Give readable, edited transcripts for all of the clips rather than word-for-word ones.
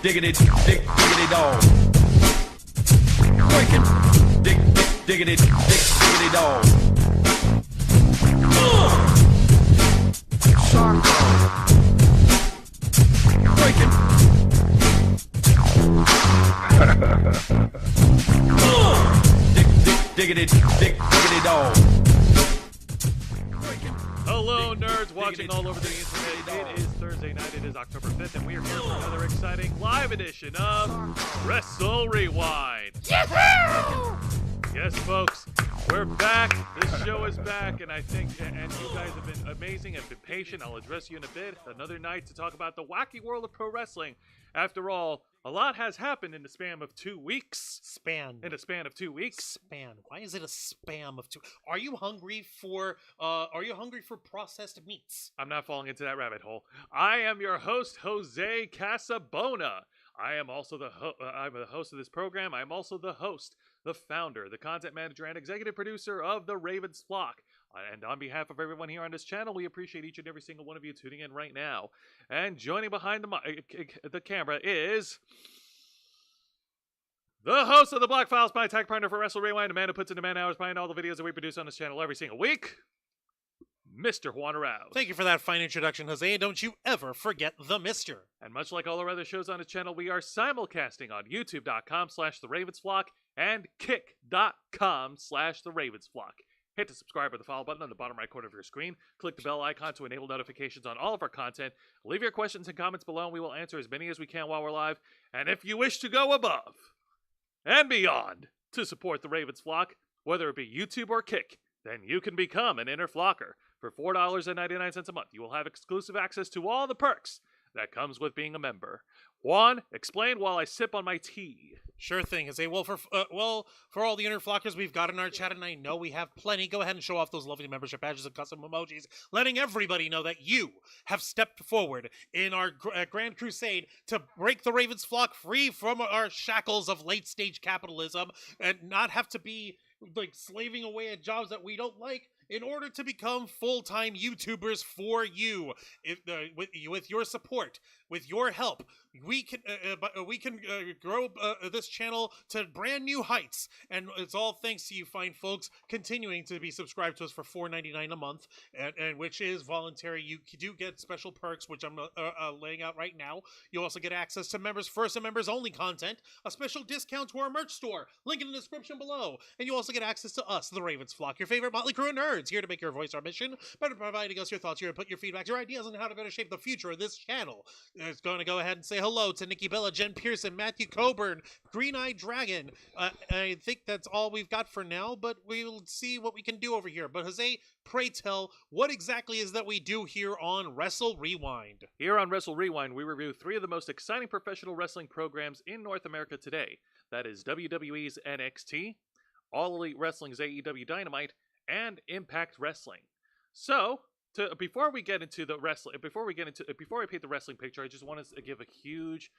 diggity, diggity dog. Breaking, diggity, diggity dog. Shark. Breaking. Diggity, diggity dog. Hello, nerds watching all over the internet. It is Thursday night. It is October 5th, and we are here for another exciting live edition of Wrestle Rewind. Yahoo! Yes, folks, we're back. This show is back, and I think, and you guys have been amazing and been patient. I'll address you in a bit. Another night to talk about the wacky world of pro wrestling. After all, a lot has happened in the span of 2 weeks. In a span of 2 weeks. Why is it a spam of two? Are you hungry for processed meats? I'm not falling into that rabbit hole. I am your host, Jose Casabona. I am also I'm the host of this program. I'm also the host, the founder, the content manager, and executive producer of the Ravens Flock. And on behalf of everyone here on this channel, we appreciate each and every single one of you tuning in right now. And joining behind the camera is the host of the Black Files, my tag partner for Wrestle Wrewind, a man who puts in the man hours behind all the videos that we produce on this channel every single week, Mr. Juan Arouse. Thank you for that fine introduction, Jose, and don't you ever forget the Mister. And much like all our other shows on this channel, we are simulcasting on youtube.com/theravensflock and kick.com/theravensflock. Hit the subscribe or the follow button on the bottom right corner of your screen. Click the bell icon to enable notifications on all of our content. Leave your questions and comments below, and we will answer as many as we can while we're live. And if you wish to go above and beyond to support the Ravens flock, whether it be YouTube or Kick, then you can become an Inner Flocker. For $4.99 a month, you will have exclusive access to all the perks that comes with being a member. Juan, explain while I sip on my tea. Sure thing. I say, for all the Inner Flockers we've got in our chat, and I know we have plenty, go ahead and show off those lovely membership badges and custom emojis, letting everybody know that you have stepped forward in our grand crusade to break the Ravens flock free from our shackles of late-stage capitalism and not have to be like slaving away at jobs that we don't like in order to become full-time YouTubers for you. With your support, with your help, we can grow this channel to brand new heights, and it's all thanks to you fine folks continuing to be subscribed to us for $4.99 a month, and which is voluntary. You do get special perks, which I'm laying out right now. You also get access to members first and members only content, a special discount to our merch store, link in the description below, and you also get access to us, the Ravens flock, your favorite motley crew of nerds, here to make your voice our mission, better providing us your thoughts, your input, your feedback, your ideas on how to better shape the future of this channel. It's going to go ahead and say hello to Nikki Bella, Jen Pearson, Matthew Coburn, Green Eyed Dragon. I think that's all we've got for now, but we'll see what we can do over here. But Jose, pray tell, what exactly is that we do here on Wrestle Rewind? Here on Wrestle Rewind, we review 3 of the most exciting professional wrestling programs in North America today. That is WWE's NXT, All Elite Wrestling's AEW Dynamite, and Impact Wrestling. So, before I paint the wrestling picture, I just want to give a huge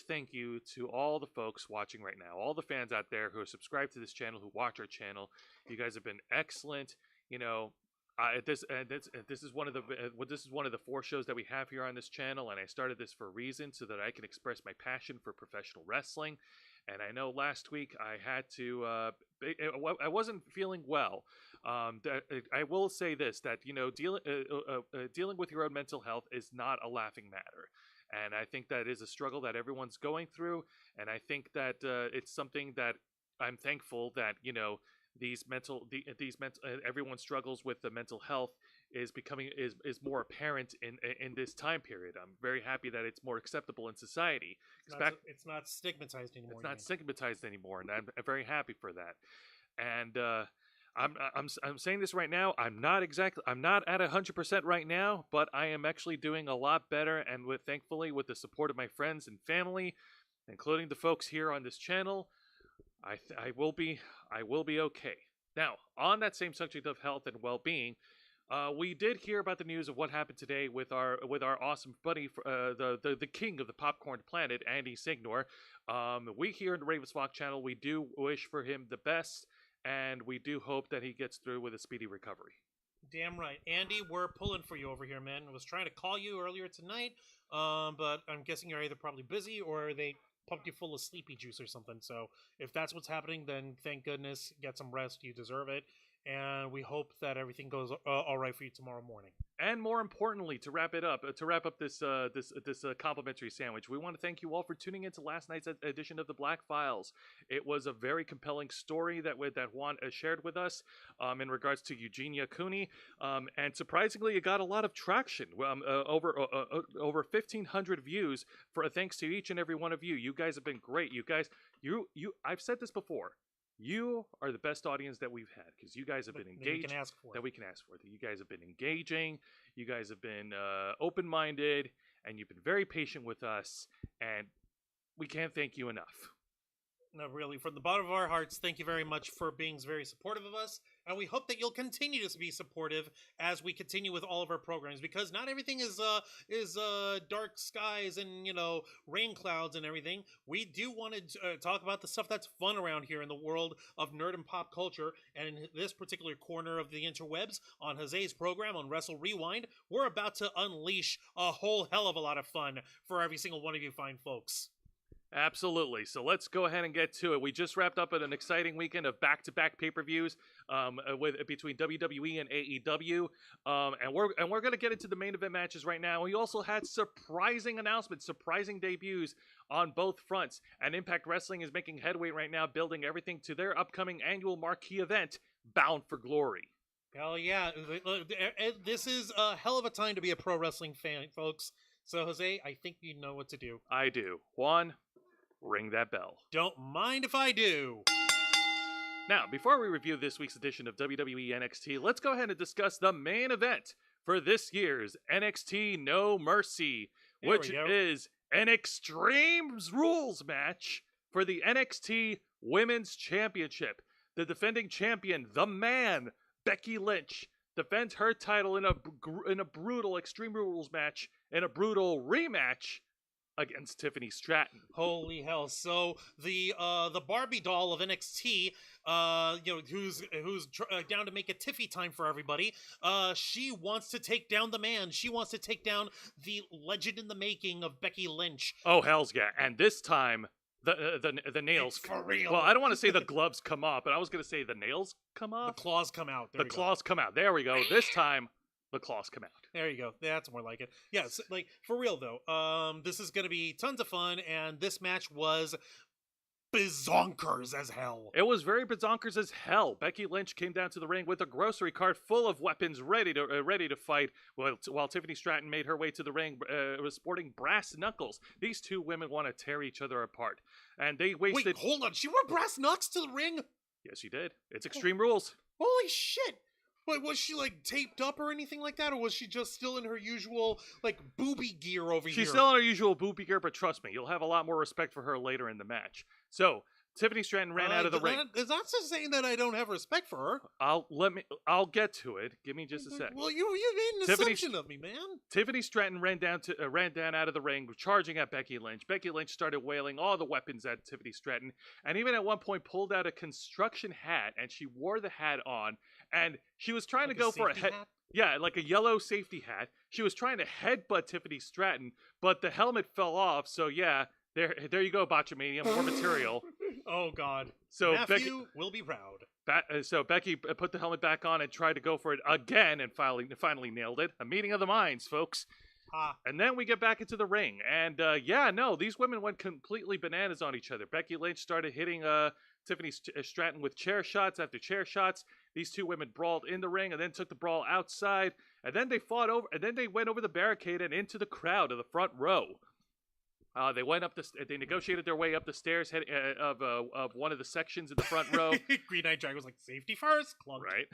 thank you to all the folks watching right now, all the fans out there who are subscribed to this channel, who watch our channel. You guys have been excellent. You know, this is one of the 4 shows that we have here on this channel, and I started this for a reason, so that I can express my passion for professional wrestling. And I know last week I had to, I wasn't feeling well. I will say this, that, you know, dealing with your own mental health is not a laughing matter. And I think that is a struggle that everyone's going through. And I think that it's something that I'm thankful that, you know, everyone struggles with the mental health is more apparent in this time period. I'm very happy that it's more acceptable in society. It's not stigmatized anymore. It's not stigmatized anymore, and I'm very happy for that. And I'm saying this right now. I'm not at 100% right now, but I am actually doing a lot better, and thankfully with the support of my friends and family, including the folks here on this channel, I will be okay. Now, on that same subject of health and well-being, we did hear about the news of what happened today with our awesome buddy, the king of the popcorn planet, Andy Signor. We here in the Ravens Flock channel, we do wish for him the best, and we do hope that he gets through with a speedy recovery. Damn right. Andy, we're pulling for you over here, man. I was trying to call you earlier tonight, but I'm guessing you're either probably busy or they pumped you full of sleepy juice or something. So if that's what's happening, then thank goodness. Get some rest. You deserve it. And we hope that everything goes all right for you tomorrow morning. And more importantly, to wrap up this complimentary sandwich, we want to thank you all for tuning into last night's edition of the Black Files. It was a very compelling story that Juan shared with us in regards to Eugenia Cooney, and surprisingly, it got a lot of traction. Over 1,500 views thanks to each and every one of you. You guys have been great. You guys, I've said this before. You are the best audience that we've had, because you guys have been engaged. We can ask for. You guys have been engaging. You guys have been open-minded, and you've been very patient with us, and we can't thank you enough. No, really, from the bottom of our hearts, thank you very much for being very supportive of us, and we hope that you'll continue to be supportive as we continue with all of our programs, because not everything is dark skies and, you know, rain clouds and everything. We do want to talk about the stuff that's fun around here in the world of nerd and pop culture, and in this particular corner of the interwebs on Jose's program on Wrestle Rewind, we're about to unleash a whole hell of a lot of fun for every single one of you fine folks. Absolutely. So let's go ahead and get to it. We just wrapped up an exciting weekend of back-to-back pay-per-views between WWE and AEW, and we're going to get into the main event matches right now. We also had surprising announcements, surprising debuts on both fronts, and Impact Wrestling is making headway right now, building everything to their upcoming annual marquee event, Bound for Glory. Hell yeah. This is a hell of a time to be a pro wrestling fan, folks. So, Jose, I think you know what to do. I do. Juan, ring that bell. Don't mind if I do. Now, before we review this week's edition of WWE NXT, let's go ahead and discuss the main event for this year's NXT No Mercy, which is an Extreme Rules match for the NXT Women's Championship. The defending champion, the man, Becky Lynch, defends her title in a brutal Extreme Rules match, in a brutal rematch against Tiffany Stratton. Holy hell! So the Barbie doll of NXT, who's down to make a Tiffy time for everybody. She wants to take down the man. She wants to take down the legend in the making of Becky Lynch. Oh hell's yeah! And this time, the nails. It's for real. Well, I don't want to say the gloves come off, but I was going to say the nails come off. The claws come out. The claws come out. There we go. This time, the claws come out. There you go. That's more like it. Yes, like for real though. This is gonna be tons of fun, and this match was bizonkers as hell. It was very bizonkers as hell. Becky Lynch came down to the ring with a grocery cart full of weapons, ready to fight. While Tiffany Stratton made her way to the ring, was sporting brass knuckles. These two women want to tear each other apart, and they wasted. Wait, hold on. She wore brass knucks to the ring? Yes, she did. It's Extreme Rules. Holy shit! Wait, was she like taped up or anything like that, or was she just still in her usual like booby gear over here? She's still in her usual booby gear, but trust me, you'll have a lot more respect for her later in the match. So Tiffany Stratton ran out of the ring. Is that just saying that I don't have respect for her? I'll get to it. Give me just a sec. Well, you made an assumption of me, man. Tiffany Stratton ran down out of the ring, charging at Becky Lynch. Becky Lynch started wailing all the weapons at Tiffany Stratton, and even at one point pulled out a construction hat, and she wore the hat on, and she was trying to go for a head. Yeah, like a yellow safety hat. She was trying to headbutt Tiffany Stratton, but the helmet fell off. So yeah, there you go, Botchamania, more material. Oh God! So Matthew will be proud. So Becky put the helmet back on and tried to go for it again, and finally nailed it. A meeting of the minds, folks. And then we get back into the ring, and these women went completely bananas on each other. Becky Lynch started hitting Tiffany Stratton with chair shots after chair shots. These two women brawled in the ring, and then took the brawl outside, and then they fought over, and then they went over the barricade and into the crowd of the front row. They went up they negotiated their way up the stairs of one of the sections in the front row. Green Knight Dragon was like, safety first, club. Right.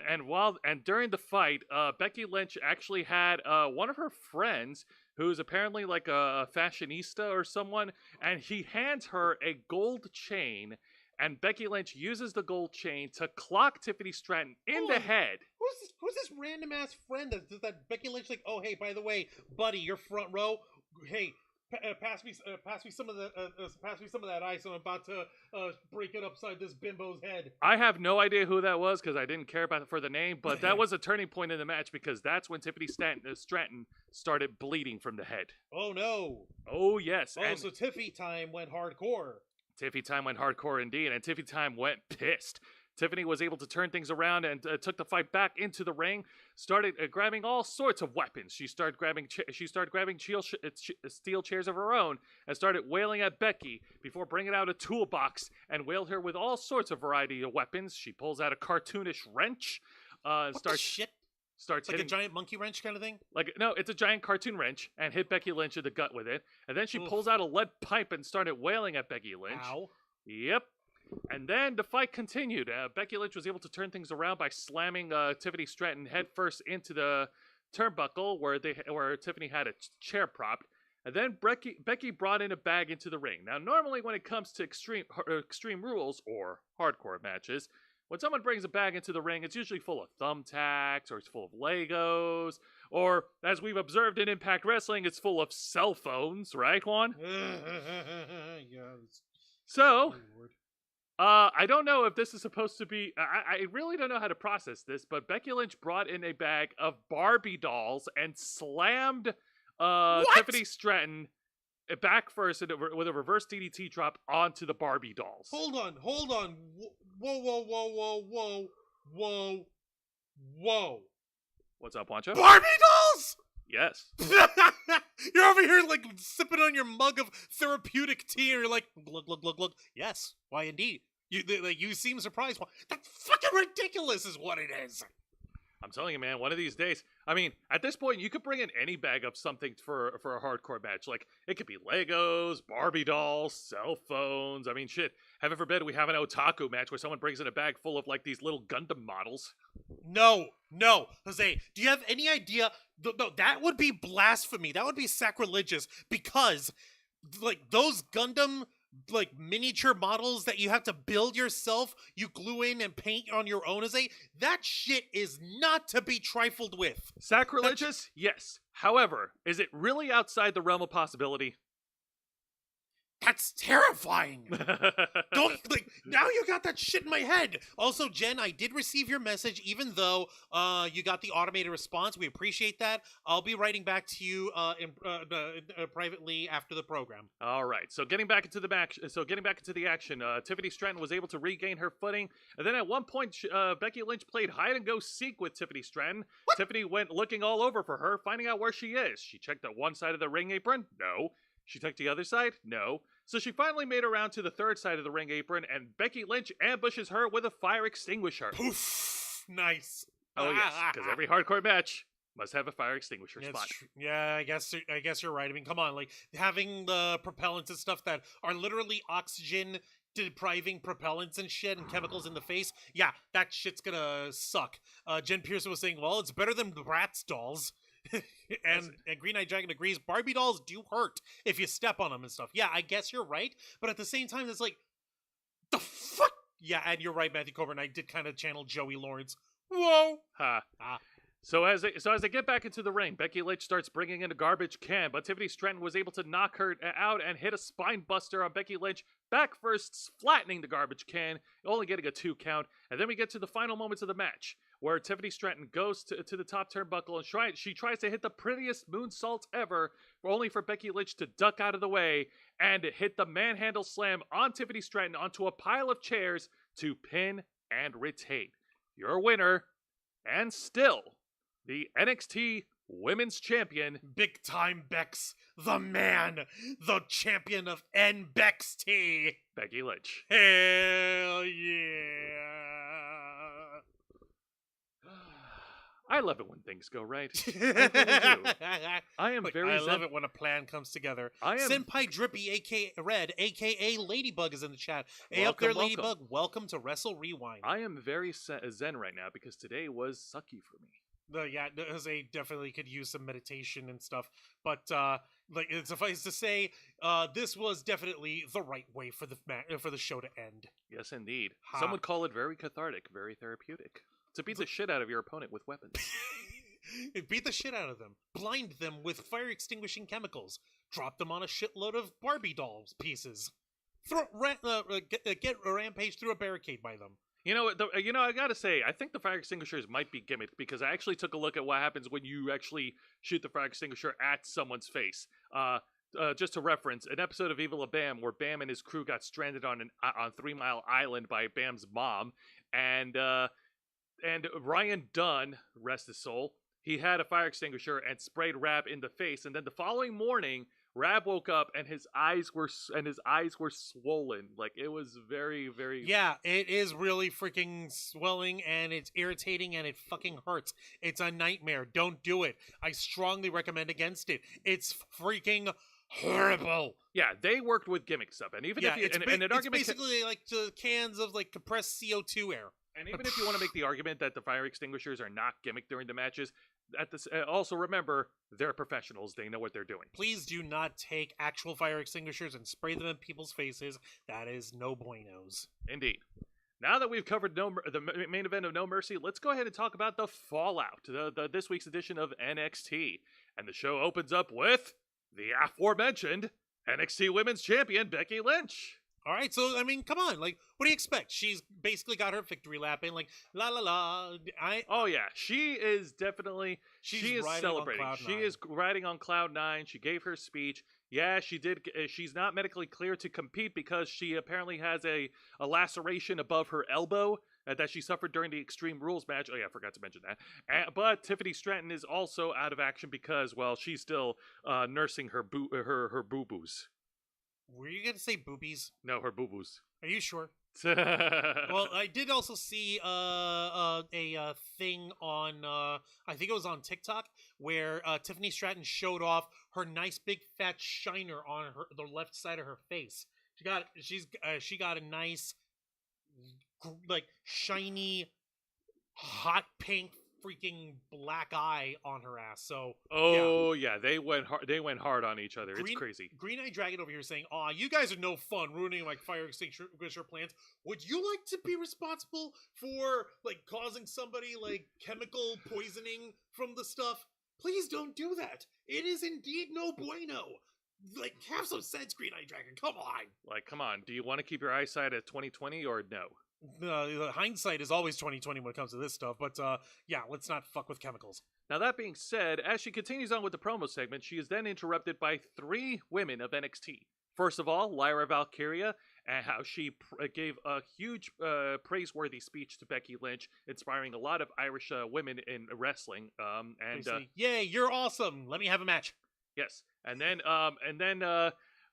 and during the fight, Becky Lynch actually had one of her friends, who's apparently like a fashionista or someone, and he hands her a gold chain, and Becky Lynch uses the gold chain to clock Tiffany Stratton in the head. Who's this random ass friend that Becky Lynch like? Oh hey, by the way, buddy, you're front row. Hey. Pass me some of that ice. I'm about to break it upside this bimbo's head. I have no idea who that was because I didn't care for the name, but that was a turning point in the match because that's when Tiffany Stratton started bleeding from the head. Oh no! Oh yes! Oh, so Tiffy time went hardcore. Tiffy time went hardcore indeed, and Tiffy time went pissed. Tiffany was able to turn things around and took the fight back into the ring. Started grabbing all sorts of weapons. She started grabbing steel chairs of her own and started wailing at Becky before bringing out a toolbox and wailed her with all sorts of variety of weapons. She pulls out a cartoonish wrench. What the shit? Starts like hitting, a giant monkey wrench kind of thing? No, it's a giant cartoon wrench, and hit Becky Lynch in the gut with it. And then she pulls out a lead pipe and started wailing at Becky Lynch. Ow. Yep. And then the fight continued. Becky Lynch was able to turn things around by slamming Tiffany Stratton headfirst into the turnbuckle where Tiffany had a chair propped. And then Becky brought in a bag into the ring. Now, normally when it comes to extreme rules or hardcore matches, when someone brings a bag into the ring, it's usually full of thumbtacks, or it's full of Legos, or, as we've observed in Impact Wrestling, it's full of cell phones, right, Juan? Yes. So, I don't know if this is supposed to be... I really don't know how to process this, but Becky Lynch brought in a bag of Barbie dolls and slammed Tiffany Stratton back first with a reverse DDT drop onto the Barbie dolls. Hold on. Whoa. What's up, Wancho? Barbie dolls? Yes. You're over here like sipping on your mug of therapeutic tea and you're like, glug, glug, glug, glug. Yes, why indeed. You seem surprised. That's fucking ridiculous, is what it is. I'm telling you, man, one of these days. I mean, at this point, you could bring in any bag of something for a hardcore match. Like, it could be Legos, Barbie dolls, cell phones. I mean, shit. Heaven forbid we have an otaku match where someone brings in a bag full of, like, these little Gundam models. No, Jose. Do you have any idea? No, that would be blasphemy. That would be sacrilegious because, like, those Gundam, like, miniature models that you have to build yourself, you glue in and paint on your own, that shit is not to be trifled with. Sacrilegious? Yes. However, is it really outside the realm of possibility? That's terrifying. Don't, like, now you got that shit in my head. Also, Jen, I did receive your message, even though you got the automated response. We appreciate that. I'll be writing back to you privately after the program. All right. So getting back into the action, Tiffany Stratton was able to regain her footing, and then at one point, Becky Lynch played hide and go seek with Tiffany Stratton. What? Tiffany went looking all over for her, finding out where she is. She checked at one side of the ring apron. No. She took the other side? No. So she finally made her around to the third side of the ring apron, and Becky Lynch ambushes her with a fire extinguisher. Poof! Nice. Oh yes, because every hardcore match must have a fire extinguisher spot. Yeah, I guess you're right. I mean, come on, like having the propellants and stuff that are literally oxygen depriving propellants and shit and chemicals in the face. Yeah, that shit's gonna suck. Jen Pearson was saying, well, it's better than the Bratz dolls. and Green Eye Dragon agrees. Barbie dolls do hurt if you step on them and stuff. Yeah, I guess you're right, but at the same time, it's like, the fuck. Yeah, and you're right, Matthew Coburn. I did kind of channel Joey Lawrence. Whoa. Ha. So as they get back into the ring, Becky Lynch starts bringing in a garbage can, but Tiffany Stratton was able to knock her out and hit a spine buster on Becky Lynch, back first, flattening the garbage can, only getting a 2 count. And then we get to the final moments of the match, where Tiffany Stratton goes to the top turnbuckle and she tries to hit the prettiest moonsault ever, only for Becky Lynch to duck out of the way and hit the manhandle slam on Tiffany Stratton onto a pile of chairs to pin and retain. Your winner, and still the NXT Women's Champion, Big Time Bex, the man, the champion of NXT, Becky Lynch. Hell yeah. I love it when things go right. I really do. I am very. I love it when a plan comes together. Senpai Drippy, aka Red, aka Ladybug, is in the chat. Hey, up there, Ladybug. Welcome to Wrestle Rewind. I am very zen right now because today was sucky for me. Yeah, they definitely could use some meditation and stuff. But like, suffice to say, this was definitely the right way for the show to end. Yes, indeed. Some would call it very cathartic, very therapeutic. To beat the shit out of your opponent with weapons. Beat the shit out of them. Blind them with fire-extinguishing chemicals. Drop them on a shitload of Barbie dolls pieces. Get a rampage through a barricade by them. You know, I gotta say, I think the fire extinguishers might be gimmicked because I actually took a look at what happens when you actually shoot the fire extinguisher at someone's face. Just to reference, an episode of Evil of Bam where Bam and his crew got stranded on 3 Mile Island by Bam's mom, and Ryan Dunn, rest his soul, he had a fire extinguisher and sprayed Rab in the face, and then the following morning, Rab woke up and his eyes were swollen. Like, it was very, very... Yeah, it is really freaking swelling, and it's irritating, and it fucking hurts. It's a nightmare. Don't do it. I strongly recommend against it. It's freaking horrible. Yeah, they worked with gimmick stuff, and even if you... It's basically like the cans of, like, compressed CO2 air. And even if you want to make the argument that the fire extinguishers are not gimmick during the matches, also remember, they're professionals. They know what they're doing. Please do not take actual fire extinguishers and spray them in people's faces. That is no buenos. Indeed. Now that we've covered the main event of No Mercy, let's go ahead and talk about the fallout, this week's edition of NXT. And the show opens up with the aforementioned NXT Women's Champion, Becky Lynch. All right, so, I mean, come on. Like, what do you expect? She's basically got her victory lap in, like, la, la, la. Oh, yeah. She is definitely... She is celebrating. She is riding on Cloud 9. She gave her speech. Yeah, she did. She's not medically clear to compete because she apparently has a laceration above her elbow that she suffered during the Extreme Rules match. Oh, yeah, I forgot to mention that. But Tiffany Stratton is also out of action because, well, she's still nursing her boo-boos. Were you going to say boobies? No, her boo-boos. Are you sure? Well, I did also see a thing on I think it was on TikTok where Tiffany Stratton showed off her nice big fat shiner on the left side of her face. She got a nice like shiny hot pink freaking black eye on her ass. So Oh yeah, they went hard. They went hard on each other. It's Green, crazy. Green Eye Dragon over here saying, "Aw, you guys are no fun, ruining like fire extinguisher plans. Would you like to be responsible for like causing somebody like chemical poisoning from the stuff? Please don't do that. It is indeed no bueno. Like, have some sense, Green Eye Dragon. Come on." Like, come on. Do you want to keep your eyesight at 2020 or no? Hindsight is always 2020 when it comes to this stuff, but yeah, let's not fuck with chemicals. Now, that being said, as she continues on with the promo segment, she is then interrupted by 3 women of NXT. First of all, Lyra Valkyria, and how she gave a huge praiseworthy speech to Becky Lynch, inspiring a lot of Irish women in wrestling. Yay, you're awesome. Let me have a match. Yes, and then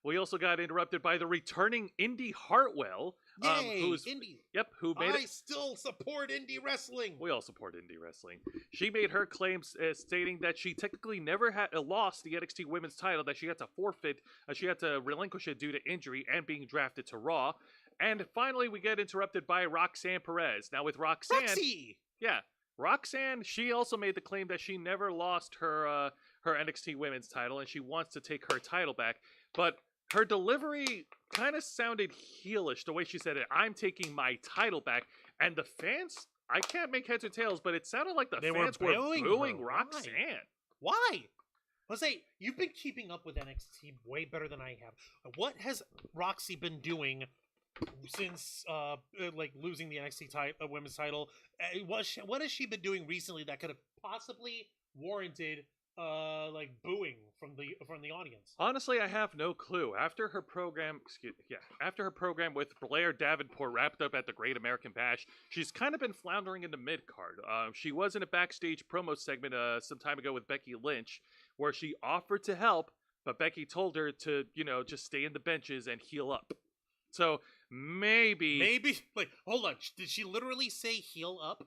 we also got interrupted by the returning Indy Hartwell. Yay, indie. Yep, who made I still support indie wrestling. We all support indie wrestling. She made her claims stating that she technically never had lost the NXT Women's title, that she had to forfeit, she had to relinquish it due to injury and being drafted to Raw. And finally, we get interrupted by Roxanne Perez. Now, with Roxanne... Roxy! Yeah, Roxanne, she also made the claim that she never lost her NXT Women's title, and she wants to take her title back. But her delivery kind of sounded heelish, the way she said it. I'm taking my title back. And the fans, I can't make heads or tails, but it sounded like fans were booing Roxanne. Why? Let's say, you've been keeping up with NXT way better than I have. What has Roxy been doing since like losing the NXT women's title? What has she been doing recently that could have possibly warranted like booing from the audience? Honestly, I have no clue. After her program with Blair Davenport wrapped up at the Great American Bash, she's kind of been floundering in the mid card. She was in a backstage promo segment some time ago with Becky Lynch, where she offered to help, but Becky told her to, just stay in the benches and heal up. So maybe like, hold on, did she literally say heal up?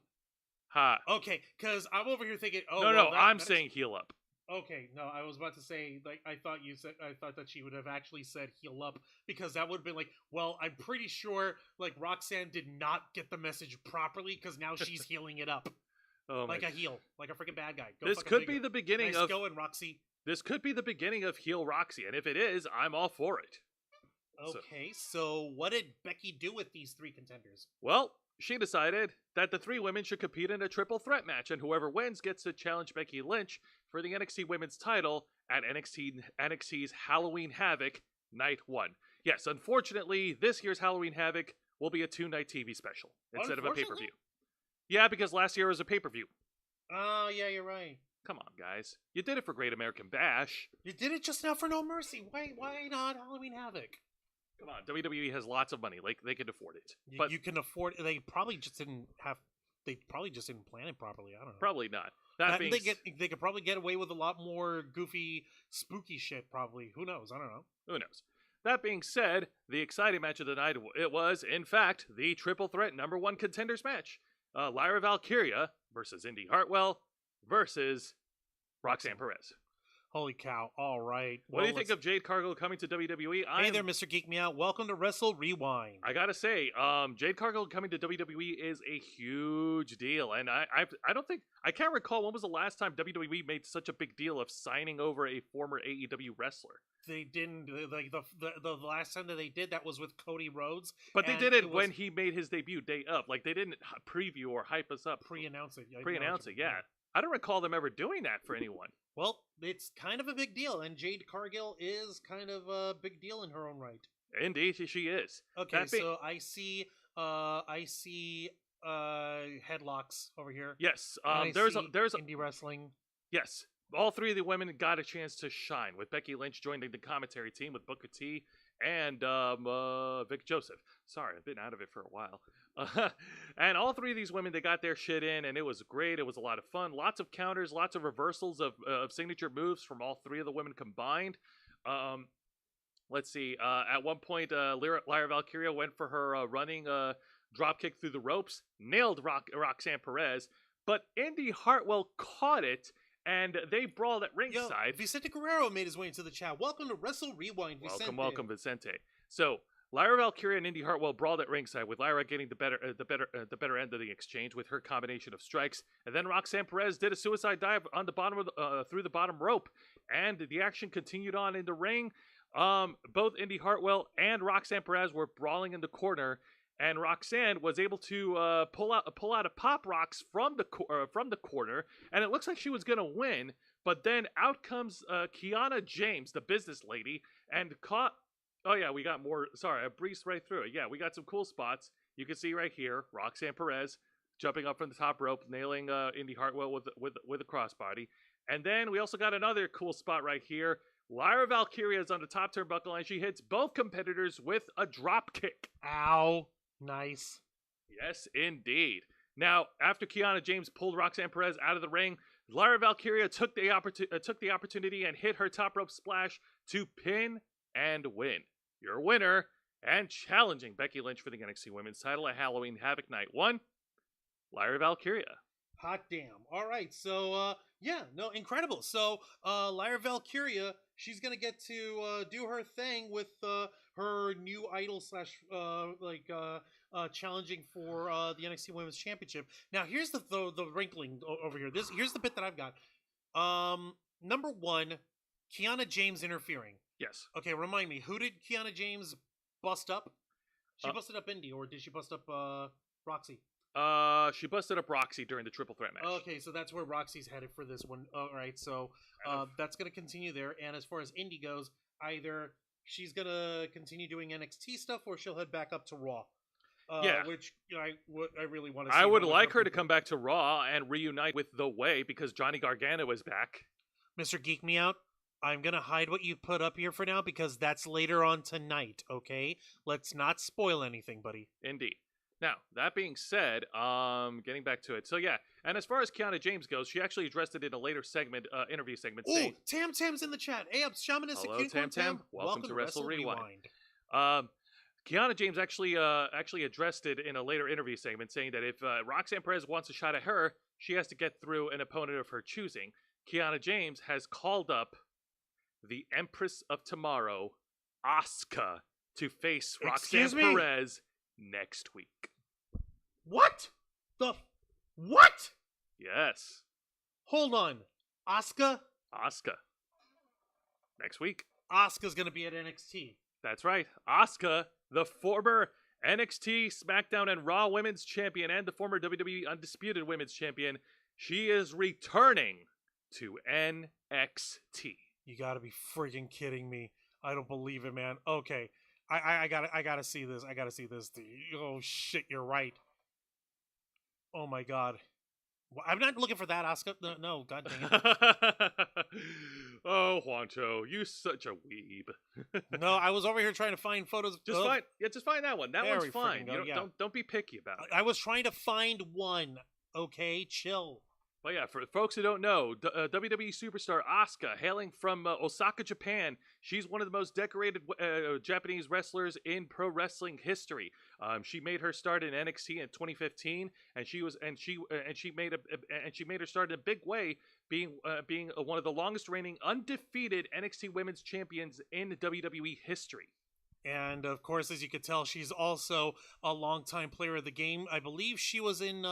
Ha. Okay, because I'm over here thinking, I'm saying heal up. Okay, no, I was about to say, like, I thought that she would have actually said heal up, because that would have been like, well, I'm pretty sure, like, Roxanne did not get the message properly, because now she's healing it up. Like a heel, like a freaking bad guy. This could be the beginning of... going, Roxy. This could be the beginning of heel Roxy, and if it is, I'm all for it. Okay, so what did Becky do with these 3 contenders? Well, she decided that the 3 women should compete in a triple threat match, and whoever wins gets to challenge Becky Lynch for the NXT Women's title at NXT's Halloween Havoc Night 1. Yes, unfortunately, this year's Halloween Havoc will be a 2-night TV special instead of a pay-per-view. Yeah, because last year was a pay-per-view. Oh, yeah, you're right. Come on, guys. You did it for Great American Bash. You did it just now for No Mercy. Why not Halloween Havoc? Come on, WWE has lots of money. Like, they can afford it. But you can afford. They probably just didn't have. They probably just didn't plan it properly. I don't know. Probably not. They could probably get away with a lot more goofy, spooky shit. Probably. Who knows? I don't know. Who knows? That being said, the exciting match of the night, it was, in fact, the triple threat #1 contenders match. Lyra Valkyria versus Indy Hartwell versus Roxanne Perez. Holy cow. All right. What do you think of Jade Cargill coming to WWE? Hey there, Mr. Geek Me Out. Welcome to Wrestle Rewind. I gotta say, Jade Cargill coming to WWE is a huge deal. And I can't recall when was the last time WWE made such a big deal of signing over a former AEW wrestler. They didn't, like, the last time that they did that was with Cody Rhodes. But they did it when he made his debut day up. Like, they didn't preview or hype us up. Pre-announce it. Yeah. I don't recall them ever doing that for anyone. Well, it's kind of a big deal, and Jade Cargill is kind of a big deal in her own right. Indeed, she is. Okay, so I see headlocks over here. Yes, there's indie wrestling. Yes, all 3 of the women got a chance to shine, with Becky Lynch joining the commentary team with Booker T and Vic Joseph. Sorry, I've been out of it for a while. And all 3 of these women, they got their shit in, and it was great. It was a lot of fun. Lots of counters, lots of reversals of signature moves from all 3 of the women combined. let's see. At one point, Lyra Valkyria went for her running drop kick through the ropes, nailed Roxanne Perez, but Indy Hartwell caught it, and they brawled at ringside. Vicente Guerrero made his way into the chat. Welcome to Wrestle Rewind, Vicente. Welcome, Vicente. So Lyra Valkyria and Indy Hartwell brawled at ringside, with Lyra getting the better end of the exchange with her combination of strikes, and then Roxanne Perez did a suicide dive on the bottom of through the bottom rope, and the action continued on in the ring. Both Indy Hartwell and Roxanne Perez were brawling in the corner, and Roxanne was able to pull out a pop rocks from the corner, and it looks like she was gonna win. But then out comes Kiana James, the business lady, and caught. Oh yeah, we got more. Sorry, I breezed right through it. Yeah, we got some cool spots. You can see right here, Roxanne Perez jumping up from the top rope, nailing Indy Hartwell with a crossbody, and then we also got another cool spot right here. Lyra Valkyria is on the top turnbuckle, and she hits both competitors with a drop kick. Ow. Nice. Yes, indeed. Now, after Kiana James pulled Roxanne Perez out of the ring, Lyra Valkyria took the opportunity and hit her top rope splash to pin and win. Your winner and challenging Becky Lynch for the NXT Women's title at Halloween Havoc Night 1, Lyra Valkyria. Hot damn. All right. So, incredible. So, Lyra Valkyria, she's going to get to do her thing with her new idol / challenging for the NXT Women's Championship. Now, here's the wrinkling over here. Here's the bit that I've got. Number one, Kiana James interfering. Yes. Okay, remind me, who did Kiana James bust up? She busted up Indy, or did she bust up Roxy? She busted up Roxy during the triple threat match. Okay, so that's where Roxy's headed for this one. All right, so that's going to continue there. And as far as Indy goes, either she's going to continue doing NXT stuff, or she'll head back up to Raw. Which I really want to see. I would like her to come back to Raw and reunite with The Way, because Johnny Gargano is back. Mr. Geek Me Out, I'm going to hide what you put up here for now, because that's later on tonight, okay? Let's not spoil anything, buddy. Indeed. Now, that being said, getting back to it. So, yeah, and as far as Kiana James goes, she actually addressed it in a later interview segment. Oh, Tam Tam's in the chat. Hey, up, Shamanistic. Hello, Tam Tam. Welcome to Wrestle Rewind. Kiana James actually addressed it in a later interview segment, saying that if Roxanne Perez wants a shot at her, she has to get through an opponent of her choosing. Kiana James has called up the Empress of Tomorrow, Asuka, to face Roxanne Perez next week. What? What? Yes. Hold on. Asuka? Asuka. Next week. Asuka's going to be at NXT. That's right. Asuka, the former NXT, SmackDown, and Raw Women's Champion, and the former WWE Undisputed Women's Champion, she is returning to NXT. You got to be freaking kidding me. I don't believe it, man. Okay. I gotta see this. I gotta see this. Oh shit, you're right. Oh my god. I'm not looking for that, Asuka. No, god dang it. Oh, Juancho, you such a weeb. No, I was over here trying to find photos. Just find that one. That one's fine. Don't be picky about it. I was trying to find one. Okay, chill. But yeah, for folks who don't know, WWE superstar Asuka, hailing from Osaka, Japan, she's one of the most decorated Japanese wrestlers in pro wrestling history. She made her start in NXT in 2015, and she made her start in a big way, being one of the longest reigning undefeated NXT Women's Champions in WWE history. And, of course, as you could tell, she's also a longtime player of the game. I believe she was in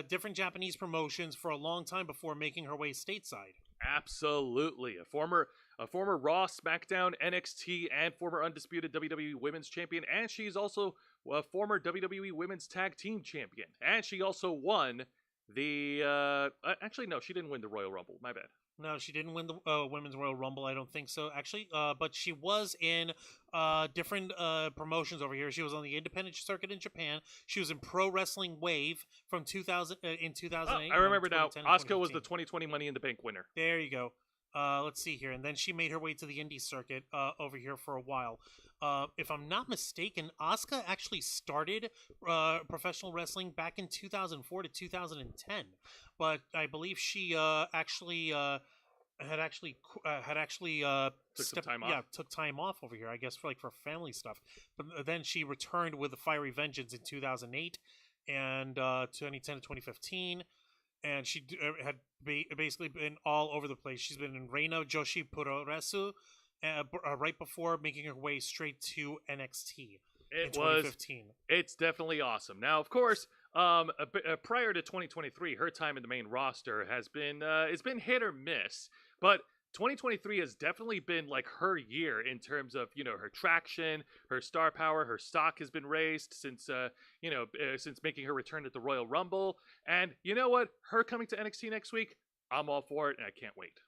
different Japanese promotions for a long time before making her way stateside. Absolutely. A former Raw, SmackDown, NXT, and former undisputed WWE Women's Champion. And she's also a former WWE Women's Tag Team Champion. And she also won the... actually, no, she didn't win the Royal Rumble. My bad. No, she didn't win the Women's Royal Rumble. I don't think so, actually. But she was in different promotions over here. She was on the independent circuit in Japan. She was in Pro Wrestling Wave from 2008. I remember now. Asuka was the 2020 Money in the Bank winner. There you go. Let's see here. And then she made her way to the indie circuit over here for a while. If I'm not mistaken, Asuka actually started professional wrestling back in 2004 to 2010. But I believe she actually Took some time yeah, off. took time off over here, I guess, for family stuff. But then she returned with the Fiery Vengeance in 2008 and 2010 to 2015. And she had basically been all over the place. She's been in Reina Joshi Puroresu right before making her way straight to NXT in 2015. It's definitely awesome. Now, of course, prior to 2023, her time in the main roster has been it's been hit or miss, but 2023 has definitely been like her year in terms of her traction, her star power, her stock has been raised since since making her return at the Royal Rumble, and you know what? Her coming to NXT next week, I'm all for it, and I can't wait.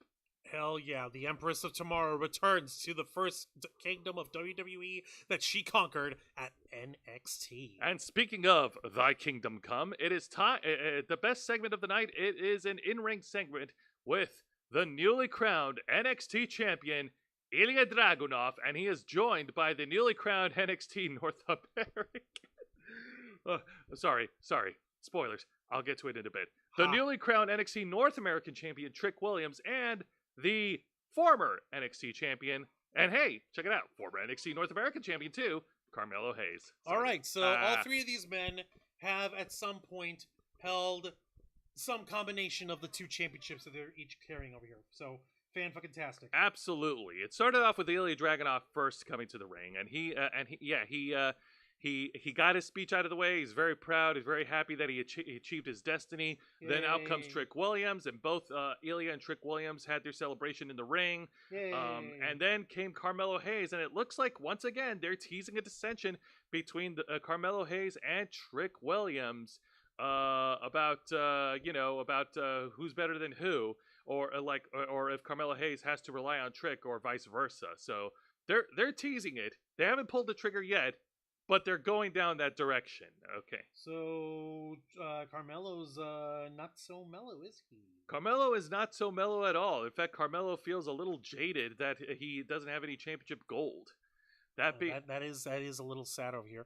Hell yeah, the Empress of Tomorrow returns to the first kingdom of WWE that she conquered at NXT. And speaking of Thy Kingdom Come, it is time. The best segment of the night. It is an in-ring segment with the newly crowned NXT champion, Ilya Dragunov, and he is joined by the newly crowned NXT North American. Sorry. Spoilers. I'll get to it in a bit. The newly crowned NXT North American champion, Trick Williams, and the former NXT champion, and hey, check it out, former NXT North American champion too, Carmelo Hayes. All right, so all three of these men have at some point held some combination of the two championships that they're each carrying over here. So fan-fucking-tastic. Absolutely. It started off with Ilya Dragunov first coming to the ring, and he got his speech out of the way. He's very proud. He's very happy that he achieved his destiny. Yay. Then out comes Trick Williams, and both Ilya and Trick Williams had their celebration in the ring. And then came Carmelo Hayes, and it looks like once again they're teasing a dissension between Carmelo Hayes and Trick Williams about who's better than who, or if Carmelo Hayes has to rely on Trick or vice versa. So they're teasing it. They haven't pulled the trigger yet, but they're going down that direction. Okay. So Carmelo's not so mellow, is he? Carmelo is not so mellow at all. In fact, Carmelo feels a little jaded that he doesn't have any championship gold. That is a little sad over here.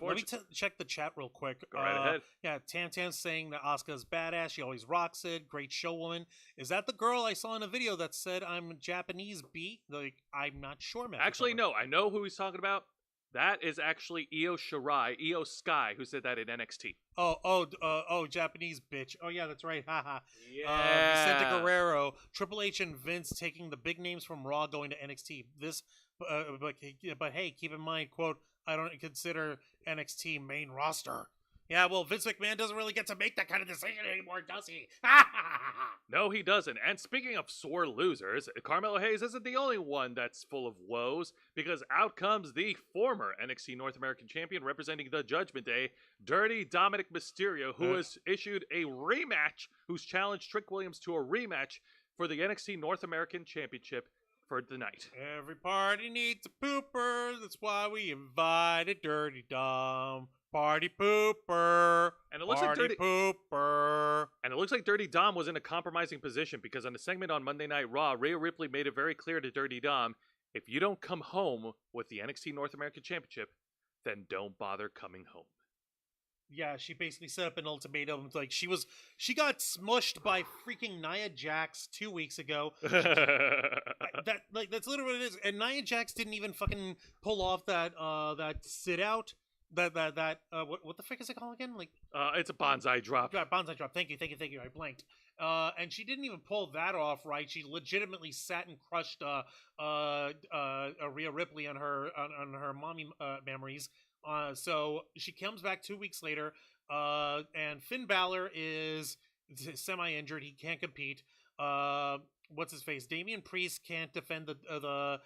Let me check the chat real quick. Go right ahead. Yeah, Tam's saying that Asuka's badass. She always rocks it. Great showwoman. Is that the girl I saw in a video that said I'm Japanese B? Like, I'm not sure, man. Actually, no. I know who he's talking about. That is actually Io Sky, who said that in NXT. Oh, Japanese bitch. Oh, yeah, that's right. Haha. Yeah. Vicente Guerrero, Triple H and Vince taking the big names from Raw going to NXT. But hey, keep in mind, quote, I don't consider NXT main roster. Yeah, well, Vince McMahon doesn't really get to make that kind of decision anymore, does he? No, he doesn't. And speaking of sore losers, Carmelo Hayes isn't the only one that's full of woes, because out comes the former NXT North American champion representing the Judgment Day, Dirty Dominic Mysterio, who has issued a rematch, who's challenged Trick Williams to a rematch for the NXT North American Championship for the night. Every party needs a pooper, that's why we invited Dirty Dom. Party pooper. And it looks like Dirty Dom was in a compromising position, because on the segment on Monday Night Raw, Rhea Ripley made it very clear to Dirty Dom, if you don't come home with the NXT North American Championship, then don't bother coming home. Yeah, she basically set up an ultimatum. Like she got smushed by freaking Nia Jax 2 weeks ago. That's literally what it is. And Nia Jax didn't even fucking pull off that sit out. What the frick is it called again? Like it's a bonsai drop. Yeah, bonsai drop. Thank you. I blanked. And she didn't even pull that off right. She legitimately sat and crushed Rhea Ripley on her mommy memories. So she comes back 2 weeks later, and Finn Balor is semi-injured. He can't compete. What's his face? Damian Priest can't defend the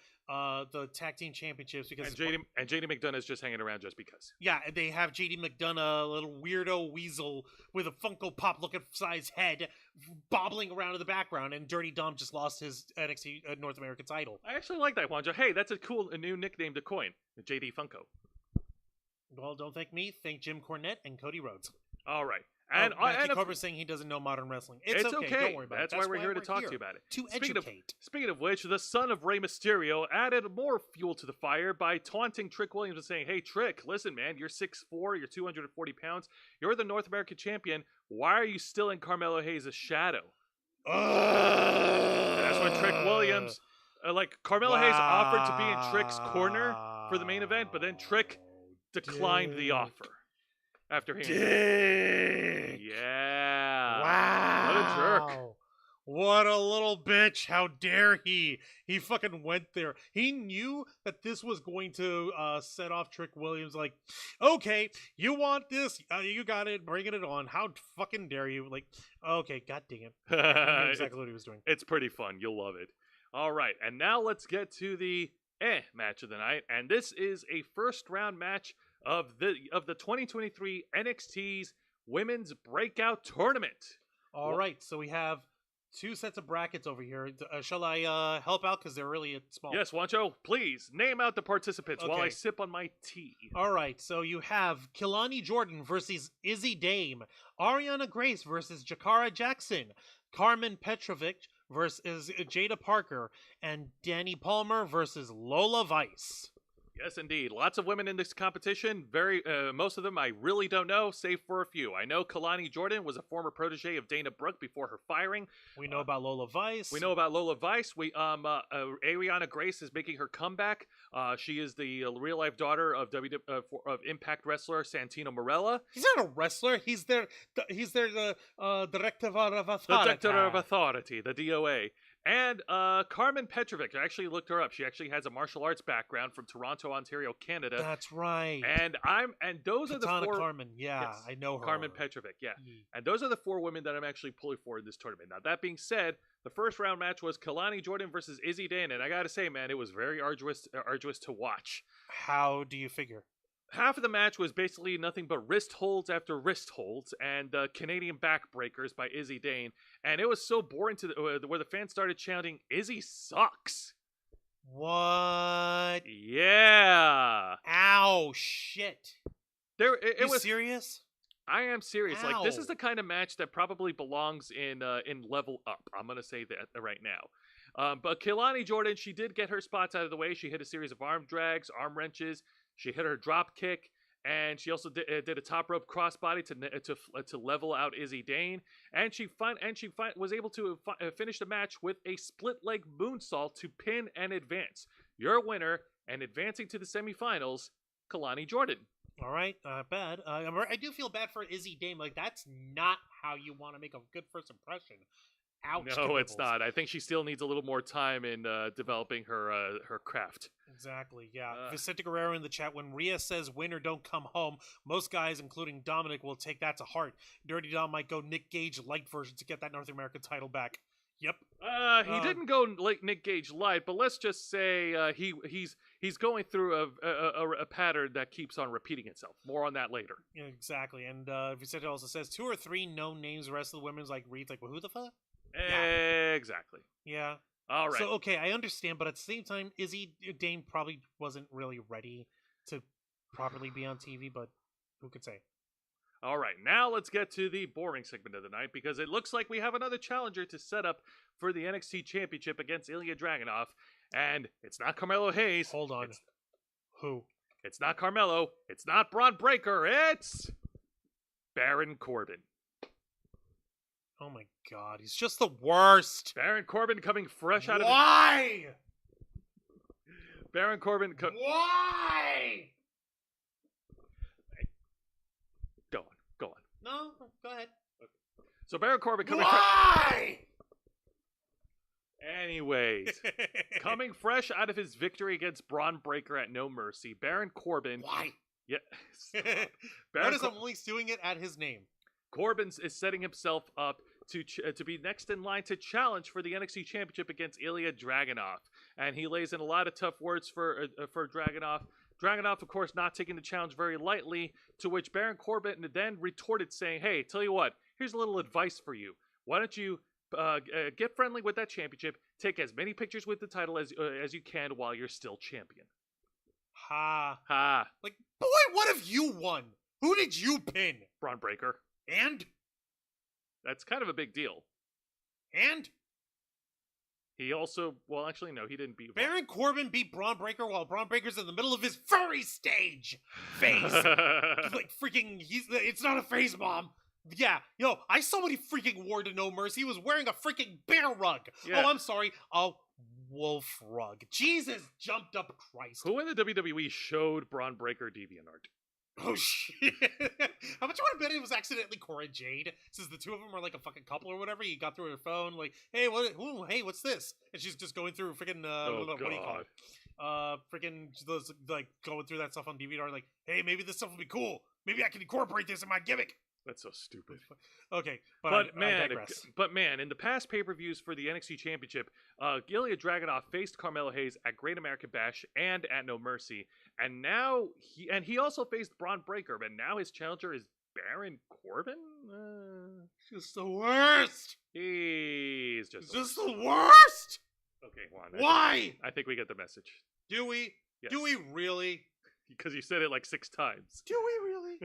tag team championships because JD McDonough is just hanging around just because. Yeah, and they have JD McDonough, a little weirdo weasel with a Funko Pop looking size head, bobbling around in the background, and Dirty Dom just lost his NXT North American title. I actually like that, Juanjo. Hey, that's a new nickname to coin, JD Funko. Well, don't thank me. Thank Jim Cornette and Cody Rhodes. All right. And Matthew Cobra's saying he doesn't know modern wrestling. It's okay. Don't worry about it. That's why we're here to talk to you about it. To educate. Speaking of which, the son of Rey Mysterio added more fuel to the fire by taunting Trick Williams and saying, hey, Trick, listen, man, you're 6'4", you're 240 pounds. You're the North American champion. Why are you still in Carmelo Hayes' shadow? And that's when Trick Williams, Carmelo Hayes offered to be in Trick's corner for the main event, but then Trick declined the offer after hearing Dick. Yeah. Wow. What a jerk. What a little bitch. How dare he? He fucking went there. He knew that this was going to set off Trick Williams. Like, okay, you want this? You got it. Bringing it on. How fucking dare you? Like, okay, god dang it. I knew exactly what he was doing. It's pretty fun. You'll love it. All right, and now let's get to the match of the night. And this is a first round match of the 2023 NXT's Women's Breakout Tournament. All right, so we have 2 sets of brackets over here. Shall I help out because they're really small? Yes, Wancho, please name out the participants while I Okay. sip on my tea. All right, so you have Kilani Jordan versus Izzy Dame, Ariana Grace versus Jakara Jackson, Carmen Petrovic versus Jada Parker, and Danny Palmer versus Lola Vice. Yes, indeed. Lots of women in this competition. Most of them I really don't know, save for a few. I know Kalani Jordan was a former protege of Dana Brooke before her firing. We know about Lola Vice. We know about Lola Vice. Ariana Grace is making her comeback. She is the real-life daughter of Impact wrestler Santino Marella. He's not a wrestler. He's their director of authority. The Director of Authority, the DOA. And Carmen Petrovic, I actually looked her up. She actually has a martial arts background from Toronto, Ontario, Canada. That's right. And those are the Katana 4 Carmen. Yeah, Yes, I know her. Carmen Petrovic, yeah. And those are the 4 women that I'm actually pulling for in this tournament. Now, that being said, the first round match was Kalani Jordan versus Izzy Dane, and I gotta say, man, it was very arduous to watch. How do you figure? Half of the match was basically nothing but wrist holds after wrist holds and Canadian backbreakers by Izzy Dane, and it was so boring to where the fans started chanting, "Izzy sucks." What? Yeah. Ow! Shit. It You was serious? I am serious. Like, this Ow. is the kind of match that probably belongs in Level Up. I'm gonna say that right now. But Kilani Jordan, she did get her spots out of the way. She hit a series of arm drags, arm wrenches. She hit her drop kick, and she also did a top rope crossbody to level out Izzy Dane. And she was able to finish the match with a split leg moonsault to pin and advance. Your winner and advancing to the semifinals, Kalani Jordan. All right, bad. I do feel bad for Izzy Dame. Like, that's not how you want to make a good first impression. Ouch. No, it's Kibbles. not. I think she still needs a little more time in developing her craft. Exactly, yeah. Vicente Guerrero in the chat, when Rhea says win or don't come home, most guys, including Dominic, will take that to heart. Dirty Dom might go Nick Gage light version to get that North American title back. Yep. He didn't go like Nick Gage light, but let's just say he's going through a pattern that keeps on repeating itself. More on that later. Yeah, exactly. And Vicente also says 2 or 3 known names the rest of the women's like Reed's like, well, who the fuck? Yeah. Exactly. Yeah. All right. So, okay, I understand, but at the same time, Izzy Dame probably wasn't really ready to properly be on TV, but who could say? All right, now let's get to the boring segment of the night, because it looks like we have another challenger to set up for the NXT Championship against Ilya Dragunov, and it's not Carmelo Hayes. Hold on. Who? It's not Carmelo. It's not Braun Breaker. It's Baron Corbin. Oh my god, he's just the worst. Baron Corbin coming fresh out of Why? Baron Corbin. Why? Go on. No, go ahead. So Baron Corbin coming. Why? Anyways, coming fresh out of his victory against Braun Breaker at No Mercy, Baron Corbin. Why? Yeah. Notice I'm only doing it at his name. Corbin is setting himself up to be next in line to challenge for the NXT Championship against Ilya Dragunov, and he lays in a lot of tough words for Dragunov. Dragunov, of course, not taking the challenge very lightly, to which Baron Corbin then retorted saying, "Hey, tell you what, here's a little advice for you. Why don't you get friendly with that championship, take as many pictures with the title as you can while you're still champion." Ha. Ha. Like, boy, what have you won? Who did you pin? Braun Breaker. And? That's kind of a big deal. And? He also, well, actually, no, he didn't beat Baron Corbin beat Braun Breaker while Braun Breaker's in the middle of his furry stage phase. Like, freaking, it's not a phase, Mom. Yeah, I saw what he freaking wore to No Mercy. He was wearing a freaking bear rug. Yeah. Oh, I'm sorry, a wolf rug. Jesus jumped up Christ. Who in the WWE showed Braun Breaker DeviantArt? Oh, shit. How much I want to bet it was accidentally Cora Jade, since the two of them are like a fucking couple or whatever. You got through her phone, like, hey, what's this? And she's just going through freaking, what do you call it? Freaking, like, going through that stuff on DVR, like, hey, maybe this stuff will be cool. Maybe I can incorporate this in my gimmick. That's so stupid. Okay, But I man, digress. in the past pay-per-views for the NXT Championship, Ilya Dragunov faced Carmelo Hayes at Great American Bash and at No Mercy, and now he also faced Braun Breaker, but now his challenger is Baron Corbin. Just the worst. He's just the worst. okay. Juan, Why? I think we get the message. Do we? Yes. Do we really? Because you said it like 6 times. Do we really?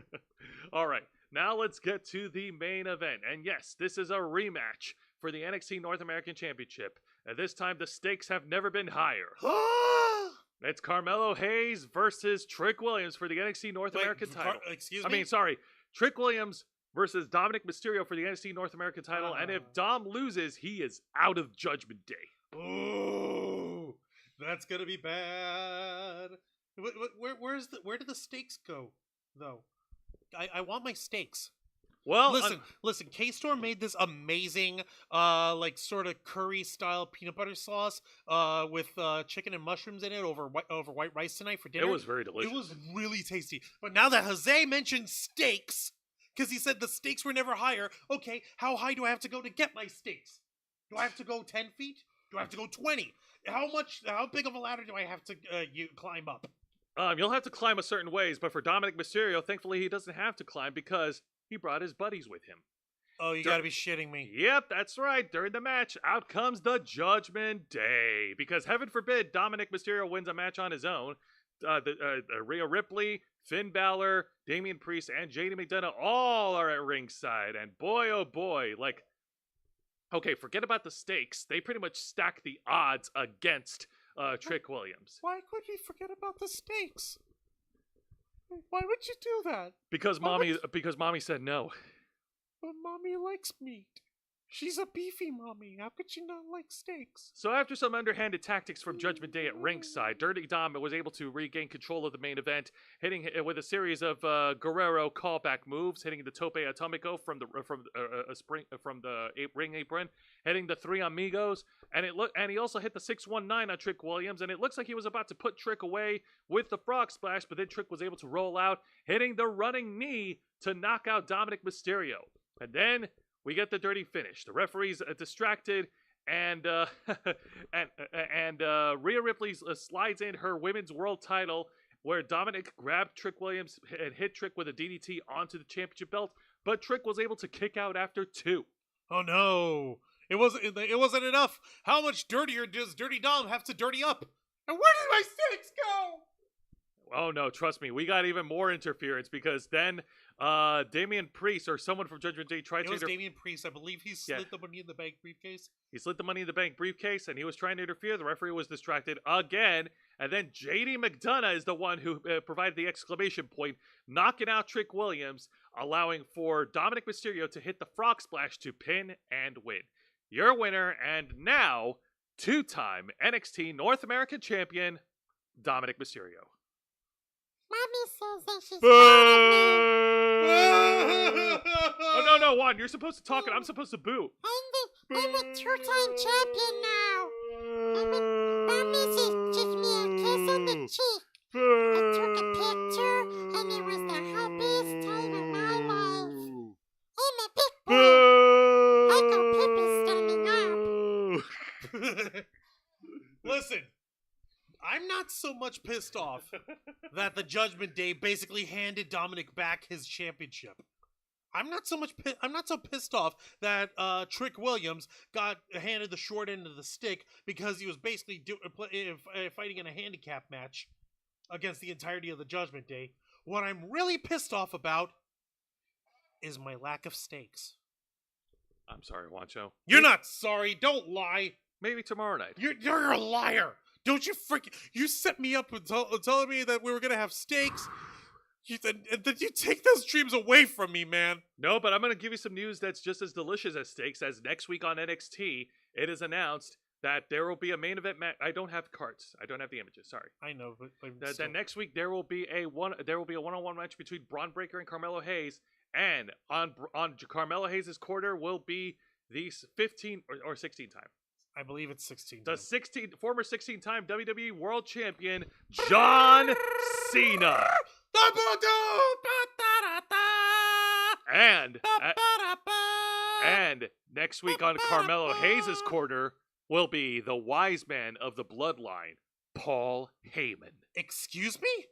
All right, now let's get to the main event. And yes, this is a rematch for the NXT North American Championship. And this time the stakes have never been higher. It's Carmelo Hayes versus Trick Williams for the NXT North American title. Excuse me? Trick Williams versus Dominic Mysterio for the NXT North American title. And if Dom loses, he is out of Judgment Day. Oh, that's gonna be bad. Where do the stakes go, though? I want my steaks. Well, listen. K-Storm made this amazing, like sort of curry style peanut butter sauce, with chicken and mushrooms in it over white rice tonight for dinner. it was very delicious. It was really tasty. But now that Jose mentioned steaks, because he said the stakes were never higher. Okay, how high do I have to go to get my steaks? Do I have to go 10 feet? Do I have to go 20? How big of a ladder do I have to climb up? You'll have to climb a certain ways, but for Dominic Mysterio, thankfully he doesn't have to climb because he brought his buddies with him. Oh, you gotta be shitting me. Yep, that's right. During the match, out comes the Judgment Day. Because heaven forbid Dominic Mysterio wins a match on his own. Rhea Ripley, Finn Balor, Damian Priest, and JD McDonough all are at ringside. And boy, oh boy, okay, forget about the stakes. They pretty much stack the odds against Trick Williams. Why could we forget about the stakes? Why would you do that? Because mommy said no. But mommy likes meat. She's a beefy mommy. How could she not like steaks? So after some underhanded tactics from Judgment Day at ringside, Dirty Dom was able to regain control of the main event, hitting with a series of Guerrero callback moves, hitting the Tope Atomico from the ring apron, hitting the Three Amigos, and he also hit the 619 on Trick Williams, and it looks like he was about to put Trick away with the frog splash, but then Trick was able to roll out, hitting the running knee to knock out Dominic Mysterio, and then we get the dirty finish. The referee's distracted, and Rhea Ripley slides in her women's world title, where Dominic grabbed Trick Williams and hit Trick with a DDT onto the championship belt, but Trick was able to kick out after 2. Oh no! It wasn't enough. How much dirtier does Dirty Dom have to dirty up? And where did my stakes go? Oh no, trust me, we got even more interference because then Damian Priest or someone from Judgment Day tried to It was Damian Priest. I believe he slid the Money in the Bank briefcase. He slid the Money in the Bank briefcase and he was trying to interfere. The referee was distracted again. And then JD McDonough is the one who provided the exclamation point, knocking out Trick Williams, allowing for Dominic Mysterio to hit the frog splash to pin and win. Your winner and now 2-time NXT North American champion, Dominic Mysterio. Mommy says that she's Oh no, Juan, you're supposed to talk and I'm supposed to boo. I'm a 2-time champion now. Mommy says gives me a kiss on the cheek. I took a picture and it was the happiest time of my life. I'm a big boy. I go pee standing up. Listen, I'm not so much pissed off that the Judgment Day basically handed Dominic back his championship. I'm not so pissed off that Trick Williams got handed the short end of the stick because he was basically fighting in a handicap match against the entirety of the Judgment Day. What I'm really pissed off about is my lack of stakes. I'm sorry, Juancho. You're not sorry. Don't lie. Maybe tomorrow night. You're a liar. Don't you freaking... You set me up with telling me that we were going to have steaks. Then you take those dreams away from me, man. No, but I'm going to give you some news that's just as delicious as steaks. As next week on NXT, it is announced that there will be a main event match. I don't have cards. I don't have the images. Sorry. I know, but That next week there will be a one-on-one match between Braun Breaker and Carmelo Hayes, and on Carmelo Hayes' quarter will be the 15 or 16 time. I believe it's 16. The former 16-time WWE World Champion John Cena. And next week on Carmelo Hayes' quarter will be the wise man of the bloodline, Paul Heyman. Excuse me?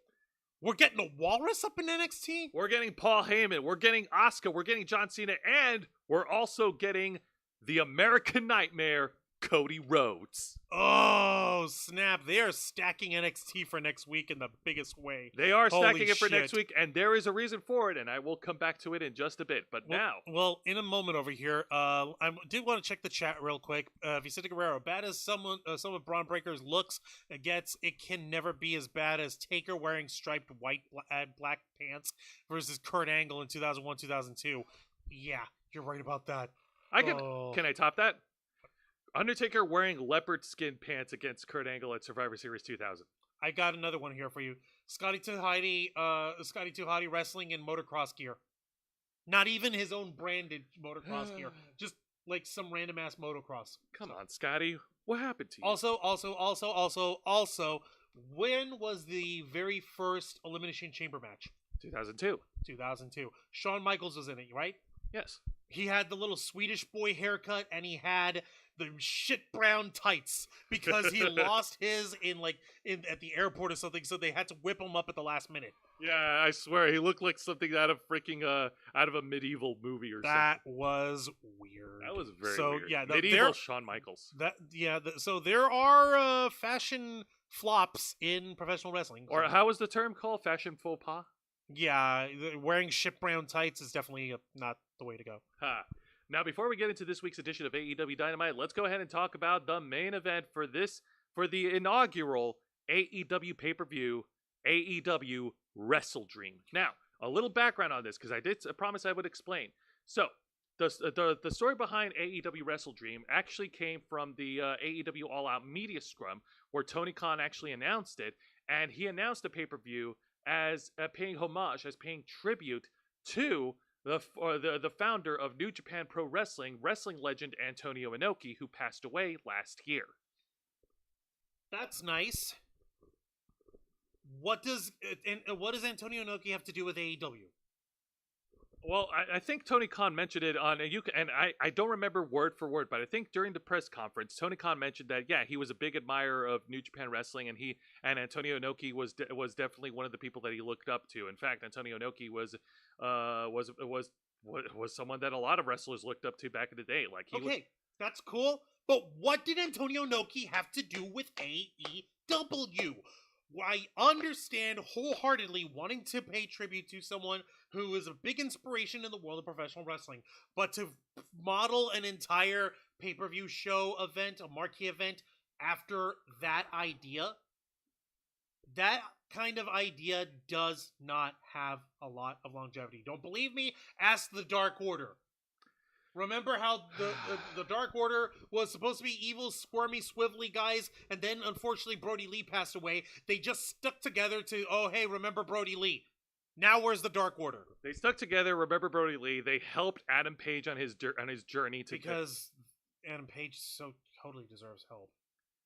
We're getting a walrus up in NXT? We're getting Paul Heyman. We're getting Asuka. We're getting John Cena. And we're also getting the American Nightmare, Cody Rhodes. Oh, snap. They are stacking NXT for next week in the biggest way. They are Holy stacking it for shit. next week, and there is a reason for it, and I will come back to it in just a bit. But now... Well, in a moment over here, I did want to check the chat real quick. Vicente Guerrero, bad as some of Braun Breaker's looks gets, it can never be as bad as Taker wearing striped white and black pants versus Kurt Angle in 2001-2002. Yeah, you're right about that. Can I top that? Undertaker wearing leopard skin pants against Kurt Angle at Survivor Series 2000. I got another one here for you. Scotty 2 Hotty wrestling in motocross gear. Not even his own branded motocross gear. Just like some random ass motocross. Come on, Scotty. What happened to you? Also, when was the very first Elimination Chamber match? 2002. 2002. Shawn Michaels was in it, right? Yes. He had the little Swedish boy haircut, and he had the shit brown tights because he lost his at the airport or something, so they had to whip him up at the last minute. Yeah, I swear he looked like something out of freaking out of a medieval movie or something. That was weird. That was very weird. Yeah, medieval Shawn Michaels. So there are fashion flops in professional wrestling. Or how was the term called? Fashion faux pas? Yeah, wearing shit brown tights is definitely not the way to go. Ha. Now, before we get into this week's edition of AEW Dynamite, let's go ahead and talk about the main event for the inaugural AEW pay-per-view, AEW WrestleDream. Now, a little background on this, because I promise I would explain. So, the story behind AEW WrestleDream actually came from the AEW All Out Media Scrum, where Tony Khan actually announced it, and he announced the pay-per-view as paying homage, as paying tribute to the founder of New Japan Pro Wrestling, wrestling legend Antonio Inoki, who passed away last year. That's nice. What does Antonio Inoki have to do with AEW? Well, I think Tony Khan mentioned it on I don't remember word for word, but I think during the press conference, Tony Khan mentioned that he was a big admirer of New Japan Wrestling, and Antonio Inoki was definitely one of the people that he looked up to. In fact, Antonio Inoki was someone that a lot of wrestlers looked up to back in the day. That's cool. But what did Antonio Inoki have to do with AEW? I understand wholeheartedly wanting to pay tribute to someone who is a big inspiration in the world of professional wrestling, but to model an entire pay-per-view show event, a marquee event, after that kind of idea does not have a lot of longevity. Don't believe me? Ask the Dark Order. Remember how the Dark Order was supposed to be evil, squirmy, swivelly guys, and then unfortunately Brody Lee passed away. They just stuck together to, oh hey, remember Brody Lee. Now where's the Dark Order? They stuck together, remember Brody Lee. They helped Adam Page on his journey to... Because Adam Page so totally deserves help.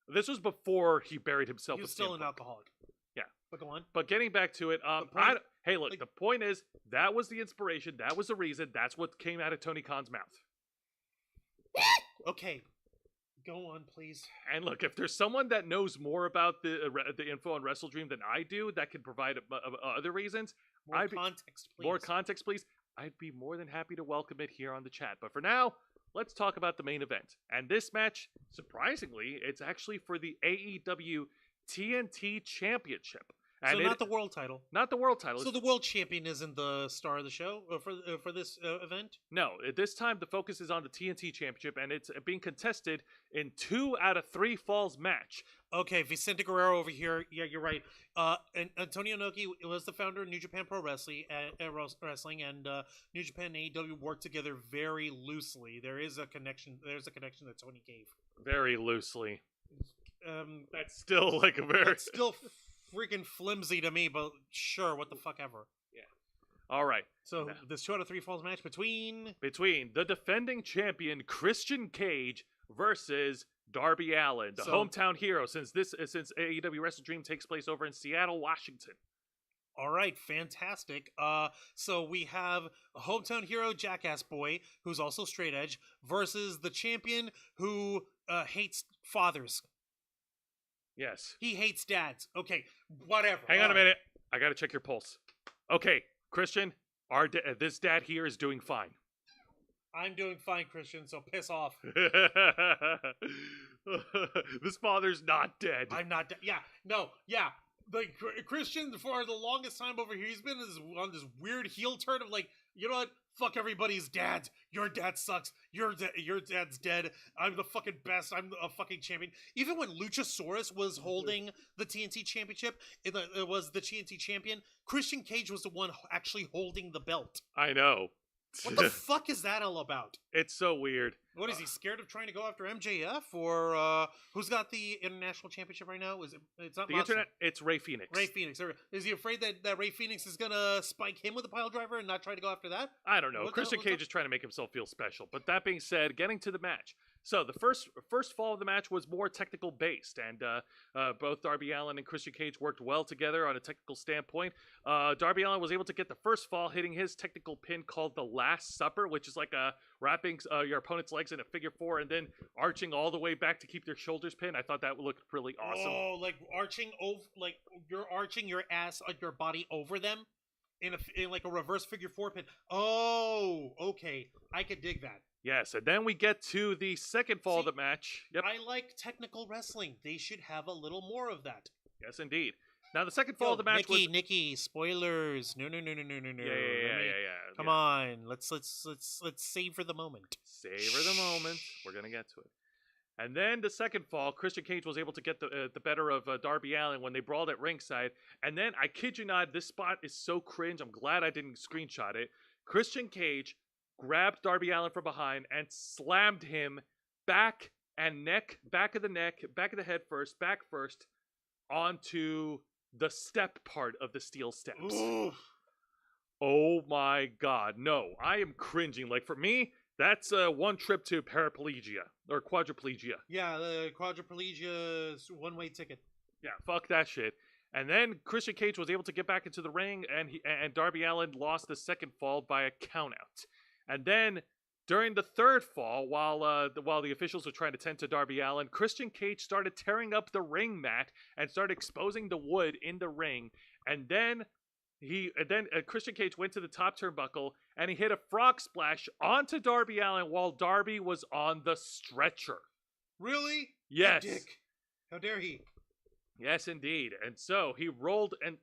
This was before he buried himself. He was still an alcoholic. Yeah. But go on. But getting back to it, the point is, that was the inspiration, that was the reason, that's what came out of Tony Khan's mouth. Okay. Go on, please. And look, if there's someone that knows more about the info on WrestleDream than I do, that can provide other reasons, More context, please. More context, please. I'd be more than happy to welcome it here on the chat. But for now, let's talk about the main event. And this match, surprisingly, it's actually for the AEW TNT Championship. And So not the world title. not the world title. So the world champion isn't the star of the show for this event? No, at this time the focus is on the TNT Championship, and it's being contested in 2 out of 3 falls match. Okay, Vicente Guerrero over here. Yeah, you're right. And Antonio Inoki was the founder of New Japan Pro Wrestling, and New Japan and AEW work together very loosely. There is a connection. There's a connection that Tony gave. Very loosely. That's still like a very. It's still freaking flimsy to me, but sure, what the fuck ever. All right. So this 2 out of 3 falls match between the defending champion Christian Cage versus Darby Allin, the hometown hero, since AEW WrestleDream takes place over in Seattle, Washington. All right, fantastic. So we have a hometown hero, Jackass Boy, who's also straight edge, versus the champion who hates fathers. Yes. He hates dads. Okay, whatever. Hang on a minute. I gotta check your pulse. Okay, Christian, this dad here is doing fine. I'm doing fine, Christian, so piss off. This father's not dead. I'm not dead. Yeah. Like, Christian, for the longest time over here, he's been on this weird heel turn of like, you know what? Fuck everybody's dad. Your dad sucks. Your dad's dead. I'm the fucking best. I'm a fucking champion. Even when Luchasaurus was holding the TNT championship, it was the TNT champion, Christian Cage was the one actually holding the belt. I know. What the fuck is that all about? It's so weird. What is he scared of trying to go after MJF, or who's got the international championship right now? It's not the Monster. internet? It's Ray Phoenix. Ray Phoenix. Is he afraid that Ray Phoenix is gonna spike him with a pile driver and not try to go after that? I don't know. Christian Cage is trying to make himself feel special. But that being said, getting to the match. So the first fall of the match was more technical based, and both Darby Allin and Christian Cage worked well together on a technical standpoint. Darby Allin was able to get the first fall, hitting his technical pin called the Last Supper, which is like wrapping your opponent's legs in a figure 4 and then arching all the way back to keep their shoulders pinned. I thought that looked really awesome. Oh, like arching over, like you're arching your ass, like your body over them in like a reverse figure 4 pin. Oh, okay, I could dig that. Yes, and then we get to the second fall of the match. Yep. I like technical wrestling. They should have a little more of that. Yes, indeed. Now the second fall of the match was Nikki, spoilers. No. Yeah. Come on, let's savor the moment. Savor the moment. We're gonna get to it. And then the second fall, Christian Cage was able to get the better of Darby Allin when they brawled at ringside. And then, I kid you not, this spot is so cringe. I'm glad I didn't screenshot it. Christian Cage grabbed Darby Allin from behind and slammed him back of the head first, back first, onto the step part of the steel steps. Ooh. Oh my god, no. I am cringing. Like, for me, that's one trip to paraplegia, or quadriplegia. Yeah, the quadriplegia is one-way ticket. Yeah, fuck that shit. And then Christian Cage was able to get back into the ring, and Darby Allin lost the second fall by a countout. And then, during the third fall, while the officials were trying to tend to Darby Allin, Christian Cage started tearing up the ring mat and started exposing the wood in the ring. And then Christian Cage went to the top turnbuckle and he hit a frog splash onto Darby Allin while Darby was on the stretcher. Really? Yes. You dick. How dare he? Yes, indeed. And so he rolled, and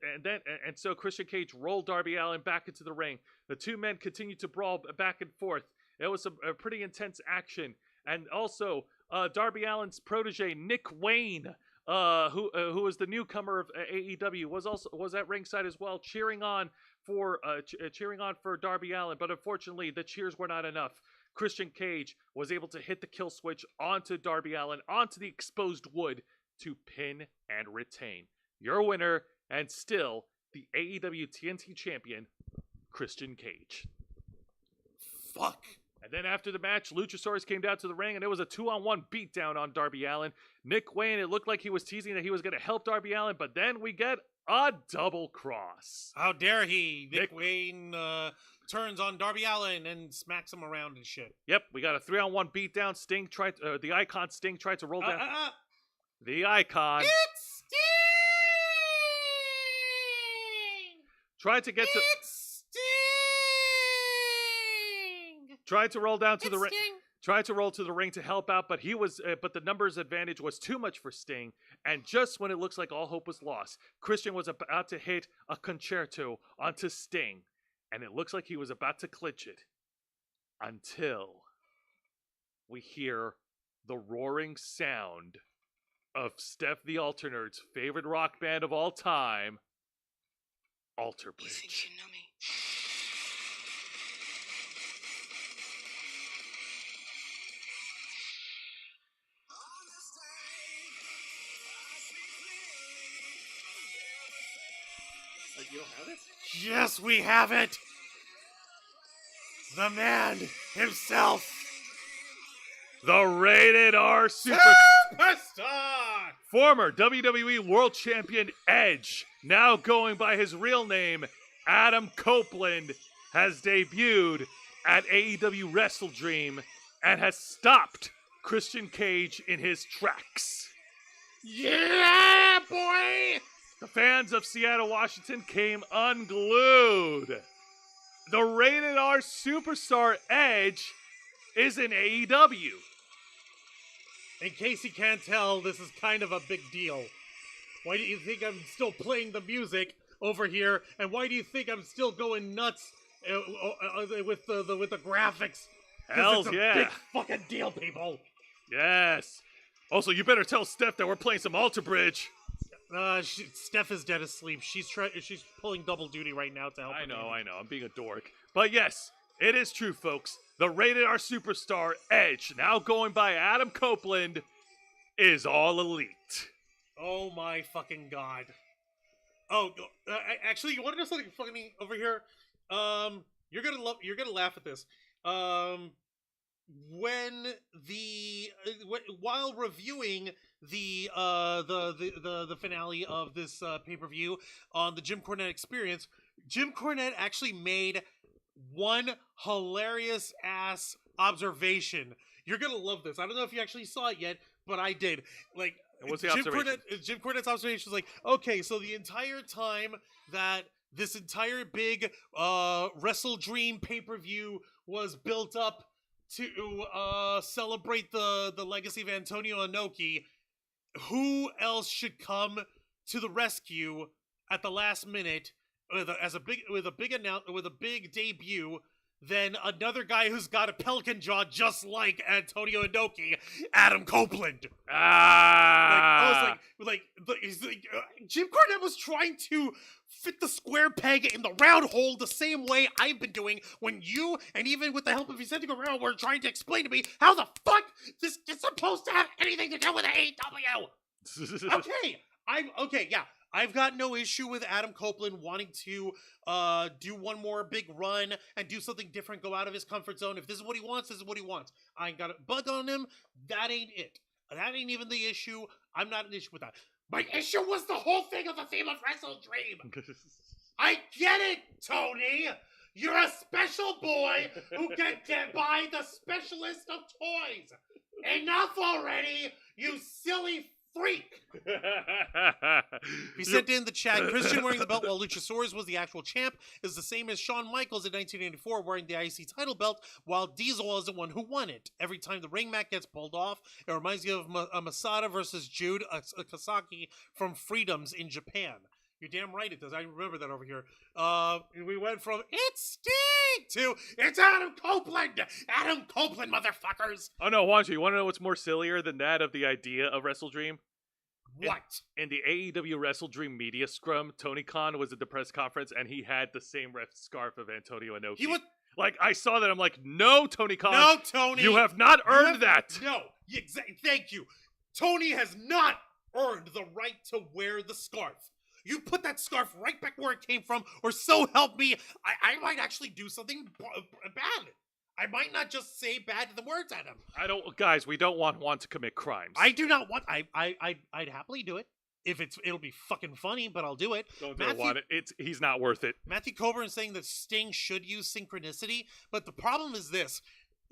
so Christian Cage rolled Darby Allin back into the ring. The two men continued to brawl back and forth. It was a pretty intense action. And also, Darby Allin's protege, Nick Wayne, who was the newcomer of AEW, was at ringside as well, cheering on for Darby Allin. But unfortunately, the cheers were not enough. Christian Cage was able to hit the kill switch onto Darby Allin, onto the exposed wood, to pin and retain. Your winner, and still the AEW TNT champion, Christian Cage. Fuck. And then after the match, Luchasaurus came down to the ring, and it was a 2-on-1 beatdown on Darby Allin. Nick Wayne, it looked like he was teasing that he was going to help Darby Allin, but then we get a double cross. How dare he? Nick Wayne turns on Darby Allin and smacks him around and shit. Yep, we got a 3-on-1 beatdown. The Icon Sting tried to roll down. The Icon. It's Sting! Tried to get to. It's Sting! Tried to roll down to the ring. tried to roll to the ring to help out, but but the numbers advantage was too much for Sting. And just when it looks like all hope was lost, Christian was about to hit a concerto onto Sting, and it looks like he was about to clinch it until we hear the roaring sound of Steph the Alternate's favorite rock band of all time, Alter You think Bridge. you know me? You don't have it? Yes, we have it! The man himself! The Rated R Super Superstar! former WWE World Champion Edge, now going by his real name, Adam Copeland, has debuted at AEW WrestleDream and has stopped Christian Cage in his tracks. Yeah, boy! The fans of Seattle, Washington came unglued. The Rated R Superstar Edge is in AEW. In case you can't tell, this is kind of a big deal. Why do you think I'm still playing the music over here? And why do you think I'm still going nuts with the graphics? 'Cause Hells it's a yeah. big fucking deal, people. Yes. Also, you better tell Steph that we're playing some Alter Bridge. Steph is dead asleep. She's pulling double duty right now to help. I know. I'm being a dork. But yes, it is true, folks. The Rated R Superstar Edge, now going by Adam Copeland, is all elite. Oh my fucking god. Oh, actually, you want to know something funny over here? You're gonna laugh at this. While reviewing the finale of this pay-per-view on the Jim Cornette Experience, Jim Cornette actually made one hilarious ass observation. You're gonna love this. I don't know if you actually saw it yet, but I did. Like, And what's the observation? Jim Cornette's observation was like, okay, so the entire time that this entire big WrestleDream pay-per-view was built up to celebrate the legacy of Antonio Inoki, who else should come to the rescue at the last minute with a big debut than another guy who's got a pelican jaw just like Antonio Inoki, Adam Copeland. Jim Cornette was trying to fit the square peg in the round hole the same way I've been doing when you, and even with the help of Vicente Guerrero, were trying to explain to me how the fuck this is supposed to have anything to do with AEW. Okay, yeah. I've got no issue with Adam Copeland wanting to do one more big run and do something different, go out of his comfort zone. If this is what he wants, this is what he wants. I ain't got a bug on him. That ain't it. That ain't even the issue. I'm not an issue with that. My issue was the whole thing of the theme of WrestleDream. I get it, Tony. You're a special boy who can buy the specialist of toys. Enough already, you silly freak. He sent in the chat, Christian wearing the belt while Luchasaurus was the actual champ is the same as Shawn Michaels in 1984 wearing the IC title belt while Diesel was the one who won it. Every time the ring mat gets pulled off, it reminds you of Masada versus Jude Kasaki from Freedoms in Japan. You're damn right it does. I remember that over here. We went from it's Sting to it's Adam Copeland. Adam Copeland, motherfuckers. Oh no, Juancho, you want to know what's more sillier than that of the idea of WrestleDream? What? In the AEW WrestleDream media scrum, Tony Khan was at the press conference and he had the same ref scarf of Antonio Inoki. He would. Like, I saw that, I'm like, no, Tony Khan. No, Tony. You have not earned that. No. Thank you. Tony has not earned the right to wear the scarf. You put that scarf right back where it came from, or so help me, I might actually do something bad. I might not just say bad words at him. Guys, we don't want Juan to commit crimes. I do not want. I'd happily do it if it'll be fucking funny, but I'll do it. Don't do it, Juan. He's not worth it. Matthew Coburn is saying that Sting should use synchronicity, but the problem is this.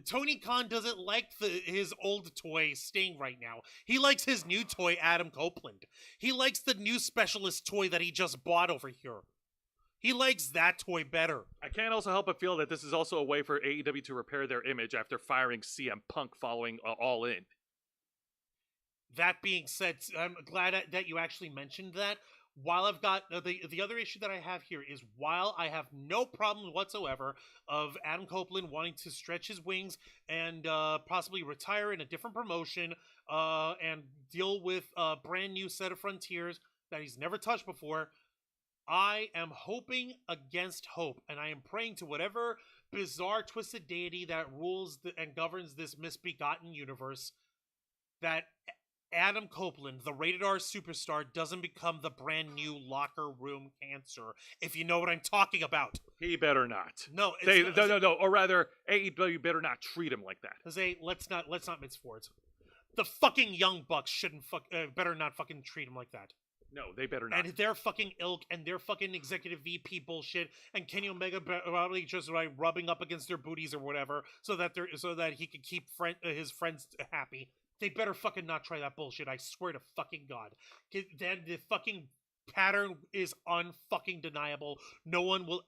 Tony Khan doesn't like his old toy Sting right now. He likes his new toy Adam Copeland. He likes the new specialist toy that he just bought over here. He likes that toy better. I can't also help but feel that this is also a way for AEW to repair their image after firing CM Punk following All In. That being said, I'm glad that you actually mentioned that. While I've got the other issue that I have here is while I have no problem whatsoever of Adam Copeland wanting to stretch his wings and possibly retire in a different promotion and deal with a brand new set of frontiers that he's never touched before, I am hoping against hope, and I am praying to whatever bizarre twisted deity that rules and governs this misbegotten universe that Adam Copeland, the rated R superstar, doesn't become the brand new locker room cancer, if you know what I'm talking about. He better not. No, No. Or rather, AEW better not treat him like that. Jose, let's not mix words. The fucking Young Bucks shouldn't better not fucking treat him like that. No, they better not. And their fucking ilk and their fucking executive VP bullshit and Kenny Omega probably just rubbing up against their booties or whatever so that he can keep his friends happy. They better fucking not try that bullshit. I swear to fucking God. Then the fucking pattern is unfucking deniable. No one will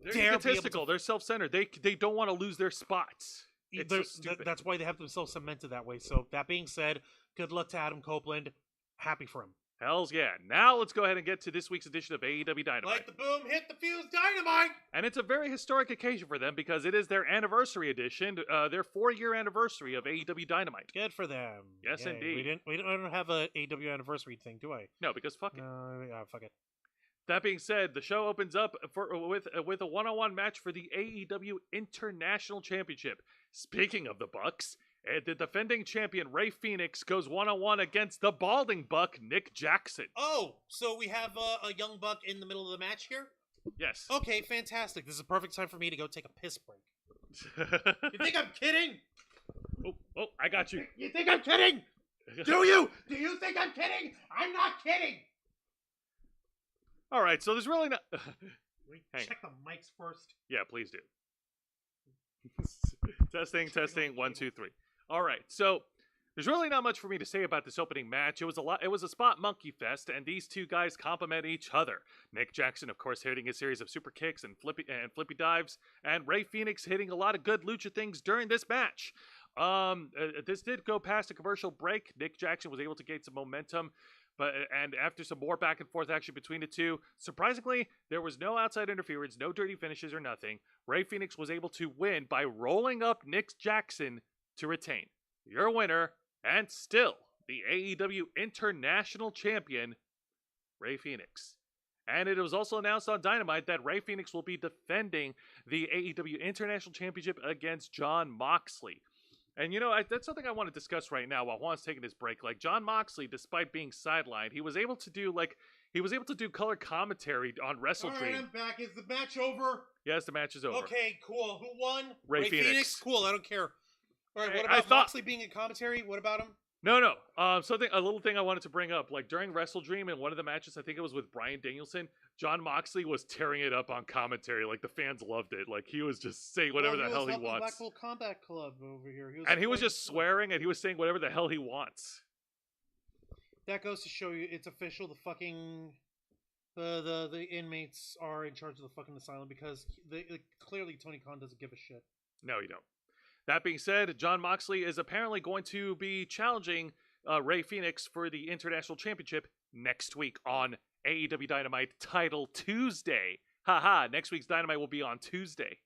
They're egotistical. They're self-centered. They don't want to lose their spots. It's so stupid. That's why they have themselves cemented that way. So that being said, good luck to Adam Copeland. Happy for him. Hells yeah. Now let's go ahead and get to this week's edition of AEW Dynamite. Like the boom, hit the fuse, Dynamite! And it's a very historic occasion for them because it is their anniversary edition, their 4-year anniversary of AEW Dynamite. Good for them. Yes, Yay. indeed. I don't have a AEW anniversary thing, do I? No, because fuck it. Fuck it. That being said, the show opens up with a one-on-one match for the AEW International Championship. Speaking of the Bucks, the defending champion Rey Fenix goes one-on-one against the balding Buck, Nick Jackson. Oh, so we have a young Buck in the middle of the match here? Yes. Okay, fantastic. This is a perfect time for me to go take a piss break. You think I'm kidding? Oh, I got you. You think I'm kidding? Do you? Do you think I'm kidding? I'm not kidding. All right, so there's really not... Check the mics first. Yeah, please do. Testing, 1, 2, 3. All right, so there's really not much for me to say about this opening match. It was a spot monkey fest, and these two guys complement each other. Nick Jackson, of course, hitting a series of super kicks and flippy dives, and Rey Fenix hitting a lot of good lucha things during this match. This did go past a commercial break. Nick Jackson was able to gain some momentum, and after some more back and forth action between the two, surprisingly, there was no outside interference, no dirty finishes or nothing. Rey Fenix was able to win by rolling up Nick Jackson to retain. Your winner, and still the AEW International Champion, Rey Fenix. And it was also announced on Dynamite that Rey Fenix will be defending the AEW International Championship against Jon Moxley. And that's something I want to discuss right now while Juan's taking his break. Like, Jon Moxley, despite being sidelined, he was able to do color commentary on WrestleDream. All right, I'm back. Is the match over? Yes, the match is over. Okay, cool. Who won? Rey Fenix. Cool, I don't care. All right, what I about thought... Moxley being in commentary? What about him? No. A little thing I wanted to bring up. Like, during WrestleDream, in one of the matches, I think it was with Bryan Danielson, Jon Moxley was tearing it up on commentary. Like, the fans loved it. Like, he was just saying whatever the hell he wants. Blackpool Combat Club over here. He was just swearing, and he was saying whatever the hell he wants. That goes to show you it's official. The fucking the inmates are in charge of the fucking asylum because clearly Tony Khan doesn't give a shit. No, you don't. That being said, Jon Moxley is apparently going to be challenging Rey Fenix for the International Championship next week on AEW Dynamite Title Tuesday. Haha, next week's Dynamite will be on Tuesday.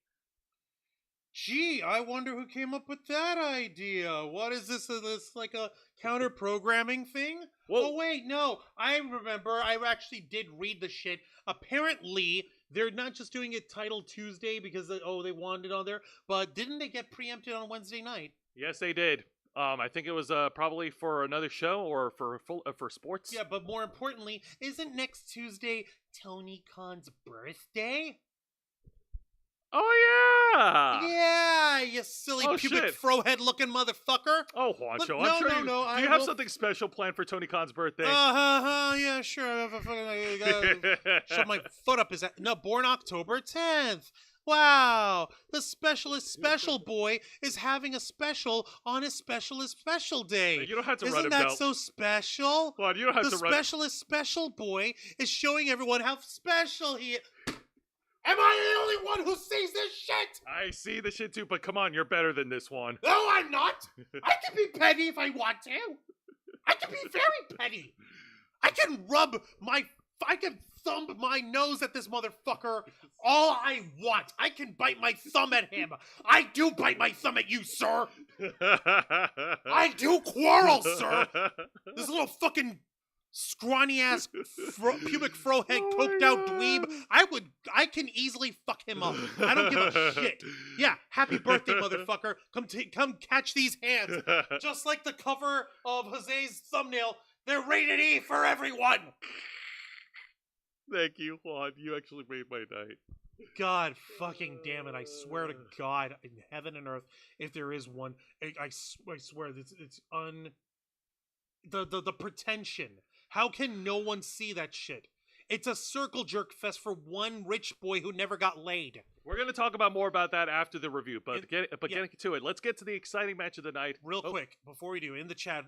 Gee, I wonder who came up with that idea. What is this? Is this like a counter-programming thing? Whoa. Oh, wait, no. I remember. I actually did read the shit. Apparently, they're not just doing it Title Tuesday because, they wanted it on there, but didn't they get preempted on Wednesday night? Yes, they did. I think it was probably for another show or for sports. Yeah, but more importantly, isn't next Tuesday Tony Khan's birthday? Oh, yeah! Yeah, you silly pubic fro-head looking motherfucker. Oh, Juancho, do you have something special planned for Tony Khan's birthday? Yeah, sure. Shove my foot up his ass. No, born October 10th. Wow, the specialist special boy is having a special on his specialist special day. You don't have to run him down. down. Isn't that so special? Well, you don't have to run. The specialist special boy is showing everyone how special he is. Am I the only one who sees this shit? I see the shit too, but come on, you're better than this one. No, I'm not. I can be petty if I want to. I can be very petty. I can thumb my nose at this motherfucker all I want. I can bite my thumb at him. I do bite my thumb at you, sir. I do quarrel, sir. This little fucking scrawny ass pubic fro head coked out dweeb. I can easily fuck him up. I don't give a shit. Yeah, happy birthday, motherfucker. Come catch these hands. Just like the cover of Jose's thumbnail, they're rated E for everyone. Thank you, Juan. You actually made my night. God fucking damn it. I swear to God, in heaven and earth, if there is one, I swear it's the pretension. How can no one see that shit? It's a circle jerk fest for one rich boy who never got laid. We're going to talk about more about that after the review, getting to it, let's get to the exciting match of the night. Real quick, before we do, in the chat,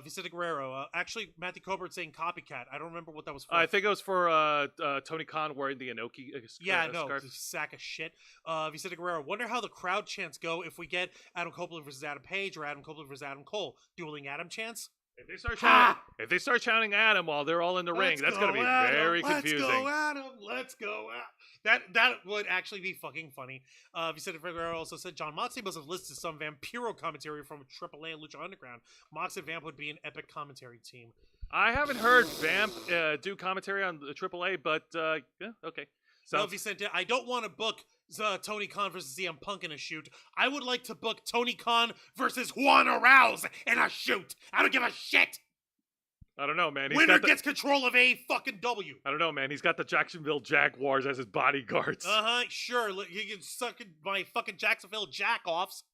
Vicente Guerrero, actually, Matthew Colbert saying copycat. I don't remember what that was for. I think it was for Tony Khan wearing the Inoki scarf. It's a sack of shit. Vicente Guerrero, wonder how the crowd chants go if we get Adam Copeland versus Adam Page or Adam Copeland versus Adam Cole. Dueling Adam chants? If they start shouting Adam while they're all in the ring, that's going to be very confusing. Let's go, Adam. Let's go, Adam. That would actually be fucking funny. Vicente Guerrero also said John Moxley must have listed some Vampiro commentary from AAA and Lucha Underground. Mox and Vamp would be an epic commentary team. I haven't heard Vamp do commentary on the AAA, but yeah, okay. So, Vicente, I don't want to book Tony Khan versus CM Punk in a shoot. I would like to book Tony Khan versus Juan Arouse in a shoot. I don't give a shit. I don't know, man. Winner gets control of a fucking W. I don't know, man. He's got the Jacksonville Jaguars as his bodyguards. Sure. He can suck my fucking Jacksonville jack-offs.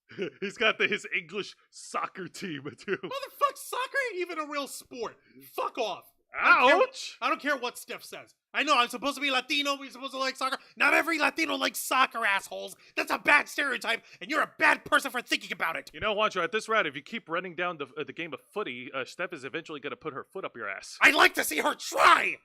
He's got his English soccer team, too. Motherfucker, soccer ain't even a real sport. Fuck off. Ouch! I don't care what Steph says. I know I'm supposed to be Latino, we're supposed to like soccer. Not every Latino likes soccer, assholes. That's a bad stereotype, and you're a bad person for thinking about it. You know, Juancho, at this rate, if you keep running down the game of footy, Steph is eventually going to put her foot up your ass. I'd like to see her try!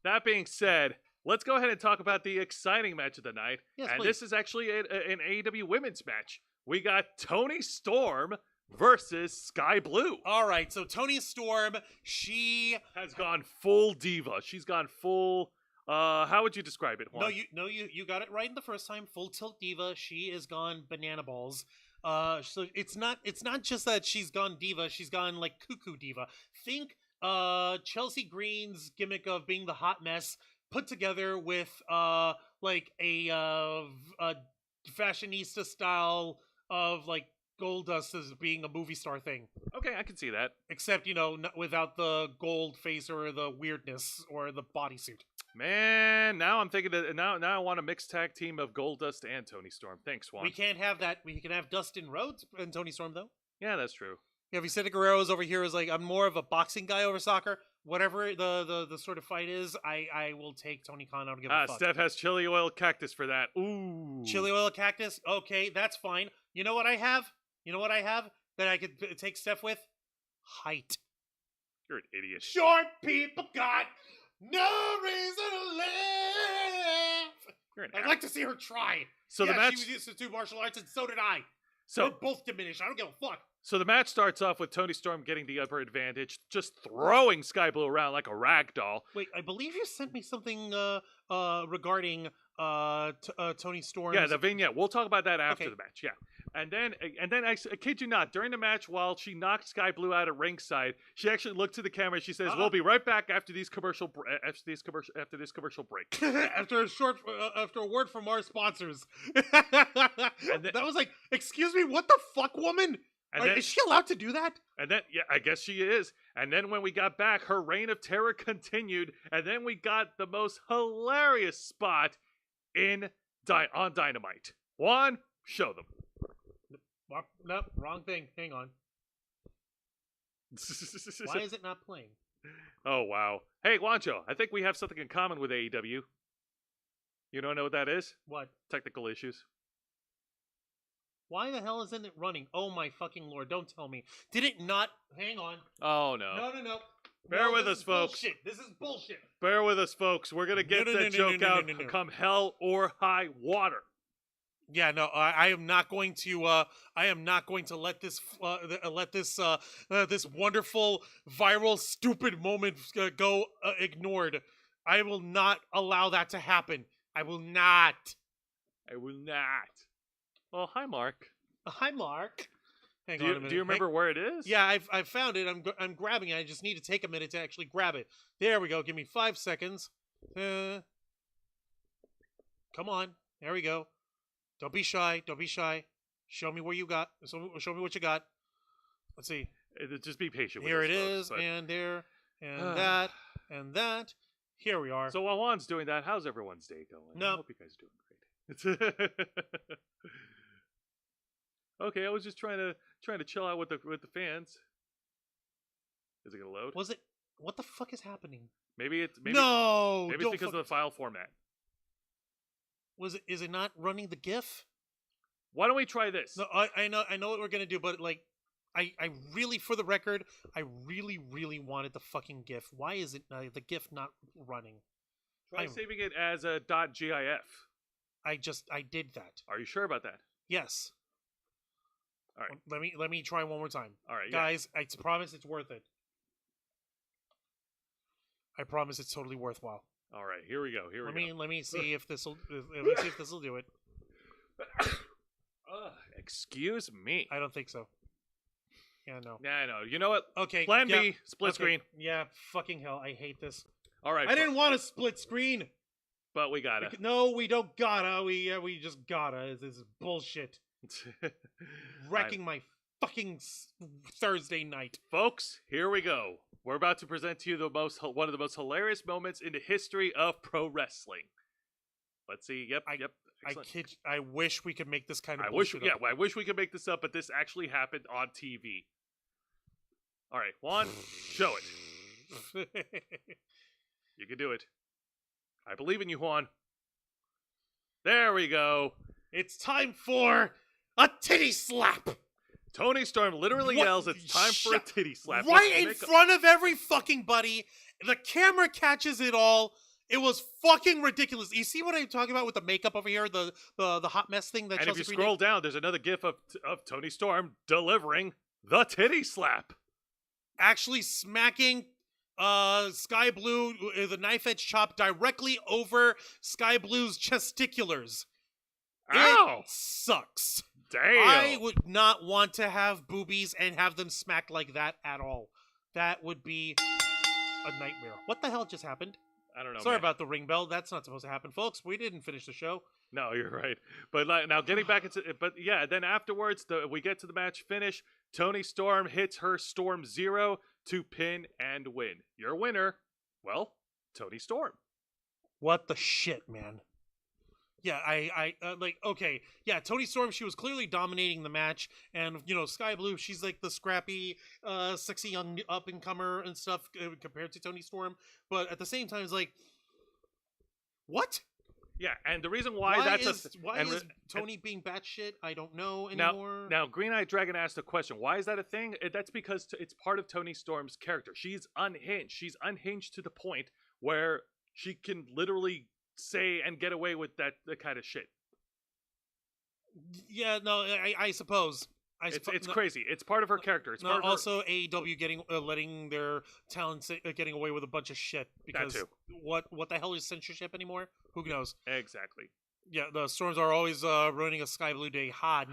That being said, let's go ahead and talk about the exciting match of the night. Yes, and please. This is actually an AEW women's match. We got Toni Storm versus Sky Blue. All right, so Toni Storm, she has gone full diva. She's gone full. How would you describe it, Juan? You got it right the first time. Full tilt diva. She is gone banana balls. So it's not just that she's gone diva. She's gone like cuckoo diva. Think Chelsea Green's gimmick of being the hot mess put together with like a fashionista style of like Goldust as being a movie star thing. Okay, I can see that. Except, without the gold face or the weirdness or the bodysuit. Man, now I'm thinking that now I want a mixed tag team of Goldust and Toni Storm. Thanks, Juan. We can't have that. We can have Dustin Rhodes and Toni Storm, though. Yeah, that's true. Yeah, Vicente Guerrero's over here is like, I'm more of a boxing guy over soccer. Whatever the sort of fight is, I will take Tony Khan. I don't give a fuck. Steph has chili oil cactus for that. Ooh. Chili oil cactus? Okay, that's fine. You know what I have? That I could take Steph with? Height. You're an idiot. Short people got no reason to live. I'd like to see her try. So the match, she was used to do martial arts, and so did I. So we're both diminished. I don't give a fuck. So the match starts off with Toni Storm getting the upper advantage, just throwing Sky Blue around like a rag doll. Wait, I believe you sent me something regarding Toni Storm. Yeah, the vignette. We'll talk about that after the match. Yeah. And then I kid you not, during the match, while she knocked Sky Blue out at ringside, she actually looked to the camera and she says, "We'll be right back after this commercial break." after a word from our sponsors. That was like, excuse me, what the fuck, woman? Is she allowed to do that? And then, yeah, I guess she is. And then when we got back, her reign of terror continued. And then we got the most hilarious spot on Dynamite. Juan, show them. Nope, wrong thing. Hang on. Why is it not playing? Oh, wow. Hey, Juancho, I think we have something in common with AEW. You don't know what that is? What? Technical issues. Why the hell isn't it running? Oh my fucking lord, don't tell me. Did it not? Hang on. Oh, no. No. Bear with this us, is folks. Bullshit. This is bullshit. Bear with us, folks. We're gonna get that joke out come hell or high water. Yeah, no, I am not going to. I am not going to let this this wonderful viral stupid moment go ignored. I will not allow that to happen. I will not. I will not. Well, hi, Mark. Hi, Mark. Hang Do on you, a minute. do you remember where it is? Yeah, I've found it. I'm grabbing it. I just need to take a minute to actually grab it. There we go. Give me 5 seconds. Come on. There we go. Don't be shy. Don't be shy. Show me where you got. Show me what you got. Let's see. Just be patient. Here with it us, is, folks, and there, and that, and that. Here we are. So while Juan's doing that, how's everyone's day going? No. I hope you guys are doing great. Okay, I was just trying to chill out with the fans. Is it gonna load? Was it? What the fuck is happening? Maybe it's No. Maybe it's because of the file format. Was it? Is it not running the GIF? Why don't we try this? No, I know what we're gonna do, but like, I really, for the record, I really wanted the fucking GIF. Why is it the GIF not running? Try saving it as a .gif. I did that. Are you sure about that? Yes. All right. Let me try one more time. All right, guys. I promise it's worth it. I promise it's totally worthwhile. All right, here we go. Let me see if this will. Let me see if this will do it. Excuse me. I don't think so. Yeah, no. Yeah, no. You know what? Okay. Plan B, split screen. Yeah, fucking hell. I hate this. All right. I didn't want a split screen. But we gotta. No, we don't gotta. We just gotta. This is bullshit. Wrecking my fucking Thursday night. Folks, here we go. We're about to present to you one of the most hilarious moments in the history of pro wrestling. Let's see. Yep. Excellent. I wish we could make this kind of I wish we could make this up, but this actually happened on TV. All right, Juan, show it. You can do it. I believe in you, Juan. There we go. It's time for a titty slap. Tony Storm literally yells, "It's time for a titty slap!" Right in front of every fucking buddy. The camera catches it all. It was fucking ridiculous. You see what I'm talking about with the makeup over here, the hot mess thing that. And Chelsea if you Green scroll did? down, there's another GIF of Tony Storm delivering the titty slap. Actually smacking Sky Blue, the knife edge chop directly over Sky Blue's chesticulars. Ow! It sucks. Damn. I would not want to have boobies and have them smacked like that at all. That would be a nightmare. What the hell just happened? I don't know. Sorry man. about the ring bell. That's not supposed to happen, folks. We didn't finish the show. No, you're right. But now getting back into it, but yeah, then afterwards, we get to the match finish. Tony Storm hits her Storm Zero to pin and win. Your winner, well, Tony Storm. What the shit, man? Yeah, I like, okay. Yeah, Tony Storm, she was clearly dominating the match. And, Sky Blue, she's like the scrappy, sexy young up-and-comer and stuff compared to Tony Storm. But at the same time, it's like, what? Yeah, and the reason why is Tony being batshit? I don't know anymore. Now, Green Eyed Dragon asked a question. Why is that a thing? That's because it's part of Tony Storm's character. She's unhinged. She's unhinged to the point where she can literally say and get away with that kind of shit. Yeah, no, I suppose. It's crazy. It's part of her character. It's part of also AEW letting their talents getting away with a bunch of shit because that too. What the hell is censorship anymore? Who knows? Exactly. Yeah, the Storms are always ruining a Sky Blue day. Nice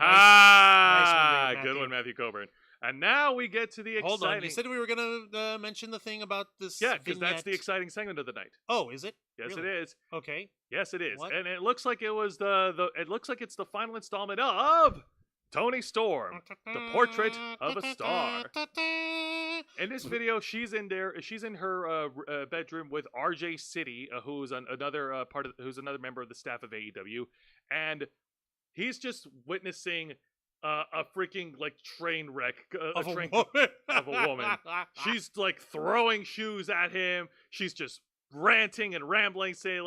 one, good one, Matthew Coburn. And now we get to the exciting. Hold on, you said we were gonna mention the thing about this. Yeah, because that's the exciting segment of the night. Oh, is it? Yes, really? it is. Okay. Yes, it is. What? And it looks like it was it looks like it's the final installment of Tony Storm, the portrait of a star. In this video, she's in her bedroom with RJ City, who's another member of the staff of AEW, and he's just witnessing a freaking train wreck of a woman. She's throwing shoes at him. She's just ranting and rambling, saying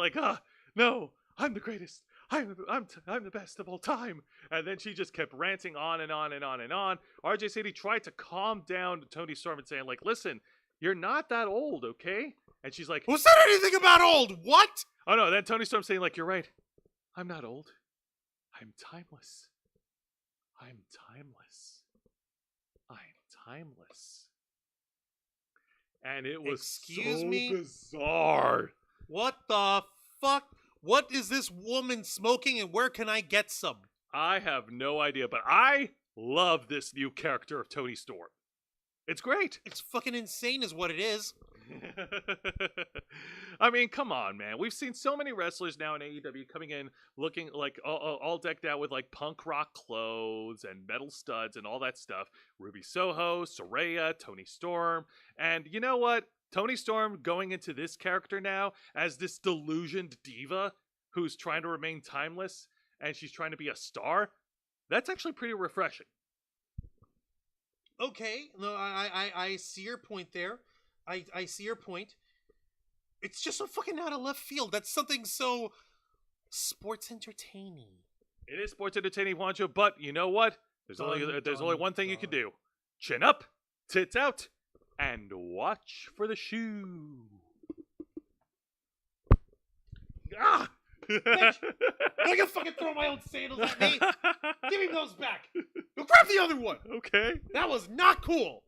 no, I'm the greatest. I'm the best of all time. And then she just kept ranting on and on and on and on. RJ City tried to calm down Tony Storm and saying listen, You're not that old, okay? And she's like, Who said anything about old? What? oh no, then Tony Storm saying like, you're right. I'm not old. I'm timeless. I'm timeless. I'm timeless. And it was Excuse so me? bizarre. What the fuck? What is this woman smoking and where can I get some? I have no idea, but I love this new character of Tony Storm. It's great. It's fucking insane is what it is. I mean, come on, man. We've seen so many wrestlers now in AEW coming in looking like all decked out with like punk rock clothes and metal studs and all that stuff. Ruby Soho, Saraya, Tony Storm. And you know what? Tony Storm going into this character now as this delusioned diva who's trying to remain timeless and she's trying to be a star. That's actually pretty refreshing. Okay, no, I see your point there. I see your point. It's just so fucking out of left field. That's something so sports entertaining. It is sports entertaining, Juancho, but you know what? There's only one thing you can do. Chin up, tits out, and watch for the shoe. Ah! I can fucking throw my own sandals at me. Give me those back. Go grab the other one. Okay. That was not cool.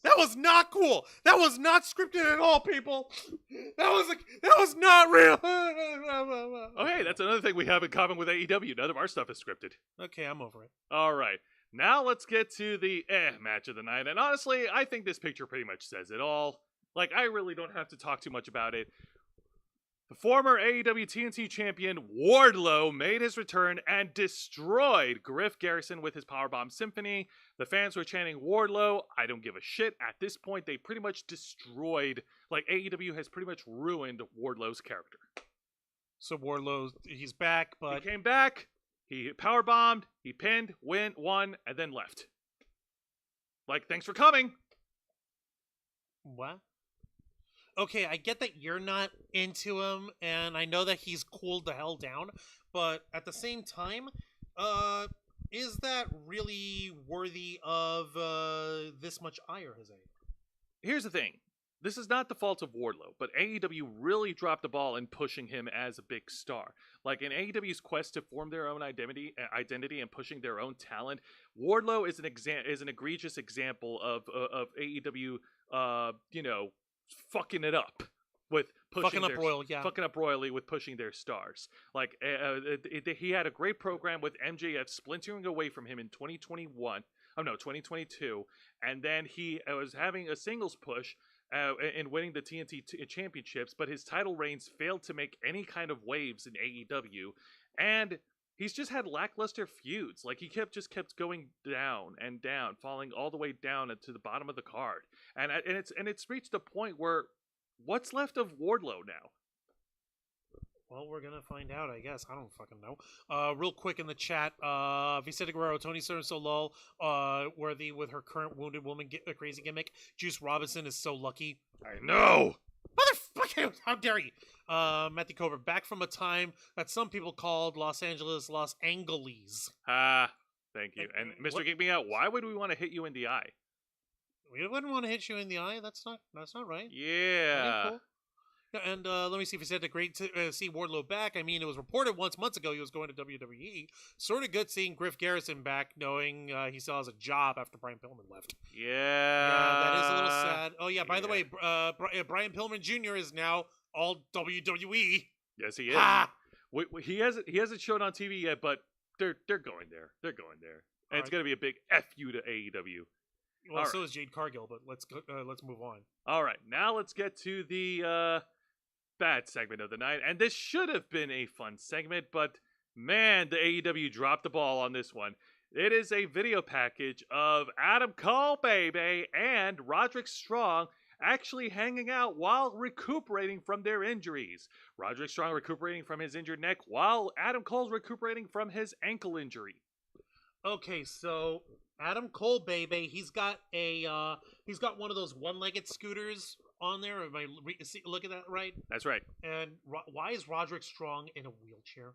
That was not cool. That was not scripted at all, people. That was not real. Oh, hey, that's another thing we have in common with AEW. None of our stuff is scripted. Okay, I'm over it. All right. Now let's get to the match of the night. And honestly, I think this picture pretty much says it all. Like, I really don't have to talk too much about it. The former AEW TNT champion Wardlow made his return and destroyed Griff Garrison with his Powerbomb Symphony. The fans were chanting Wardlow. I don't give a shit. At this point, they pretty much destroyed, like AEW has pretty much ruined Wardlow's character. So Wardlow, he's back, but He came back, he powerbombed, he pinned, won, and then left. Like, thanks for coming. what? Okay, I get that you're not into him, and I know that he's cooled the hell down, but at the same time, is that really worthy of this much ire, Jose? Here's the thing. This is not the fault of Wardlow, but AEW really dropped the ball in pushing him as a big star. Like in AEW's quest to form their own identity and pushing their own talent, Wardlow is an egregious example of AEW, fucking it up with pushing fucking up royally with pushing their stars. Like he had a great program with MJF splintering away from him in 2022, and then he was having a singles push in winning the TNT championships, but his title reigns failed to make any kind of waves in AEW, and he's just had lackluster feuds. Like he kept going down and down, falling all the way down to the bottom of the card. And it's reached a point where what's left of Wardlow now? Well, we're gonna find out, I guess. I don't fucking know. Real quick in the chat, Vicente Guerrero, Tony Storm is so low, worthy with her current wounded woman crazy gimmick. Juice Robinson is so lucky. I know. Motherfucker! How dare you? Matthew Cover, back from a time that some people called Los Angeles Los Angeles. Thank you. And Mr. Geek Me Out, why would we want to hit you in the eye? We wouldn't want to hit you in the eye. That's not right. Yeah. Cool. And let me see if he said the great to see Wardlow back. I mean, it was reported months ago he was going to WWE. Sort of good seeing Griff Garrison back, knowing he still has a job after Brian Pillman left. Yeah, that is a little sad. Oh yeah, by the way, Brian Pillman Jr. is now all WWE. Yes, he is. He hasn't shown on TV yet, but they're going there. They're going there, and it's gonna be a big F you to AEW. Well, so is Jade Cargill, but let's move on. All right, now let's get to the bad segment of the night, and this should have been a fun segment, but man, the AEW dropped the ball on this one. It is a video package of Adam Cole, baby, and Roderick Strong actually hanging out while recuperating from their injuries. Roderick Strong recuperating from his injured neck, while Adam Cole's recuperating from his ankle injury. Okay, so Adam Cole, baby, he's got one of those one-legged scooters on there. Am I look at that right? That's right. And why is Roderick Strong in a wheelchair?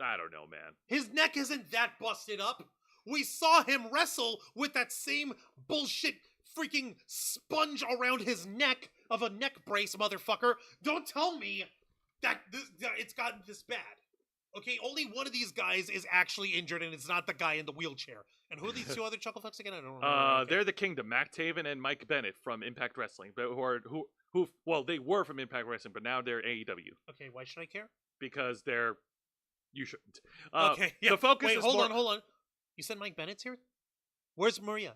I don't know, man. His neck isn't that busted up. We saw him wrestle with that same bullshit freaking sponge around his neck of a neck brace, motherfucker. Don't tell me that it's gotten this bad. Okay, only one of these guys is actually injured, and it's not the guy in the wheelchair. And who are these two other chucklefucks again? I don't know. They're the Kingdom, Mac Taven and Mike Bennett from Impact Wrestling, but who they were from Impact Wrestling, but now they're AEW Okay, why should I care? because you shouldn't. Okay, yeah. The focus Wait, is hold on. You said Mike Bennett's here? Where's Maria?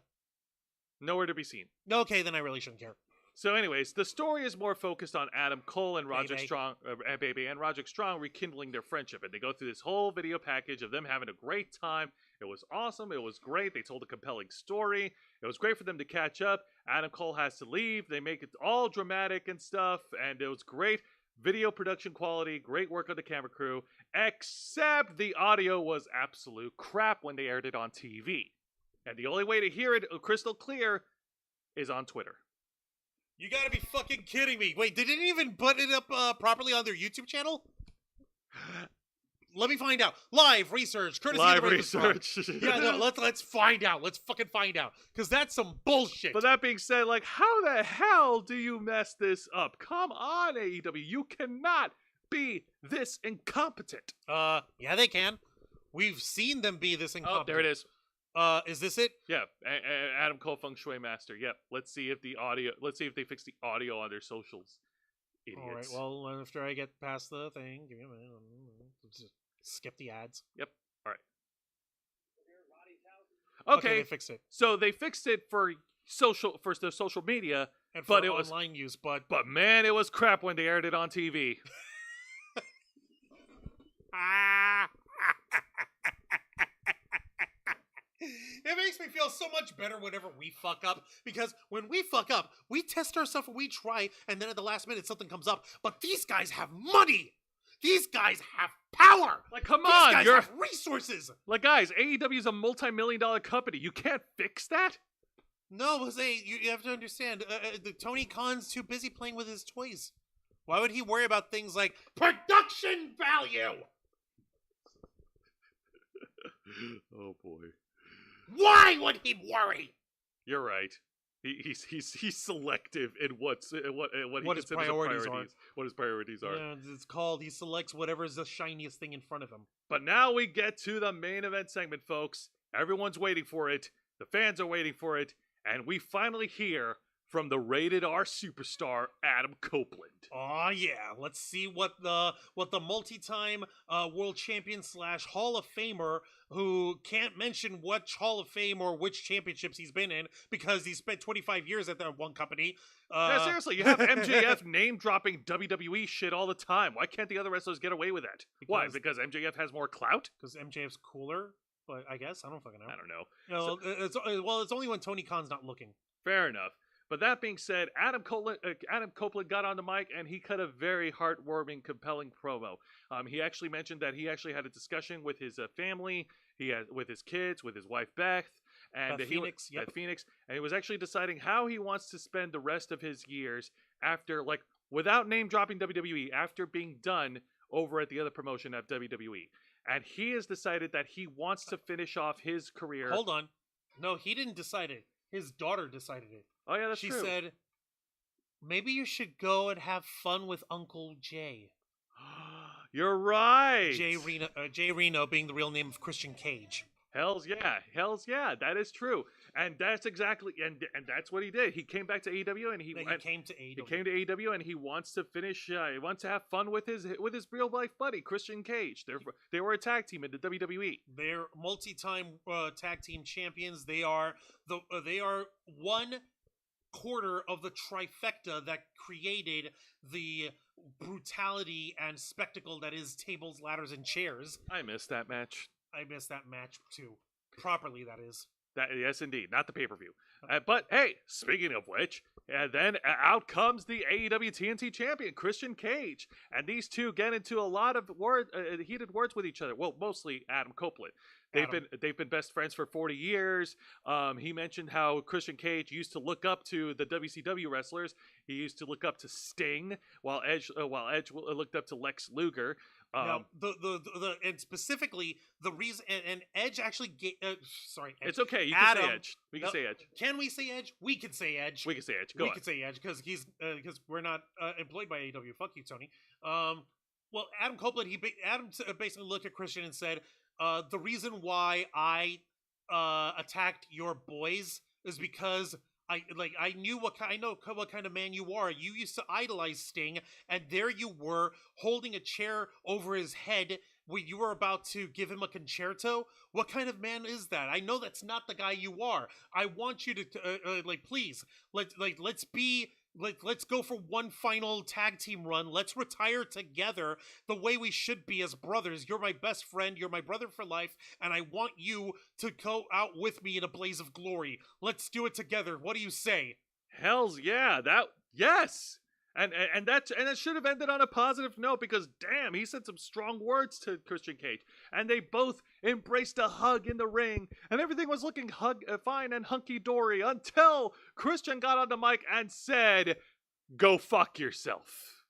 nowhere to be seen. Okay, then I really shouldn't care. So, anyways, the story is more focused on Adam Cole and Roderick Baby. Strong, and Roderick Strong rekindling their friendship, and they go through this whole video package of them having a great time. It was awesome. It was great. They told a compelling story. It was great for them to catch up. Adam Cole has to leave. They make it all dramatic and stuff, and it was great. Video production quality, great work on the camera crew, except the audio was absolute crap when they aired it on TV. And the only way to hear it crystal clear is on Twitter. You gotta be fucking kidding me. Wait, they didn't even put it up properly on their YouTube channel? Let me find out. Live research, courtesy Live of the Ravens Club. research. Yeah, no, let's find out. Let's fucking find out. Because that's some bullshit. But that being said, like, how the hell do you mess this up? Come on, AEW. You cannot be this incompetent. Yeah, they can. We've seen them be this incompetent. Oh, there it is. Is this it? Yeah, Adam Cole Feng Shui Master. Yep. Let's see if they fix the audio on their socials. Idiots. All right, well, after I get past the thing, give me a minute. Just skip the ads. Yep. All right. Okay. They fixed it. So they fixed it for the social media, And but for it was online use, but man, it was crap when they aired it on TV. It makes me feel so much better whenever we fuck up, because when we fuck up, we test ourselves and we try, and then at the last minute something comes up. But these guys have money. These guys have power. Like, come These on, guys have resources. like, guys, AEW is a multi-million-dollar company. You can't fix that. No, Jose, you have to understand. The Tony Khan's too busy playing with his toys. Why would he worry about things like production value? Oh boy. Why would he worry? You're right. He's selective in what he What his considers priorities are. What his priorities are. Yeah, it's called, he selects whatever is the shiniest thing in front of him. But now we get to the main event segment, folks. Everyone's waiting for it. The fans are waiting for it, and we finally hear from the rated R superstar Adam Copeland. Oh yeah, let's see what the multi-time world champion / Hall of Famer, who can't mention which Hall of Fame or which championships he's been in because he spent 25 years at that one company. Yeah, seriously, you have MJF name dropping WWE shit all the time. Why can't the other wrestlers get away with that? Why? Because MJF has more clout? Because MJF's cooler. But I guess I don't fucking know. I don't know. No, it's only when Tony Khan's not looking. Fair enough. But that being said, Adam Copeland got on the mic and he cut a very heartwarming, compelling promo. He actually mentioned that he actually had a discussion with his family, with his kids, with his wife Beth, and Beth Phoenix, Beth Phoenix, and he was actually deciding how he wants to spend the rest of his years after, like, without name dropping WWE, after being done over at the other promotion at WWE. And he has decided that he wants to finish off his career. Hold on. No, he didn't decide it. His daughter decided it. Oh, yeah, that's true. true. She said, maybe you should go and have fun with Uncle Jay. You're right. Jay Reno being the real name of Christian Cage. Hells yeah, that is true, and that's exactly, and that's what he did. He came back to AEW, and he came to AEW, and he wants to finish. He wants to have fun with his real life buddy Christian Cage. They were a tag team in the WWE. They're multi-time tag team champions. They are 1/4 of the trifecta that created the brutality and spectacle that is tables, ladders, and chairs. I missed that match. I missed that match too. Properly, that is. Yes, indeed. Not the pay-per-view. But, hey, speaking of which, then out comes the AEW TNT champion, Christian Cage. And these two get into a lot of heated words with each other. Well, mostly Adam Copeland. They've been best friends for 40 years. He mentioned how Christian Cage used to look up to the WCW wrestlers. He used to look up to Sting, while Edge looked up to Lex Luger. No, and specifically the reason and Edge actually sorry, Edge. It's okay. You can say Adam- Edge. We can say Edge. Can we say Edge? We can say Edge. We can say Edge. Go we on. can say Edge because he's because we're not employed by AEW. Fuck you, Tony. Well, Adam Copeland, basically looked at Christian and said, the reason why I attacked your boys is because I know what kind of man you are. You used to idolize Sting, and there you were holding a chair over his head when you were about to give him a concerto. What kind of man is that? I know that's not the guy you are. I want you to please let's go for one final tag team run. Let's retire together the way we should be as brothers. You're my best friend. You're my brother for life. And I want you to go out with me in a blaze of glory. Let's do it together. What do you say? Hells yeah. Yes. And that should have ended on a positive note because damn, he said some strong words to Christian Cage, and they both embraced a hug in the ring, and everything was looking fine and hunky dory until Christian got on the mic and said, "Go fuck yourself."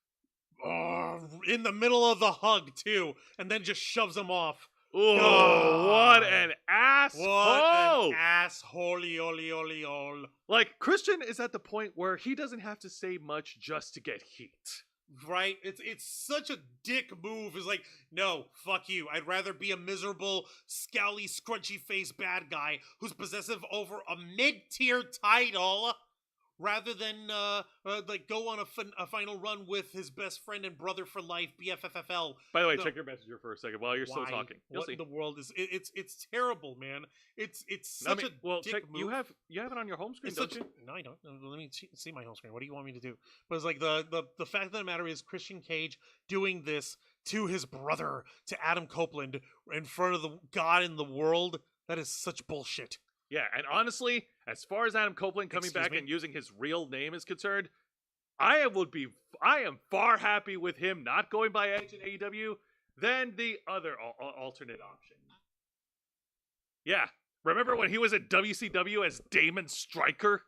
In the middle of the hug too, and then just shoves him off. Oh, what an asshole! What an asshole! Like, Christian is at the point where he doesn't have to say much just to get heat. Right? It's such a dick move. It's like, no, fuck you. I'd rather be a miserable, scowly, scrunchy-faced bad guy who's possessive over a mid-tier title rather than go on a final run with his best friend and brother for life, BFFFL. By the way, check your messenger for a second while you're still talking. You'll What see. in the world is it's terrible, man. It's such a dick move. You have it on your home screen, don't you? No, I don't. Let me see my home screen. What do you want me to do? But it's like the fact of the matter is Christian Cage doing this to his brother, to Adam Copeland, in front of the God in the world. That is such bullshit. Yeah, and honestly, as far as Adam Copeland coming Excuse back me? and using his real name is concerned, I am far happy with him not going by Edge in AEW than the other alternate option. Yeah, remember when he was at WCW as Damon Stryker?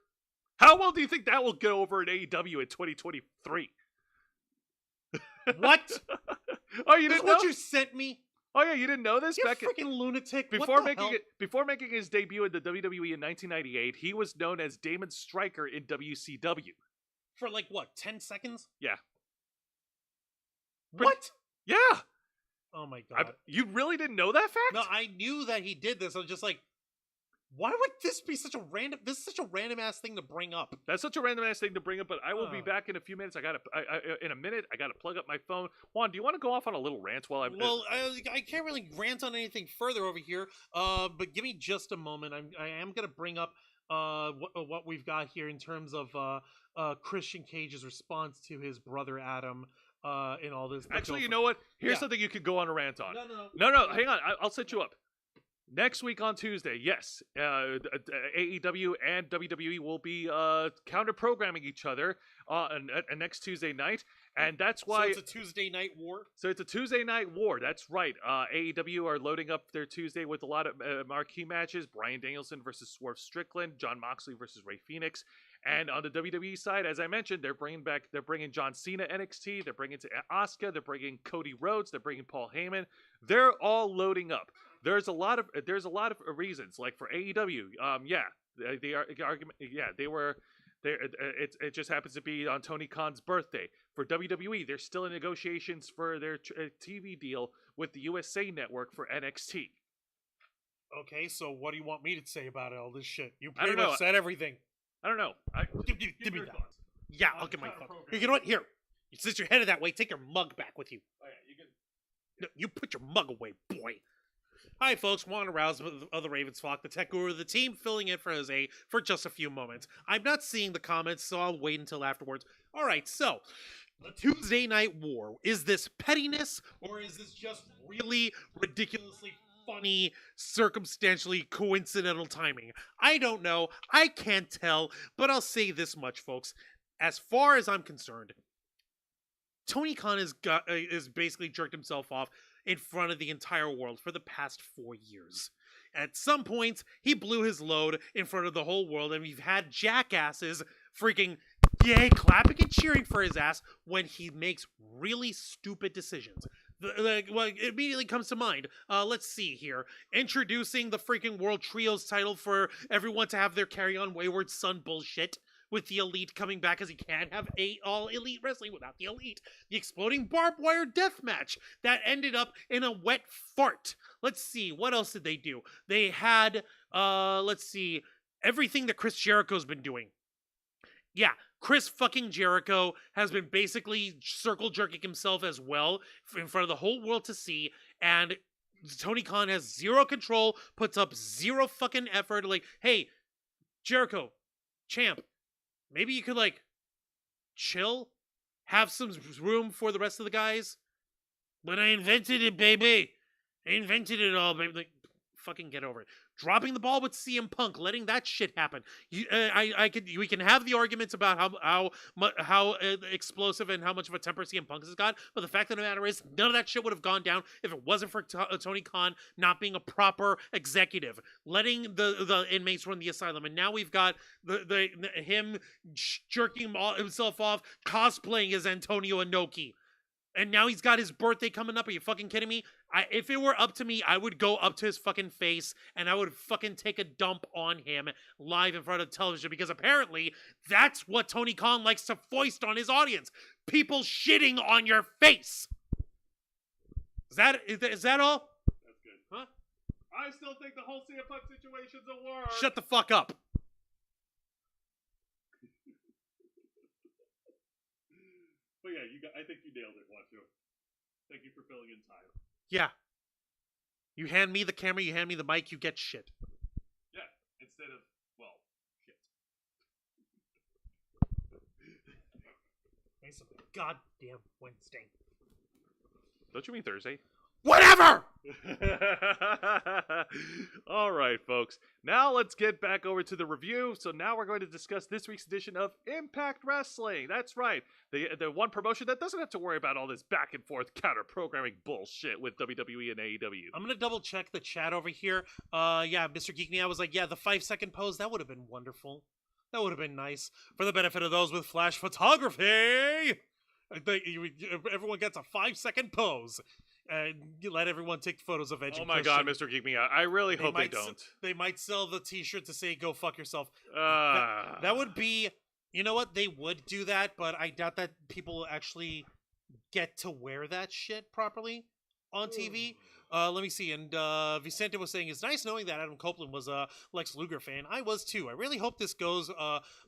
How well do you think that will go over in AEW in 2023? What? Oh, you This didn't is what know? you sent me? Oh yeah, you didn't know this? You Back freaking lunatic. before what the hell? before making his debut in the WWE in 1998, he was known as Damon Stryker in WCW. For like what, 10 seconds? Yeah. What? Yeah. Oh my god. You really didn't know that fact? No, I knew that he did this. I was just like, why would this be such a random? This is such a random ass thing to bring up. That's such a random ass thing to bring up, but I will be back in a few minutes. In a minute. I gotta plug up my phone. Juan, do you want to go off on a little rant while I'm? Well, I can't really rant on anything further over here. But give me just a moment. I am gonna bring up what we've got here in terms of Christian Cage's response to his brother Adam in all this. Actually, you know what? Here's Yeah. something you could go on a rant on. No. No, hang on. I'll set you up. Next week on Tuesday, yes, AEW and WWE will be counter-programming each other on next Tuesday night, and that's why... So it's a Tuesday night war? So it's a Tuesday night war, that's right. AEW are loading up their Tuesday with a lot of marquee matches. Bryan Danielson versus Swerve Strickland, Jon Moxley versus Rey Fenix. And on the WWE side, as I mentioned, they're bringing John Cena NXT, they're bringing Asuka, they're bringing Cody Rhodes, they're bringing Paul Heyman. They're all loading up. There's a lot of reasons, like for AEW, it just happens to be on Tony Khan's birthday. For WWE, they're still in negotiations for their TV deal with the USA Network for NXT. Okay, so what do you want me to say about all this shit? You I don't pretty know. much said everything. I don't know. Give me that. Yeah, I'll get my phone. You know what? Here. Since you're headed that way, take your mug back with you. Oh, yeah, you can... No, you put your mug away, boy. Hi, folks. Juan Rouse of the Ravens Flock, the tech guru of the team, filling in for Jose for just a few moments. I'm not seeing the comments, so I'll wait until afterwards. All right, so the Tuesday Night War. Is this pettiness, or is this just really ridiculously funny, circumstantially coincidental timing? I don't know. I can't tell, but I'll say this much, folks. As far as I'm concerned, Tony Khan is basically jerked himself off in front of the entire world for the past 4 years. At some points, he blew his load in front of the whole world, and we've had jackasses freaking yay, clapping and cheering for his ass when he makes really stupid decisions. Well, it immediately comes to mind. Let's see here. Introducing the freaking World Trios title for everyone to have their Carry On Wayward Son bullshit. With the Elite coming back, because he can't have all Elite wrestling without the Elite. The exploding barbed wire death match that ended up in a wet fart. Let's see, what else did they do? They had, let's see, everything that Chris Jericho's been doing. Yeah, Chris fucking Jericho has been basically circle jerking himself as well in front of the whole world to see, and Tony Khan has zero control, puts up zero fucking effort. Like, hey, Jericho, champ, maybe you could, like, chill? Have some room for the rest of the guys? But I invented it, baby. I invented it all, baby. Like, fucking get over it. Dropping the ball with CM Punk, letting that shit happen. We can have the arguments about how explosive and how much of a temper CM Punk has got, but the fact of the matter is, none of that shit would have gone down if it wasn't for Tony Khan not being a proper executive, letting the inmates run the asylum, and now we've got him jerking himself off, cosplaying as Antonio Inoki. And now he's got his birthday coming up. Are you fucking kidding me? If it were up to me, I would go up to his fucking face and I would fucking take a dump on him live in front of television, because apparently that's what Tony Khan likes to foist on his audience. People shitting on your face. Is that all? That's good. Huh? I still think the whole CM Punk situation's a war. Shut the fuck up. But yeah, I think you nailed it, Watcho. Thank you for filling in time. Yeah. You hand me the camera, you hand me the mic, you get shit. Yeah, instead of, well, shit. It's a goddamn Wednesday. Don't you mean Thursday? Whatever! All right, folks. Now let's get back over to the review. So now we're going to discuss this week's edition of Impact Wrestling. That's right. The one promotion that doesn't have to worry about all this back and forth counter programming bullshit with WWE and AEW. I'm going to double check the chat over here. Yeah, Mr. Geek Me, I was like, yeah, the 5-second pose, that would have been wonderful. That would have been nice. For the benefit of those with flash photography, everyone gets a 5-second pose. And you let everyone take photos of Edge. Oh my God, Mr. Geek Me Out. I really hope they don't. They might sell the t-shirt to say, go fuck yourself. That would be, you know what? They would do that, but I doubt that people actually get to wear that shit properly on TV. Let me see. And Vicente was saying, it's nice knowing that Adam Copeland was a Lex Luger fan. I was too. I really hope this goes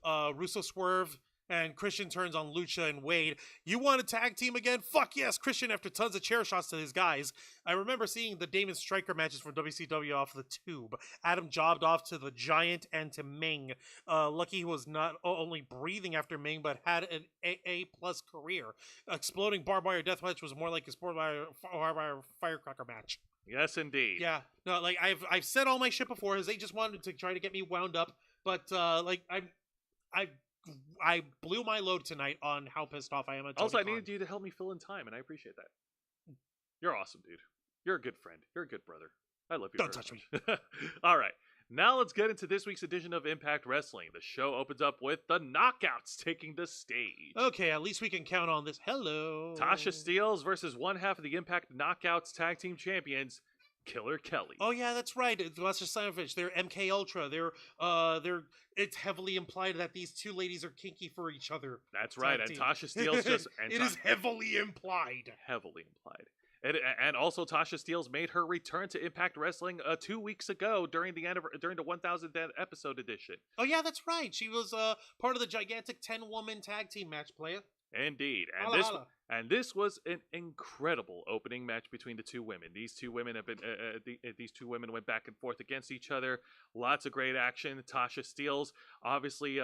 Russo Swerve and Christian turns on Lucha and Wade. You want to tag team again? Fuck yes, Christian, after tons of chair shots to his guys. I remember seeing the Damon Stryker matches from WCW off the tube. Adam jobbed off to the Giant and to Ming. Lucky he was not only breathing after Ming, but had an AA+ career. Exploding barbed wire death match was more like a barbed wire firecracker match. Yes, indeed. Yeah. No, like I've said all my shit before. They just wanted to try to get me wound up, but I blew my load tonight on how pissed off I am at Tony Also, I Khan. needed you to help me fill in time, and I appreciate that. You're awesome, dude. You're a good friend. You're a good brother. I love you. Don't touch me. All right. Now let's get into this week's edition of Impact Wrestling. The show opens up with the Knockouts taking the stage. Okay, at least we can count on this. Hello. Tasha Steelz versus one half of the Impact Knockouts Tag Team Champions, Killer Kelly. Oh yeah, that's right. It's Lester Savage. They're MK Ultra. They're it's heavily implied that these two ladies are kinky for each other. That's right. And team. Tasha Steelz just it is heavily implied. Heavily implied. And also, Tasha Steelz made her return to Impact Wrestling 2 weeks ago during the 1000th episode edition. Oh yeah, that's right. She was part of the gigantic 10-woman tag team match, player. Indeed, and Holla. this was an incredible opening match between the two women. These two women have been these two women went back and forth against each other. Lots of great action. Tasha Steelz obviously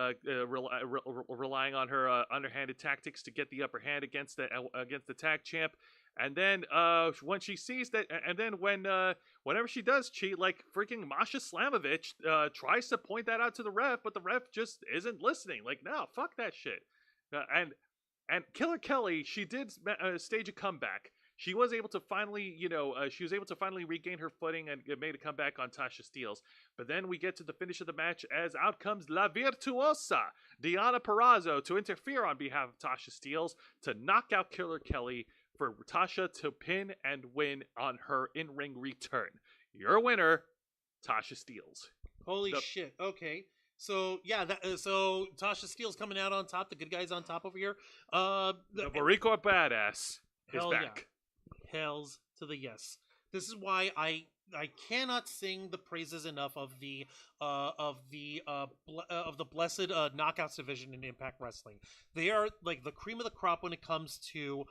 relying on her underhanded tactics to get the upper hand against the tag champ. And then when she sees that, and then whenever she does cheat, like freaking Masha Slamovich tries to point that out to the ref, but the ref just isn't listening. Like, no, fuck that shit. And Killer Kelly, she did stage a comeback. She was able to finally, regain her footing and made a comeback on Tasha Steelz. But then we get to the finish of the match as out comes La Virtuosa, Deonna Purrazzo, to interfere on behalf of Tasha Steelz to knock out Killer Kelly for Tasha to pin and win on her in-ring return. Your winner, Tasha Steelz. Holy The- shit. Okay. So yeah, so Tasha Steele's coming out on top. The good guys on top over here. The Boricua Badass is Hell back. Yeah. Hells to the yes. This is why I cannot sing the praises enough of the blessed knockouts division in Impact Wrestling. They are like the cream of the crop when it comes to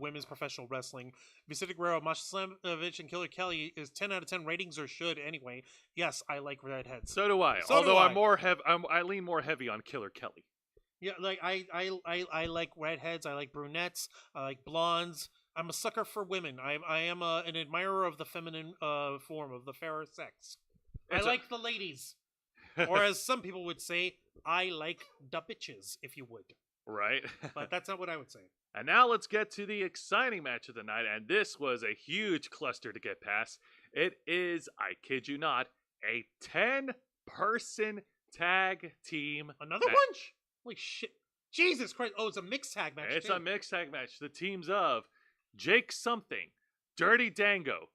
women's professional wrestling. Vicente Guerrero, Masha Slamovich, and Killer Kelly is 10 out of 10 ratings, or should anyway. Yes, I like redheads. So do I. So Although do I'm I. more I lean more heavy on Killer Kelly. Yeah, like I like redheads. I like brunettes. I like blondes. I'm a sucker for women. I am an admirer of the feminine form of the fairer sex. It's I like the ladies, or as some people would say, I like the bitches, if you would. Right. But that's not what I would say. And now let's get to the exciting match of the night, and this was a huge cluster to get past. It is, I kid you not, a 10-person tag team Another match. one? Holy shit! Jesus Christ! Oh, it's a mixed tag match. It's too. a mixed tag match. The teams of Jake Something, Dirty Dango,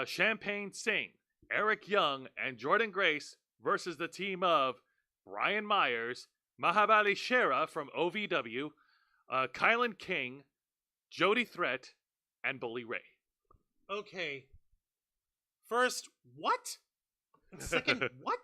Champagne Singh, Eric Young, and Jordan Grace versus the team of Brian Myers, Mahabali Shera from OVW, Kylan King, Jody Threat, and Bully Ray. Okay. First, what? And second, what?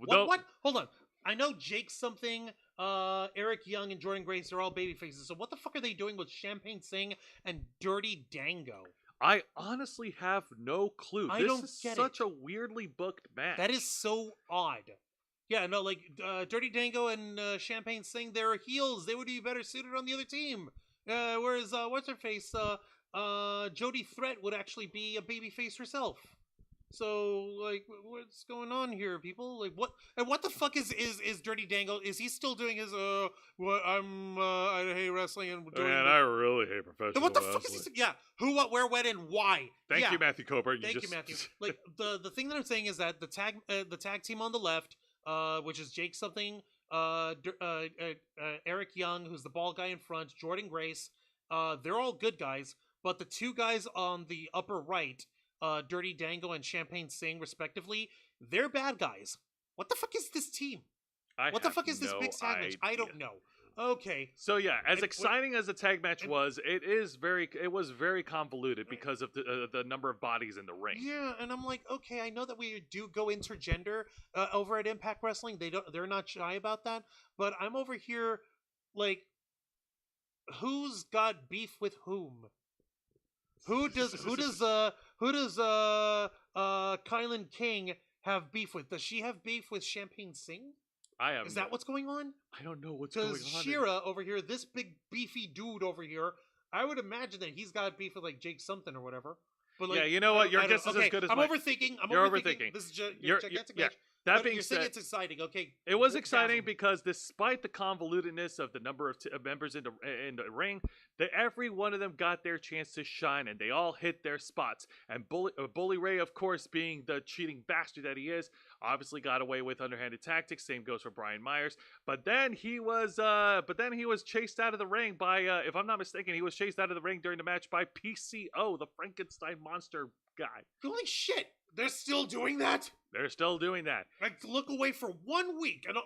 No, What? Hold on. I know Jake Something, Eric Young, and Jordan Grace are all baby faces. So what the fuck are they doing with Champagne Singh and Dirty Dango? I honestly have no clue. I This don't is get such a weirdly booked match. That is so odd. Yeah, no, like Dirty Dango and Champagne Singh, they're heels. They would be better suited on the other team. Whereas what's her face? Jody Threat would actually be a baby face herself. So, like, what's going on here, people? Like, what? And what the fuck is Dirty Dango? Is he still doing his I hate wrestling and doing? Man, I really hate professional Then what the wrestling. fuck is he? Yeah, who, what, where, when, and why? Thank Yeah. you, Matthew Cobra. Thank you, Matthew. Like the thing that I'm saying is that the tag team on the left, which is Jake Something, Eric Young, who's the bald guy in front, Jordan Grace, they're all good guys, but the two guys on the upper right, Dirty Dango and Champagne Singh, respectively, they're bad guys. What the fuck is this team? What the fuck is this big tag match? I don't know. Okay. So yeah, as And exciting as the tag match and- was, it was very convoluted because of the number of bodies in the ring. Yeah, and I'm like, okay, I know that we do go intergender over at Impact Wrestling. They're not shy about that, but I'm over here like, who's got beef with whom? Who does Kylan King have beef with? Does she have beef with Champagne Singh? I am. Is that what's going on? I don't know what's going on. Because Shira over here, this big beefy dude over here, I would imagine that he's got beef with like Jake something or whatever. But like, Yeah, you know what? Your I don't- guess is okay, as good as I'm mine. overthinking. You're overthinking. This is your You're- gigantic yeah. match. That But being you're saying said, it's exciting. Okay, it was what exciting dazzle? because despite the convolutedness of the number of members in the ring, every one of them got their chance to shine, and they all hit their spots. And Bully Ray, of course, being the cheating bastard that he is, obviously got away with underhanded tactics. Same goes for Brian Myers. But then he was chased out of the ring by, if I'm not mistaken, he was chased out of the ring during the match by PCO, the Frankenstein monster guy. Holy shit! They're still doing that. They're still doing that. Like, look away for 1 week, and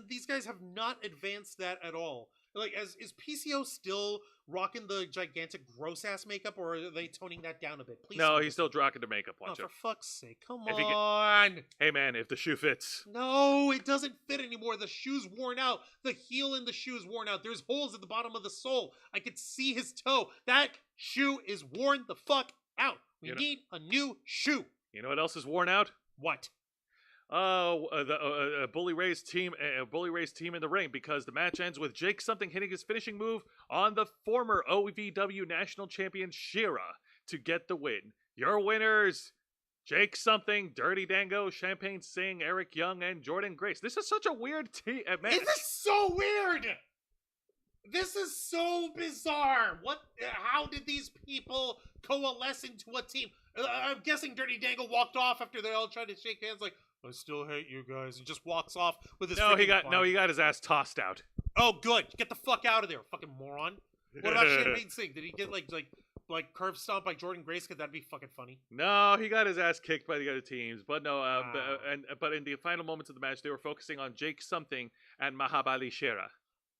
these guys have not advanced that at all. Like, is PCO still rocking the gigantic gross ass makeup, or are they toning that down a bit? Please. No, tell me. he's still rocking the makeup. Oh, Watch for out. fuck's sake! Come If you get- on. Hey man, if the shoe fits. No, it doesn't fit anymore. The shoe's worn out. The heel in the shoe is worn out. There's holes at the bottom of the sole. I could see his toe. That shoe is worn the fuck out. We You know- need a new shoe. You know what else is worn out? What? Bully Ray's team in the ring, because the match ends with Jake Something hitting his finishing move on the former OVW National Champion Shira to get the win. Your winners, Jake Something, Dirty Dango, Champagne Singh, Eric Young, and Jordan Grace. This is such a weird match. This is so weird. This is so bizarre. What? How did these people coalesce into a team? I'm guessing Dirty Dango walked off after they all tried to shake hands, like, I still hate you guys, and just walks off with his. No, he freaking got his ass tossed out. Oh, good. Get the fuck out of there, fucking moron. What about Champagne Singh? Did he get like curb stomped by Jordan Grace? Could that be fucking funny? No, he got his ass kicked by the other teams. But no, but in the final moments of the match, they were focusing on Jake something and Mahabali Shera.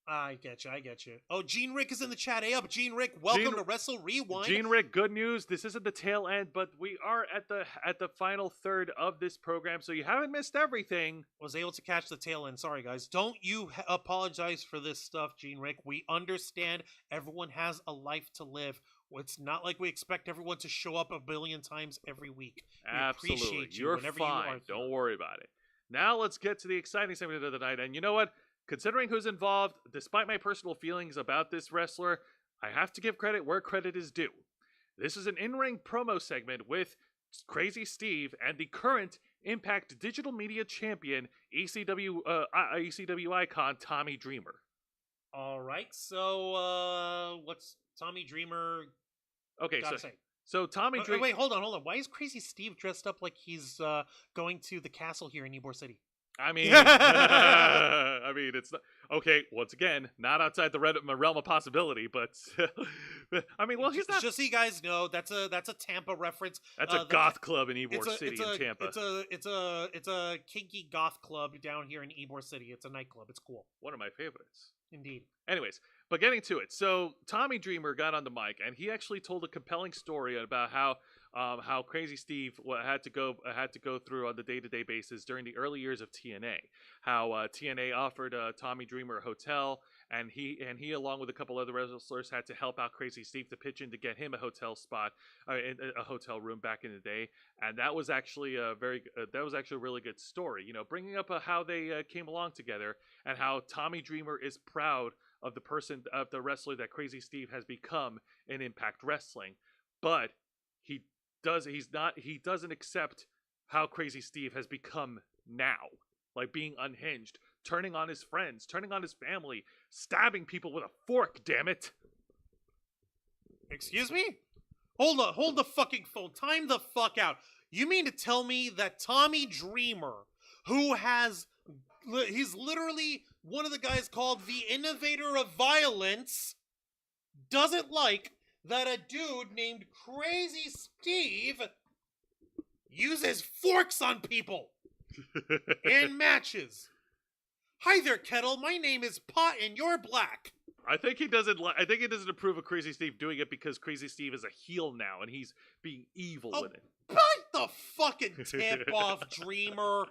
I get you. Oh, Gene Rick is in the chat. Hey up, Gene Rick. Welcome to Wrestle Rewind. Gene Rick, good news. This isn't the tail end, but we are at the final third of this program, so you haven't missed everything. Was able to catch the tail end. Sorry, guys. Don't you apologize for this stuff, Gene Rick. We understand everyone has a life to live. It's not like we expect everyone to show up a billion times every week. We Absolutely. appreciate you You're whenever fine. you are. Don't worry about it. Now let's get to the exciting segment of the night. And you know what? Considering who's involved, despite my personal feelings about this wrestler, I have to give credit where credit is due. This is an in-ring promo segment with Crazy Steve and the current Impact Digital Media Champion, ECW icon Tommy Dreamer. All right. So, what's Tommy Dreamer Okay, gotta say? so Tommy Dreamer. Wait, hold on. Why is Crazy Steve dressed up like he's going to the castle here in Ybor City? I mean, it's not, okay. Once again, not outside the realm of possibility, but I mean, well, he's not. Just so you guys know, that's a Tampa reference. That's a goth club in Ybor City in Tampa. It's a kinky goth club down here in Ybor City. It's a nightclub. It's cool. One of my favorites. Indeed. Anyways, but getting to it. So Tommy Dreamer got on the mic and he actually told a compelling story about how Crazy Steve had to go through on the day-to-day basis during the early years of TNA. How TNA offered Tommy Dreamer a hotel, and he along with a couple other wrestlers had to help out Crazy Steve to pitch in to get him a hotel spot, a hotel room back in the day. And that was actually a really good story. You know, bringing up how they came along together and how Tommy Dreamer is proud of the wrestler that Crazy Steve has become in Impact Wrestling, but he doesn't accept how Crazy Steve has become now, like being unhinged, turning on his friends, turning on his family, stabbing people with a fork, damn it. Excuse me? Hold the fucking phone. Time the fuck out. You mean to tell me that Tommy Dreamer, he's literally one of the guys called the Innovator of Violence, doesn't like that a dude named Crazy Steve uses forks on people in matches? Hi there, Kettle. My name is Pot and you're black. I think he doesn't approve of Crazy Steve doing it because Crazy Steve is a heel now and he's being evil with it. Bite the fucking tip off, Dreamer.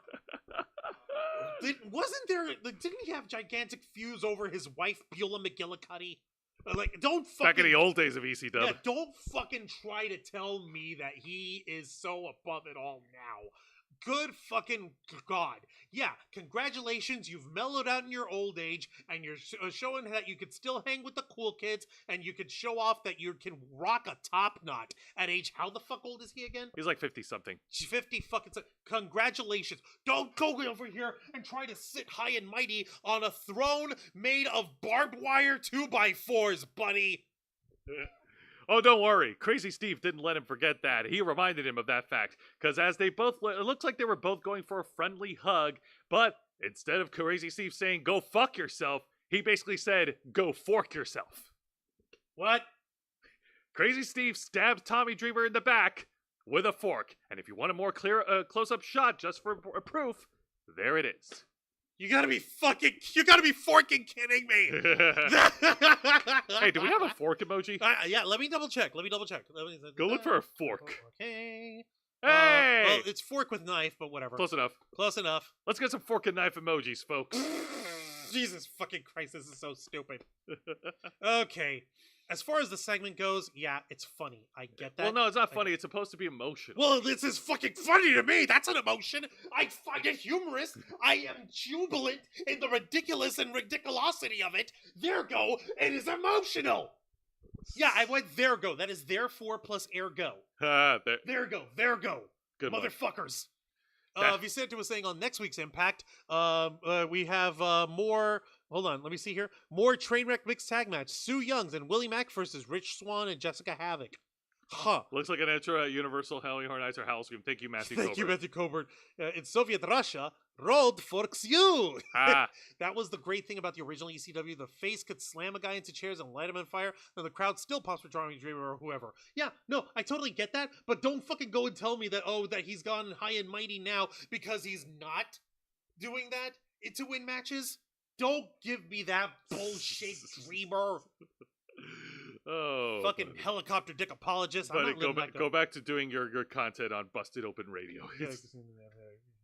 Didn't he have gigantic feuds over his wife, Beulah McGillicuddy? Don't fucking... Back in the old days of ECW. Yeah, don't fucking try to tell me that he is so above it all now. Good fucking God. Yeah, congratulations, you've mellowed out in your old age, and you're showing that you could still hang with the cool kids, and you could show off that you can rock a top knot at age... How the fuck old is he again? He's like 50-something. 50 fucking... Congratulations. Don't go over here and try to sit high and mighty on a throne made of barbed wire 2x4s, buddy. Oh, don't worry. Crazy Steve didn't let him forget that. He reminded him of that fact. Because as they both... It looks like they were both going for a friendly hug. But instead of Crazy Steve saying, go fuck yourself, he basically said, go fork yourself. What? Crazy Steve stabbed Tommy Dreamer in the back with a fork. And if you want a more clear close-up shot just for proof, there it is. You gotta be forking kidding me. Hey, do we have a fork emoji? Yeah, let me double check. Go look for a fork. Okay. Hey! Well, it's fork with knife, but whatever. Close enough. Let's get some fork and knife emojis, folks. Jesus fucking Christ, this is so stupid. Okay. As far as the segment goes, yeah, it's funny. I get that. Well, no, it's not funny. It's supposed to be emotional. Well, this is fucking funny to me. That's an emotion. I find it humorous. I am jubilant in the ridiculous and ridiculosity of it. There go. It is emotional. Yeah, I went there go. That is therefore plus ergo. There go. Good motherfuckers. Vicente was saying on next week's Impact, we have more... Hold on, let me see here. More Trainwreck mixed tag match. Sue Youngs and Willie Mack versus Rich Swann and Jessica Havoc. Huh. Looks like an intro at Universal Halloween Horror Nights or Halloween. Thank you, Matthew. Thank you, Colbert. Matthew Colbert. In Soviet Russia, road forks you. Ah, That was the great thing about the original ECW. The face could slam a guy into chairs and light him on fire, and the crowd still pops for Drawing Dreamer or whoever. Yeah, no, I totally get that, but don't fucking go and tell me that, that he's gone high and mighty now because he's not doing that to win matches. Don't give me that bullshit, Dreamer. oh, Fucking helicopter dick apologist. I'm buddy, not living like go back to doing your content on Busted Open Radio.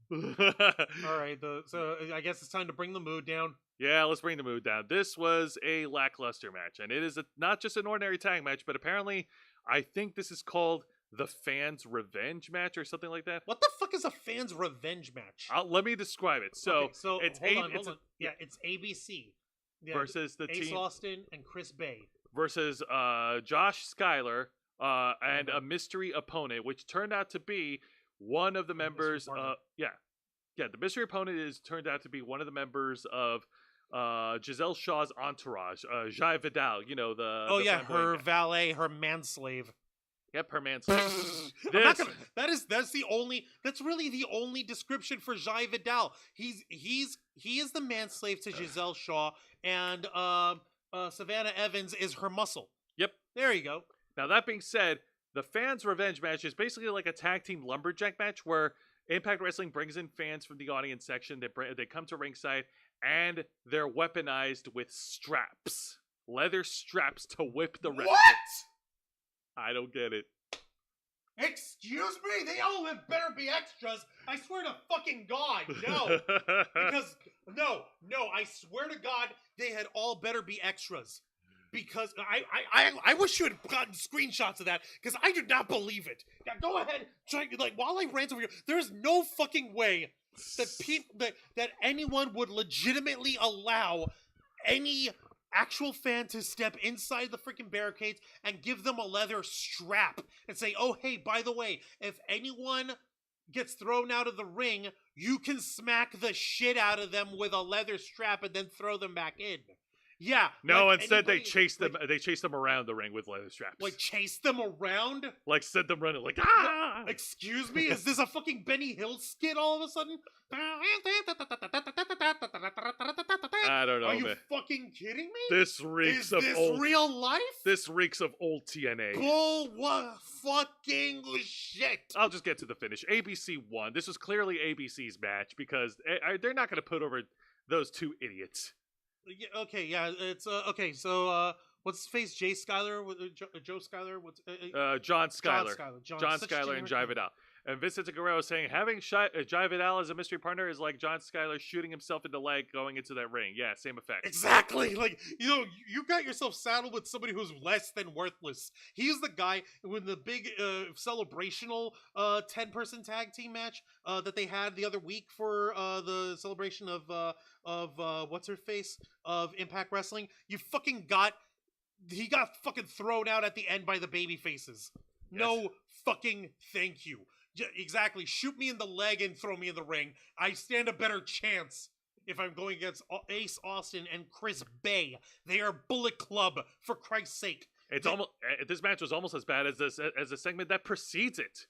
All right, so I guess it's time to bring the mood down. Yeah, let's bring the mood down. This was a lackluster match, and it is not just an ordinary tag match, but apparently, I think this is called the Fans' Revenge match or something like that. What the fuck is a fans' revenge match? Let me describe it. So, Okay, so it's hold on. Yeah, it's ABC versus the Ace team Austin and Chris Bay. versus Josh Schuyler and a mystery opponent, which turned out to be one of the members. The mystery opponent turned out to be one of the members of Giselle Shaw's entourage, Jai Vidal. You know Her valet, her manslave. Yep, her man. That's really the only description for Jai Vidal. He is the manslave to Giselle Shaw, and Savannah Evans is her muscle. Yep. There you go. Now that being said, the Fans' Revenge match is basically like a tag team lumberjack match where Impact Wrestling brings in fans from the audience section. They come to ringside and they're weaponized with straps, leather straps to whip the rest. What? I don't get it. Excuse me? They all better be extras. I swear to fucking God, no. Because, no, I swear to God, they had all better be extras. Because I wish you had gotten screenshots of that, because I do not believe it. Now go ahead, while I rant over here, there's no fucking way that anyone would legitimately allow any actual fan to step inside the freaking barricades and give them a leather strap and say, oh, hey, by the way, if anyone gets thrown out of the ring, you can smack the shit out of them with a leather strap and then throw them back in. Yeah. No, instead they chase them. They chase them around the ring with leather straps. Like chase them around? Like send them running. Like ah! Excuse me? Is this a fucking Benny Hill skit all of a sudden? I don't know. Are you man. fucking kidding me? This reeks Is this real life? This reeks of old TNA. Bull what fucking shit. I'll just get to the finish. ABC won. This was clearly ABC's match because they're not going to put over those two idiots. Yeah, okay, yeah, it's okay. So, what's his face? Jay Schuyler, Joe Schuyler. What's John Schuyler, John Schuyler, and Jai Vidal. And Vincent Guerrero saying having Jai Vidal as a mystery partner is like John Schuyler shooting himself in the leg going into that ring. Yeah, same effect. Exactly. Like, you got yourself saddled with somebody who's less than worthless. He's the guy with the big celebrational 10-person tag team match that they had the other week for the celebration of what's her face of Impact Wrestling. He got fucking thrown out at the end by the baby faces. Yes. No fucking thank you. Exactly. Shoot me in the leg and throw me in the ring. I stand a better chance if I'm going against Ace Austin and Chris Bay. They are Bullet Club, for Christ's sake. It's almost this match was almost as bad as the segment that precedes it.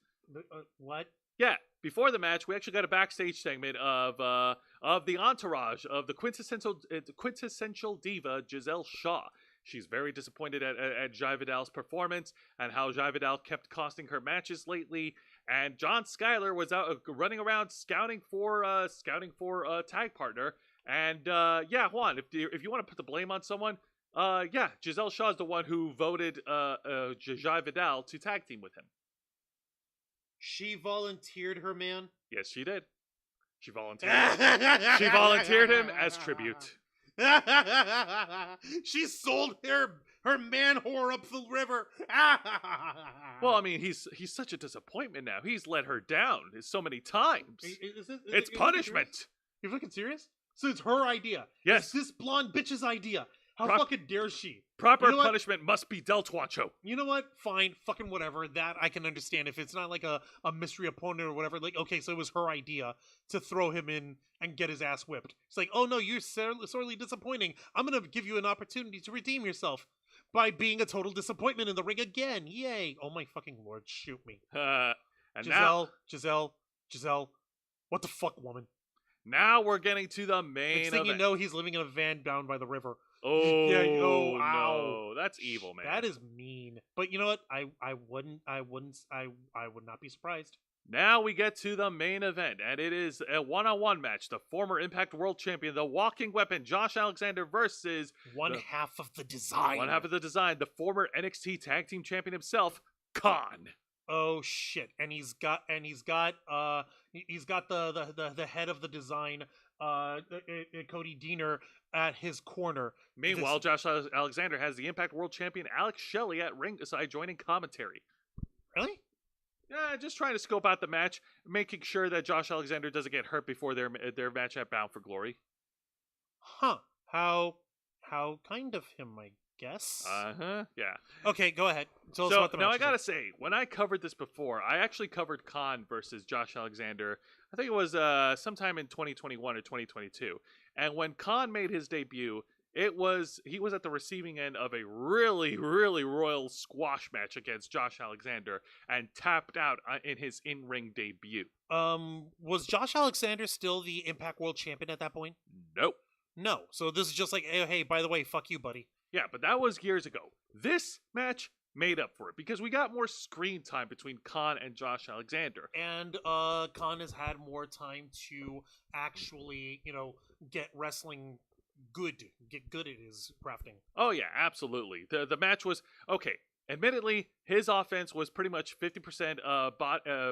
What? Yeah. Before the match, we actually got a backstage segment of the entourage of the quintessential diva Giselle Shaw. She's very disappointed at Jai Vidal's performance and how Jai Vidal kept costing her matches lately. And John Schuyler was out running around scouting for a tag partner. And Juan, if you want to put the blame on someone, Giselle Shaw is the one who voted Jai Vidal to tag team with him. She volunteered her man? Yes, she did. She volunteered. She volunteered him as tribute. She sold her man whore up the river. Well, I mean, he's such a disappointment now. He's let her down so many times. It's punishment. You're fucking serious? So it's her idea. Yes. It's this blonde bitch's idea. How fucking dare she? Proper punishment must be dealt, Juancho. You know what? Fine. Fucking whatever. That I can understand. If it's not like a mystery opponent or whatever. Like, okay, so it was her idea to throw him in and get his ass whipped. It's like, oh no, you're sorely disappointing. I'm going to give you an opportunity to redeem yourself. by being a total disappointment in the ring again. Yay! Oh my fucking lord, shoot me. And now, Giselle, what the fuck, woman? now we're getting to the main Next thing event. you know, he's living in a van down by the river. Oh, Yeah, no, ow. that's evil, man. That is mean. But you know what? I would not be surprised. Now we get to the main event, and it is a one-on-one match. The former Impact World Champion, the Walking Weapon, Josh Alexander versus One half of the design. one half of the design, the former NXT Tag Team Champion himself, Khan. Oh shit! And he's got the head of the design, Cody Deaner at his corner. Meanwhile, Josh Alexander has the Impact World Champion Alex Shelley at ringside joining commentary. Really? Yeah, just trying to scope out the match, making sure that Josh Alexander doesn't get hurt before their match at Bound for Glory. Huh? How kind of him, I guess. Yeah. Okay, go ahead. Tell us So about the match. now I gotta say, when I covered this before, I actually covered Khan versus Josh Alexander. I think it was sometime in 2021 or 2022. And when Khan made his debut, he was at the receiving end of a really, really royal squash match against Josh Alexander and tapped out in his in-ring debut. Was Josh Alexander still the Impact World Champion at that point? Nope. No. So this is just like, hey, by the way, fuck you, buddy. Yeah, but that was years ago. This match made up for it because we got more screen time between Khan and Josh Alexander. And Khan has had more time to actually, get wrestling get good at his crafting. Oh yeah, absolutely. The match was okay. Admittedly, his offense was pretty much 50%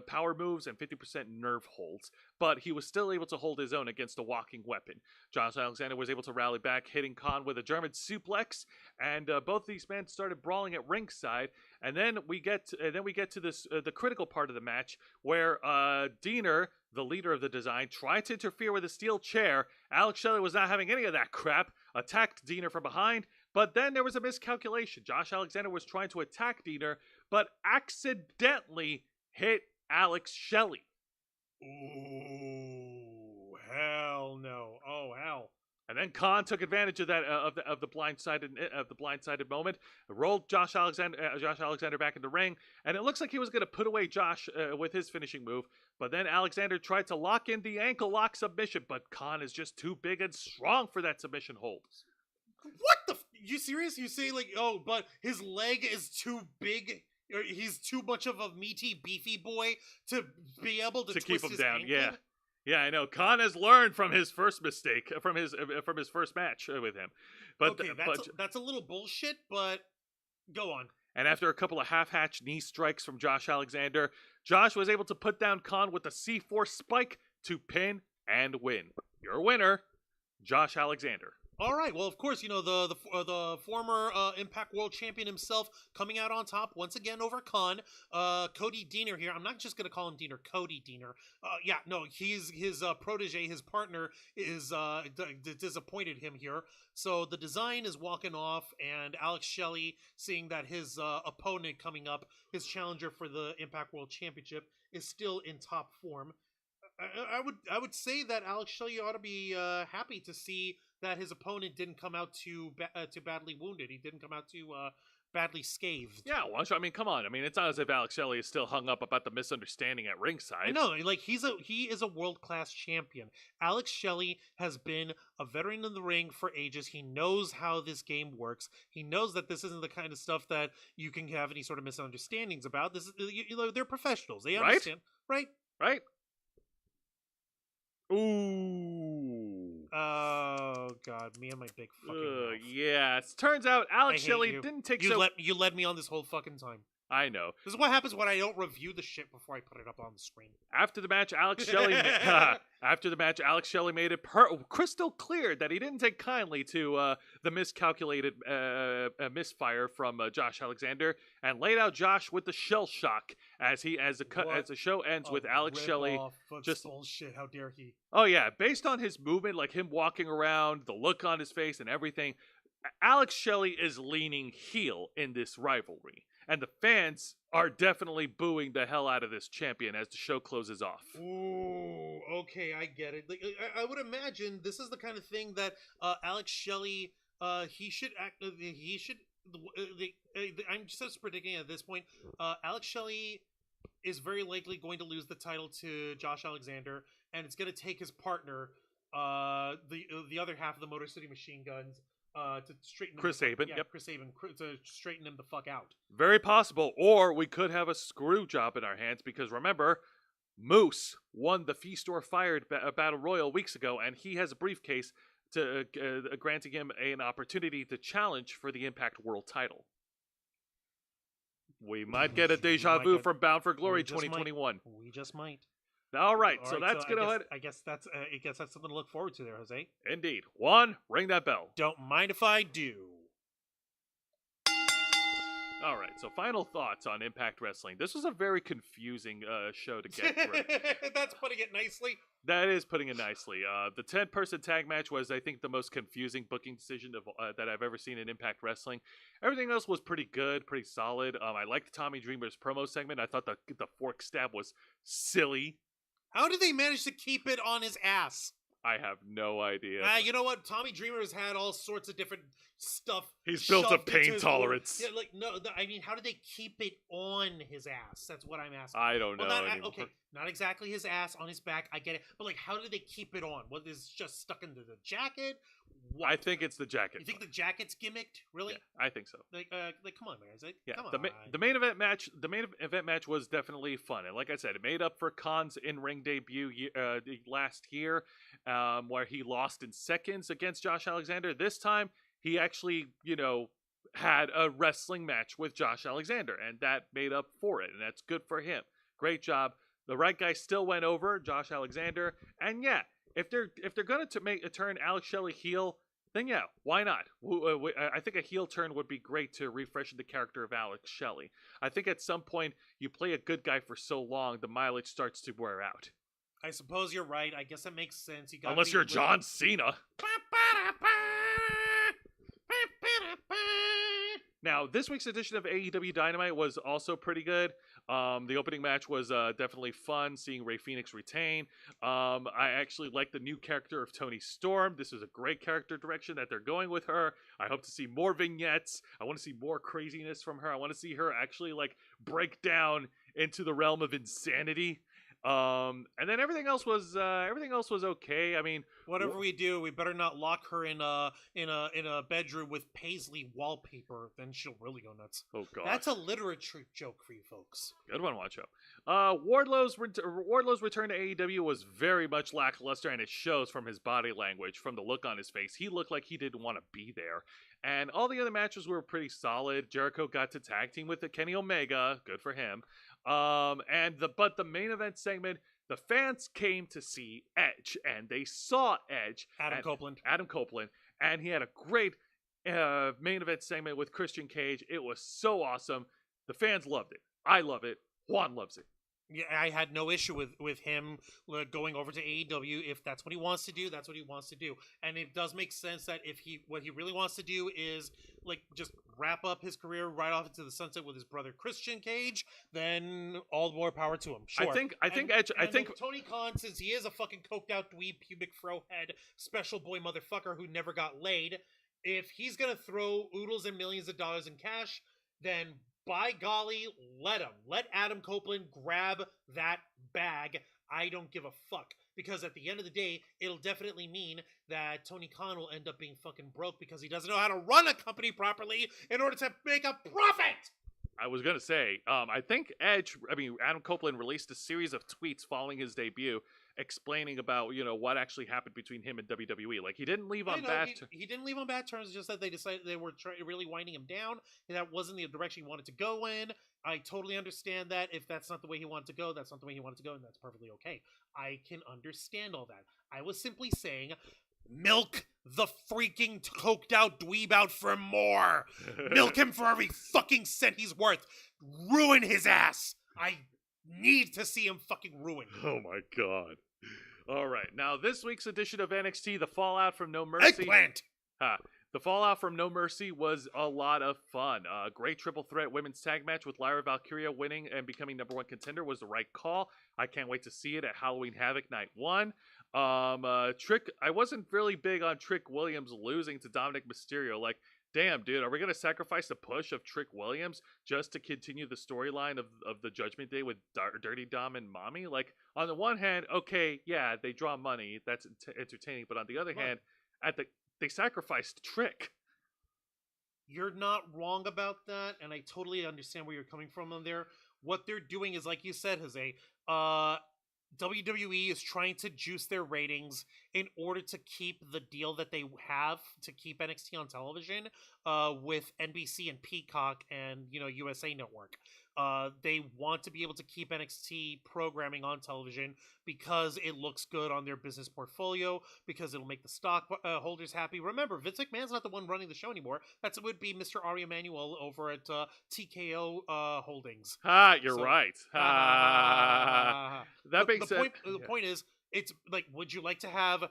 power moves and 50% nerve holds, but he was still able to hold his own against a walking weapon. Josh Alexander was able to rally back, hitting Khan with a German suplex, and both these men started brawling at ringside. And then we get to this the critical part of the match where Diener, the leader of the design, tried to interfere with a steel chair. Alex Shelley was not having any of that crap, attacked Diener from behind, but then there was a miscalculation. Josh Alexander was trying to attack Diener, but accidentally hit Alex Shelley. Ooh, hell no. Oh, hell. And then Khan took advantage of that of the blindsided moment, rolled Josh Alexander back in the ring, and it looks like he was going to put away Josh with his finishing move. But then Alexander tried to lock in the ankle lock submission, but Khan is just too big and strong for that submission hold. What the? You serious? You say but his leg is too big. Or he's too much of a meaty, beefy boy to be able to keep twist him his down. ankle? Yeah, I know. Khan has learned from his first mistake, from his first match with him. But okay, that's a little bullshit. But go on. And after a couple of half-hatch knee strikes from Josh Alexander, Josh was able to put down Khan with a C4 spike to pin and win. Your winner, Josh Alexander. All right. Well, of course, the former Impact World Champion himself coming out on top once again over Khan. Cody Deaner here. I'm not just gonna call him Deaner. Cody Deaner. He's his protege. His partner is disappointed him here. So the design is walking off, and Alex Shelley, seeing that his opponent coming up, his challenger for the Impact World Championship, is still in top form. I would say that Alex Shelley ought to be happy to see that his opponent didn't come out too badly wounded. He didn't come out too badly scathed. Yeah, well, I mean, come on. I mean, it's not as if Alex Shelley is still hung up about the misunderstanding at ringside. No, he is a world-class champion. Alex Shelley has been a veteran in the ring for ages. He knows how this game works. He knows that this isn't the kind of stuff that you can have any sort of misunderstandings about. This is, they're professionals. They understand, right? Right? Ooh. Oh God, me and my big fucking mouth. Yes. Turns out Alex Shelley didn't take You led me on this whole fucking time. I know. This is what happens when I don't review the shit before I put it up on the screen. After the match, Alex Shelley made it crystal clear that he didn't take kindly to the miscalculated misfire from Josh Alexander, and laid out Josh with the shell shock as the show ends with Alex Shelley just bullshit. How dare he? Oh yeah, based on his movement, like him walking around, the look on his face, and everything, Alex Shelley is leaning heel in this rivalry. And the fans are definitely booing the hell out of this champion as the show closes off. Ooh, okay, I get it. I would imagine this is the kind of thing that Alex Shelley, he should I'm just predicting at this point, Alex Shelley is very likely going to lose the title to Josh Alexander, and it's going to take his partner, the other half of the Motor City Machine Guns, to straighten him Chris Sabin, Yeah, yep. Chris Sabin, to straighten him the fuck out. Very possible. Or we could have a screw job in our hands because remember, Moose won the Feast or Fired Battle Royal weeks ago, and he has a briefcase to granting him an opportunity to challenge for the Impact World title. We might get a deja vu from Bound for Glory 2021. We just might. All right, so that's going to... I guess that's something to look forward to there, Jose. Indeed. Juan, ring that bell. Don't mind if I do. All right, so final thoughts on Impact Wrestling. This was a very confusing show to get through. That's putting it nicely. That is putting it nicely. The 10-person tag match was, I think, the most confusing booking decision that I've ever seen in Impact Wrestling. Everything else was pretty good, pretty solid. I liked Tommy Dreamer's promo segment. I thought the fork stab was silly. How did they manage to keep it on his ass? I have no idea. You know what? Tommy Dreamer has had all sorts of different stuff. He's built a pain his tolerance. Yeah, I mean, how did they keep it on his ass? That's what I'm asking. I don't know. Okay, not exactly his ass on his back. I get it, but how did they keep it on? Was it just stuck into the jacket? What? I think it's the jacket. You think the jacket's gimmicked? Really? Yeah, I think so. Come on, man. Yeah, come on. the main event match was definitely fun, and like I said, it made up for Khan's in-ring debut last year, where he lost in seconds against Josh Alexander. This time, he actually, had a wrestling match with Josh Alexander, and that made up for it, and that's good for him. Great job. The right guy still went over, Josh Alexander, and yeah. If they're going to turn Alex Shelley heel, then yeah, why not? I think a heel turn would be great to refresh the character of Alex Shelley. I think at some point you play a good guy for so long, the mileage starts to wear out. I suppose you're right. I guess that makes sense. Unless you're John Cena. Now, this week's edition of AEW Dynamite was also pretty good. The opening match was definitely fun, seeing Rey Fenix retain. I actually like the new character of Toni Storm. This is a great character direction that they're going with her. I hope to see more vignettes. I want to see more craziness from her. I want to see her actually break down into the realm of insanity. And then everything else was okay. I mean, whatever we do, we better not lock her in a bedroom with paisley wallpaper. Then she'll really go nuts. Oh god, that's a literature joke for you folks. Good one, Wancho. Wardlow's return to AEW was very much lackluster, and it shows from his body language, from the look on his face. He looked like he didn't want to be there. And all the other matches were pretty solid. Jericho got to tag team with Kenny Omega. Good for him. But the main event segment, the fans came to see Edge, and they saw Edge. Adam Copeland. And he had a great main event segment with Christian Cage. It was so awesome. The fans loved it. I love it. Juan loves it. Yeah, I had no issue with him going over to AEW. If that's what he wants to do, that's what he wants to do. And it does make sense that what he really wants to do is just wrap up his career right off into the sunset with his brother Christian Cage, then all the more power to him. Sure. I think Tony Khan, since he is a fucking coked out dweeb, pubic fro head, special boy motherfucker who never got laid, if he's gonna throw oodles and millions of dollars in cash, then by golly, let him. Let Adam Copeland grab that bag. I don't give a fuck. Because at the end of the day, it'll definitely mean that Tony Khan will end up being fucking broke because he doesn't know how to run a company properly in order to make a profit. I was going to say, I think Adam Copeland released a series of tweets following his debut explaining about, what actually happened between him and WWE. He didn't leave on bad terms. He didn't leave on bad terms. It's just that they decided they were really winding him down, and that wasn't the direction he wanted to go in. I totally understand that. If that's not the way he wanted to go, that's not the way he wanted to go, and that's perfectly okay. I can understand all that. I was simply saying, milk the freaking coked out dweeb out for more. Milk him for every fucking cent he's worth. Ruin his ass. I need to see him fucking ruined. Oh my god. All right. Now, this week's edition of NXT, The Fallout from No Mercy. Eggplant! The Fallout from No Mercy was a lot of fun. A great triple threat women's tag match with Lyra Valkyria winning and becoming #1 contender was the right call. I can't wait to see it at Halloween Havoc Night 1. I wasn't really big on Trick Williams losing to Dominic Mysterio. damn, dude, are we going to sacrifice the push of Trick Williams just to continue the storyline of the Judgment Day with Dirty Dom and Mommy? Like, on the one hand, okay, yeah, they draw money. That's entertaining. But on the other hand, they sacrificed Trick. You're not wrong about that, and I totally understand where you're coming from on there. What they're doing is, like you said, Jose, WWE is trying to juice their ratings in order to keep the deal that they have to keep NXT on television with NBC and Peacock and, USA Network. They want to be able to keep NXT programming on television because it looks good on their business portfolio, because it'll make the stock holders happy. Remember, Vince McMahon's not the one running the show anymore. It would be Mr. Ari Emanuel over at TKO Holdings. You're right. That makes sense. The point is, it's like, would you like to have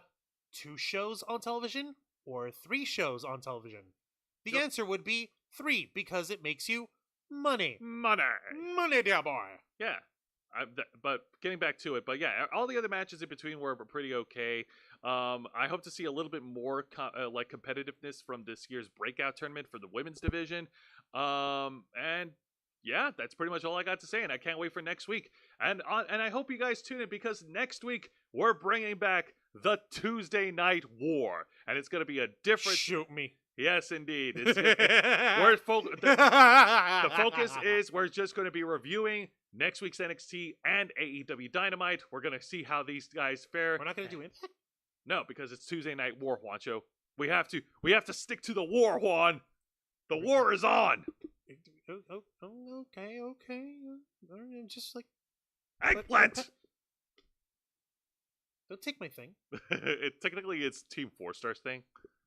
2 shows on television or 3 shows on television? The answer would be 3, because it makes you money, dear boy. Yeah, but getting back to it, but yeah, all the other matches in between were pretty okay. I hope to see a little bit more competitiveness from this year's breakout tournament for the women's division. And yeah, that's pretty much all I got to say, and I can't wait for next week. And I hope you guys tune in, because next week we're bringing back the Tuesday Night War, and it's going to be a different. Shoot me. Yes, indeed. The focus is we're just going to be reviewing next week's NXT and AEW Dynamite. We're going to see how these guys fare. We're not going to do Impact? No, because it's Tuesday Night War, Juancho. We have to stick to the war, Juan. The war is on. Okay. I'm just like... Eggplant! Don't take my thing. Technically, it's Team 4-Star's thing.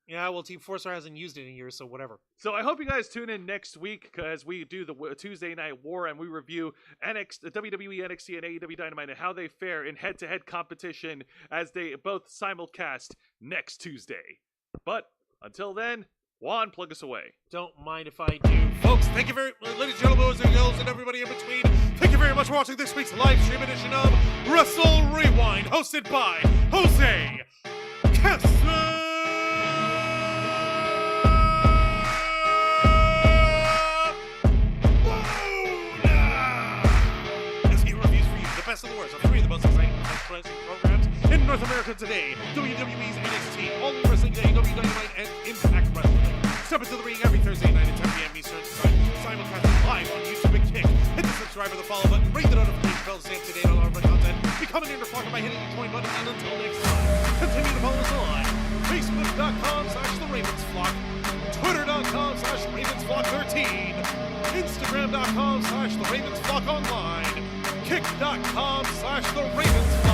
Yeah, well, Team 4-Star hasn't used it in years, so whatever. So I hope you guys tune in next week, because we do the Tuesday Night War, and we review WWE NXT and AEW Dynamite and how they fare in head-to-head competition as they both simulcast next Tuesday. But until then, Juan, plug us away. Don't mind if I do. Folks, thank you very much, ladies and gentlemen, boys and girls, and everybody in between. Thank you very much for watching this week's live stream edition of Wrestle Rewind, hosted by Jose Casabona. Best of the worst of 3 of the most exciting wrestling programs in North America today. WWE's NXT, All Wrestling Day, AEW Dynamite, and Impact Wrestling. Step into the ring every Thursday night at 10 p.m. Eastern Time, simulcast live on YouTube and Kick. Hit the subscribe or the follow button, ring the notification bell to stay up to date on all of our content. Become an interflocker by hitting the join button, and until next time, continue to follow us on Facebook.com/TheRavensFlock, Twitter.com/RavensFlock13, Instagram.com/TheRavensFlock Online, Kick.com/TheRavensFlock.